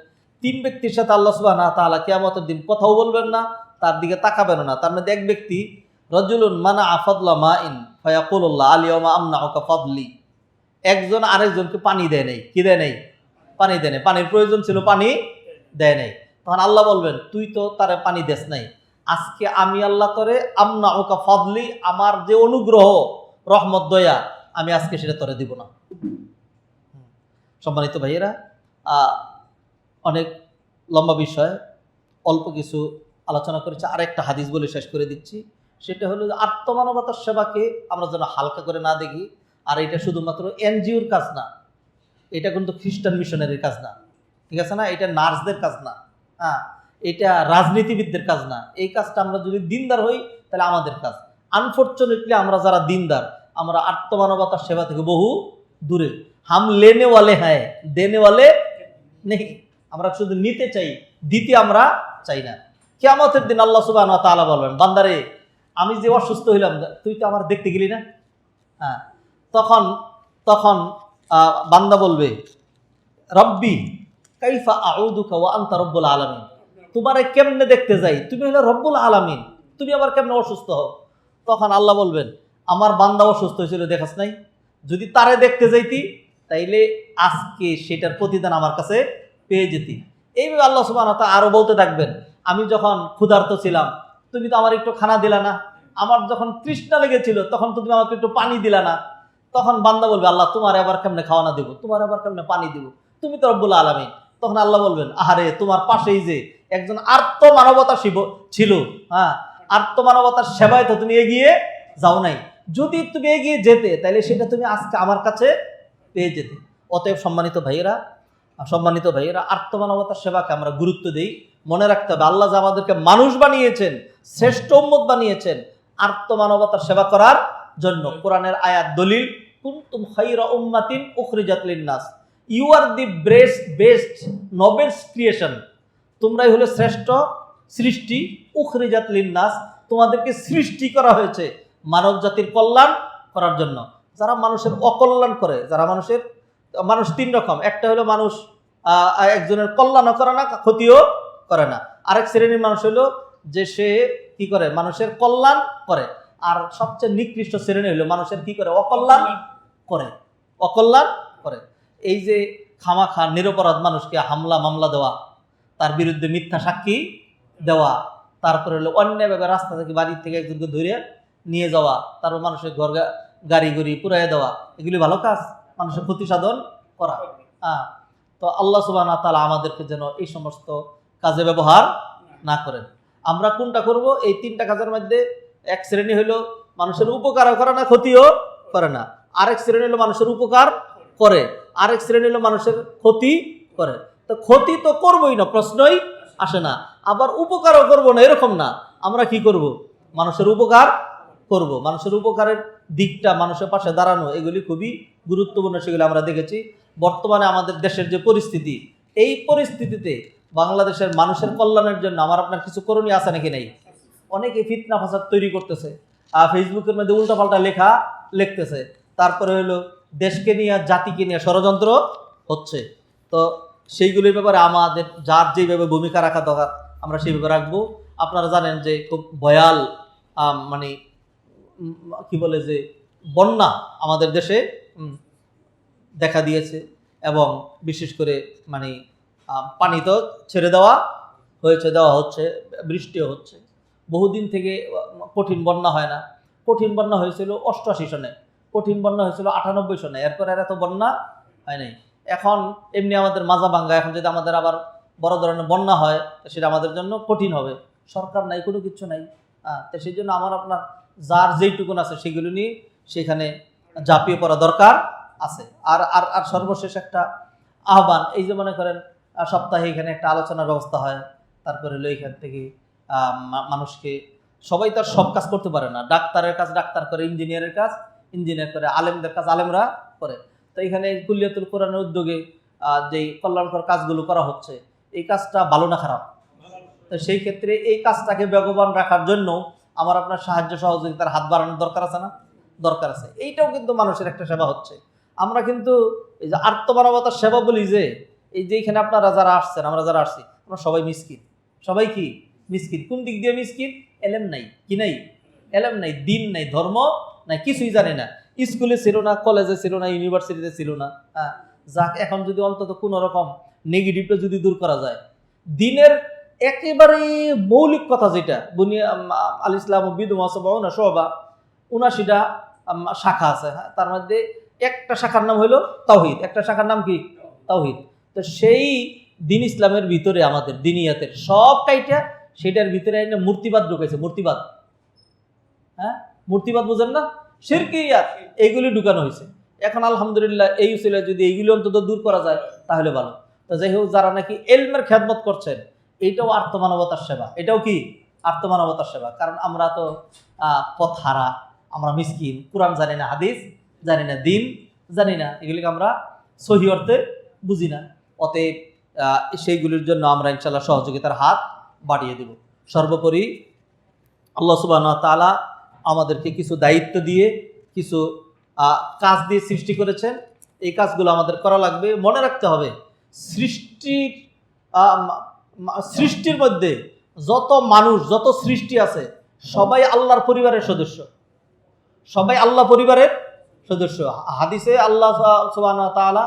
3 ব্যক্তির সাথে আল্লাহ সুবহানাহু ওয়া তাআলা কিয়ামতের দিন কথাও বলবেন না, তার দিকে তাকাবেন না। তার মধ্যে এক ব্যক্তি, রাজুলুন মানা ফাদলা মাইন ফায়াকুলুল্লাহ আলিয়াউমা আমনাউকা ফাদলি, একজন আরেকজনকে পানি দেয় নাই। কি দেয় নাই? পানি দেয় নাই। পানির প্রয়োজন ছিল, পানি দেয় নাই। তখন আল্লাহ বলবেন, তুই তো তারে পানি দেস নাই, আজকে আমি আল্লাহ তোরে আমনাউকা ফাদলি, আমার যে অনুগ্রহ রহমত দয়া আমি আজকে সেটা তোরে দিব না। সম্মানিত ভাইয়েরা, অনেক লম্বা বিষয়, অল্প কিছু আলোচনা করেছি। আরেকটা হাদিস বলে শেষ করে দিচ্ছি, সেটা হলো আত্মমানবতার সেবাকে আমরা যেন হালকা করে না দেখি। আর এটা শুধুমাত্র এনজিওর কাজ না, এটা কিন্তু খ্রিস্টান মিশনারির কাজ না, ঠিক আছে না? এটা নার্সদের কাজ না, এটা রাজনীতিবিদদের কাজ না। এই কাজটা আমরা যদি দিনদার হই তাহলে আমাদের কাজ। আনফর্চুনেটলি আমরা যারা দিনদার, আমরা আত্মমানবতার সেবা থেকে বহু দূরে। হাম লেনে ওয়ালে হ্যাঁ, দেনে ওয়ালে নেই। আমরা শুধু নিতে চাই, দিতে আমরা চাই না। কিয়ামতের দিন আল্লাহ সুবহানাহু ওয়া তাআলা বলবেন, বান্দারে আমি যে অসুস্থ হইলাম তুই তো আমার দেখতে গেলি না। তখন বান্দা বলবে, রব্বি কাইফা আউদুকা ওয়া আনতা রব্বুল আলামিন, তোমারে কেমনে দেখতে যাই, তুমি হলো রব্বুল আলামিন, তুমি আবার কেমনে অসুস্থ হও? তখন আল্লাহ বলবেন, আমার বান্দা অসুস্থ হয়েছিল দেখাস নাই, যদি তারে দেখতে যাইতি তাইলে আজকে সেটার প্রতিদান আমার কাছে পেয়ে যেতি। এইভাবে আল্লাহ সুবহানাহু ওয়া তাআলা আরো বলতে থাকবেন, আমি যখন ক্ষুধার্ত ছিলাম তুমি তো আমার একটু খানা দিলা না, আমার যখন তৃষ্ণা লেগেছিল তখন তো তুমি আমাকে একটু পানি দিলা না। তখন বান্দা বলবে, আল্লাহ তোমার আবার কেমনে খাওয়ানা দিব, তোমার আবার কেমনে পানি দিব, তুমি তো রব্বুল আলামিন। তখন আল্লাহ বলবেন, আহারে তোমার পাশেই যে একজন আর্ত মানবতা ছিল, আর্ত মানবতার সেবায় তো তুমি এগিয়ে যাও নাই, যদি তুমি এগিয়ে যেতে তাহলে সেটা তুমি আজকে আমার কাছে পেয়ে যেতে। অতএব সম্মানিত ভাইয়েরা, আর্ত মানবতার সেবাকে আমরা গুরুত্ব দেই। মনে রাখতে হবে, আল্লাহ যে আমাদেরকে মানুষ বানিয়েছেন, শ্রেষ্ঠ উম্মত বানিয়েছেন আর্ত মানবতার সেবা করার জন্য। কোরআনের আয়াত দলিল, কুনতুম খায়রা উম্মাতিন উখরিজাত লিন-নাস, you are the best nobles creation, তোমরাই হলো শ্রেষ্ঠ সৃষ্টি, উখরিজাত লিন-নাস, তোমাদেরকে সৃষ্টি করা হয়েছে মানব জাতির কল্যাণ করার জন্য। যারা মানুষের অকল্যাণ করে, মানুষ 3 রকম। একটা হলো মানুষ একজনের কল্যাণও করে না, ক্ষতিও করে না। আরেক শ্রেণীর মানুষ হলো যে সে কি করে, মানুষের কল্যাণ করে। আর সবচেয়ে নিকৃষ্ট শ্রেণী হলো মানুষের কি করে, অকল্যাণ করে। এই যে খামাখা নিরপরাধ মানুষকে মামলা দেওয়া, তার বিরুদ্ধে মিথ্যা সাক্ষী দেওয়া, তারপরে হলো অন্যায়ভাবে রাস্তা থেকে বাড়ি থেকে একজনকে ধরে নিয়ে যাওয়া, তারপর মানুষের ঘর গাড়ি পুরাইয়া দেওয়া, এগুলি ভালো কাজ, মানুষের ক্ষতি সাধন করা। তো আল্লাহ সুবহানাহু ওয়া তাআলা আমাদেরকে যেন এই সমস্ত কাজে ব্যবহার না করেন। আমরা কোনটা করব? এই 3টা কাজের মধ্যে এক শ্রেণী হলো মানুষের উপকারও করে না, ক্ষতিও করে না। আরেক শ্রেণী হলো মানুষের উপকার করে, আরেক শ্রেণী হলো মানুষের ক্ষতি করে। তো ক্ষতি তো করবই না, প্রশ্নই আসে না। আবার উপকারও করবো না, এরকম না। আমরা কি করব? মানুষের উপকার করব। মানুষের উপকারের দিকটা, মানুষের পাশে দাঁড়ানো, এগুলি খুবই গুরুত্বপূর্ণ। সেগুলি আমরা দেখেছি। বর্তমানে আমাদের দেশের যে পরিস্থিতি, এই পরিস্থিতিতে বাংলাদেশের মানুষের কল্যাণের জন্য আমার আপনার কিছু করণীয় আছে নাকি নেই? অনেকে ফিতনা ফাসাদ তৈরি করতেছে, ফেসবুকের মধ্যে উল্টাপাল্টা লেখা লিখতেছে, তারপরে হলো দেশকে নিয়ে জাতিকে নিয়ে ষড়যন্ত্র হচ্ছে। তো সেইগুলির ব্যাপারে আমাদের যার যেভাবে ভূমিকা রাখা দরকার আমরা সেইভাবে রাখবো। আপনারা জানেন যে খুব ভয়াল মানে কি বলে যে বন্যা আমাদের দেশে দেখা দিয়েছে। এবং বিশেষ করে মানে পানি তো ছেড়ে দেওয়া হচ্ছে, বৃষ্টিও হচ্ছে। বহুদিন থেকে কঠিন বন্যা হয় না। কঠিন বন্যা হয়েছিল 88 সনে, কঠিন বন্যা হয়েছিল 98 সনে, এরপর আর এত বন্যা হয় নাই। এখন এমনি আমাদের মাজা ভাঙ্গা, এখন যদি আমাদের আবার বড় ধরনের বন্যা হয় সেটা আমাদের জন্য কঠিন হবে। সরকার নাই, কোনো কিছু নাই। তো সেই জন্য আমার আপনার যার যেইটুকুন আছে সেগুলো নিয়ে সেখানে ঝাঁপিয়ে পড়া দরকার আছে। আর আর আর সর্বশেষ একটা আহ্বান, এই যে মনে করেন সপ্তাহে এখানে একটা আলোচনার ব্যবস্থা হয়, তারপরে হলো এখান থেকে মানুষকে, সবাই তার সব কাজ করতে পারে না। ডাক্তারের কাজ ডাক্তার করে, ইঞ্জিনিয়ারের কাজ ইঞ্জিনিয়ার করে, আলেমদের কাজ আলেমরা করে। তো এখানে কুল্লিয়াতুল কোরআনের উদ্যোগে যেই কল্যাণকর কাজগুলো করা হচ্ছে, এই কাজটা ভালো না খারাপ? তো সেই ক্ষেত্রে এই কাজটাকে বেগবান রাখার জন্য আমার আপনার সাহায্য সহযোগিতার হাত বাড়ানোর দরকার আছে না? দরকার আছে। এইটাও কিন্তু মানুষের একটা সেবা হচ্ছে। আমরা কিন্তু এই যে আত্মমানবতার সেবা বলি, যে এই যে এখানে আপনারা যারা আসছেন, আমরা যারা আসছি, আমরা সবাই মিসকিন। সবাই কি মিসকিন? কোন দিক দিয়ে মিসকিন? এলেম নাই, কি নাই? এলেম নাই, দিন নাই, ধর্ম নাই, কিছুই জানি না। স্কুলে ছিল না, কলেজে ছিল না, ইউনিভার্সিটিতে ছিল না। যাক, এখন যদি অন্তত কোনো রকম নেগেটিভটা যদি দূর করা যায়, দিনের একেবারে মৌলিক কথা যেটা আল ইসলাম বিদুমা ৭৯টা শাখা আছে, তার মধ্যে একটা শাখার নাম হলো তাওহীদ। একটা শাখার নাম কি? তাওহীদ। তো সেই দিন ইসলামের ভিতরে আমাদের দিনিয়াতের সব কাইটা, সেটার ভিতরে মূর্তিবাদ ঢুকেছে। মূর্তিবাদ, মূর্তিবাদ বুঝেন না? শিরকিয়াত, এইগুলি ঢুকানো হয়েছে। এখন আলহামদুলিল্লাহ এই উসিলায় যদি এইগুলি অন্তত দূর করা যায় তাহলে ভালো। তো যাই হোক, যারা নাকি এলমের খেদমত করছেন, এইটাও আত্মমানবতার সেবা। এটাও কি আত্মমানবতার সেবা? কারণ আমরা তো পথ হারা, আমরা মিসকিন, কোরআন জানি না, হাদিস জানি না, দিন জানি না, এগুলিকে আমরা সহি অর্থে বুঝি না। অতএব সেইগুলির জন্য আমরা ইনশাল্লাহ সহযোগিতার হাত বাড়িয়ে দেব। সর্বোপরি আল্লাহ সুবহানাহু ওয়া তাআলা আমাদেরকে কিছু দায়িত্ব দিয়ে, কিছু কাজ দিয়ে সৃষ্টি করেছেন। এই কাজগুলো আমাদের করা লাগবে। মনে রাখতে হবে, সৃষ্টির মধ্যে যত মানুষ, যত সৃষ্টি আছে, সবাই আল্লাহর পরিবারের সদস্য। সবাই আল্লাহ পরিবারের সদস্য। হাদিসে আল্লাহ সুবহানাহু ওয়া তাআলা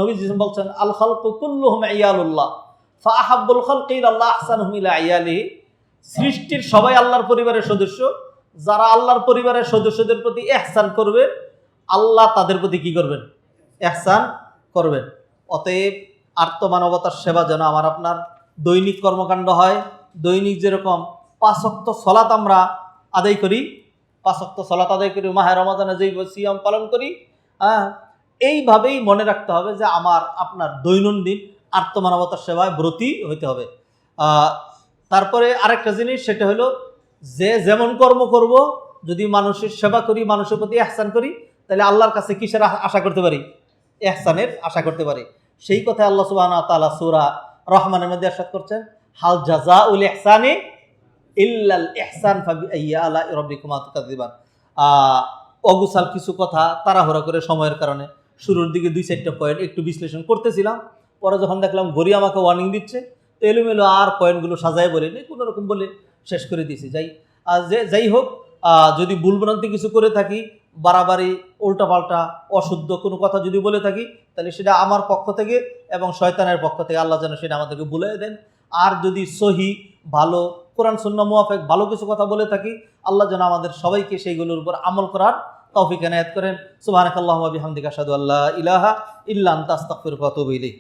নবীজি বলছেন, আল খালকু কুল্লুহুম ইয়ালুল্লাহ ফাআহাব্বুল খালকি ইলাল্লাহ আহসানুহুম ইলা ইয়ালিহি। সৃষ্টির সবাই আল্লাহর পরিবারের সদস্য। যারা আল্লাহর পরিবারের সদস্যদের প্রতি ইহসান করবে, আল্লাহ তাদের প্রতি কি করবেন? ইহসান করবেন। অতএব আত্মমানবতার সেবা যেন আমার আপনার দৈনিক কর্মকাণ্ড হয়। দৈনিক যেরকম 5 ওয়াক্ত সালাত আমরা আদায় করি, 5 ওয়াক্ত সালাত আদায় করি, মাহে রমাদানে যেই সিয়াম পালন করি, এইভাবেই মনে রাখতে হবে যে আমার আপনার দৈনন্দিন আত্মমানবতার সেবায় ব্রতী হইতে হবে। তারপরে আরেকটা জিনিস, সেটা হলো যে যেমন কর্ম করব, যদি মানুষের সেবা করি, মানুষের প্রতি ইহসান করি, তাহলে আল্লাহর কাছে কিসের আশা করতে পারি? ইহসানের আশা করতে পারি। সেই কথা আল্লাহ সুবহানাহু ওয়া তাআলা সূরা রহমানের মধ্যে ইরশাদ করছেন, হাল জাযাউল ইহসানি ইল্লাল ইহসান ফাবিআইয়ি আলাই রাব্বিকুমা তুকাযযিবান। অগুসাল কিছু কথা তাড়াহুড়া করে সময়ের কারণে শুরুর দিকে 2-4টা পয়েন্ট একটু বিশ্লেষণ করতেছিলাম। পরে যখন দেখলাম ঘড়ি আমাকে ওয়ার্নিং দিচ্ছে, তো এলোমেলো আর পয়েন্টগুলো সাজায় বলিনি, কোনো রকম বলে শেষ করে দিয়েছি। যাই হোক, যদি ভুলভ্রান্তি কিছু করে থাকি, বাড়াবাড়ি, উল্টাপাল্টা, অশুদ্ধ কোনো কথা যদি বলে থাকি, তাহলে সেটা আমার পক্ষ থেকে এবং শয়তানের পক্ষ থেকে, আল্লাহ যেন সেটা আমাদেরকে ভুলিয়ে দেন। আর যদি সহি, ভালো, কোরআন সুন্নাহ মুওয়াফিক ভালো কিছু কথা বলে থাকি, আল্লাহ যেন আমাদের সবাইকে সেইগুলোর উপর আমল করার তৌফিক এনায়েত করেন। সুবহানাকাল্লাহুম্মা বিহামদিকা আশহাদু আল্লা ইলাহা ইল্লা আনতা আস্তাগফিরুকা ওয়া আতুবু ইলাইক।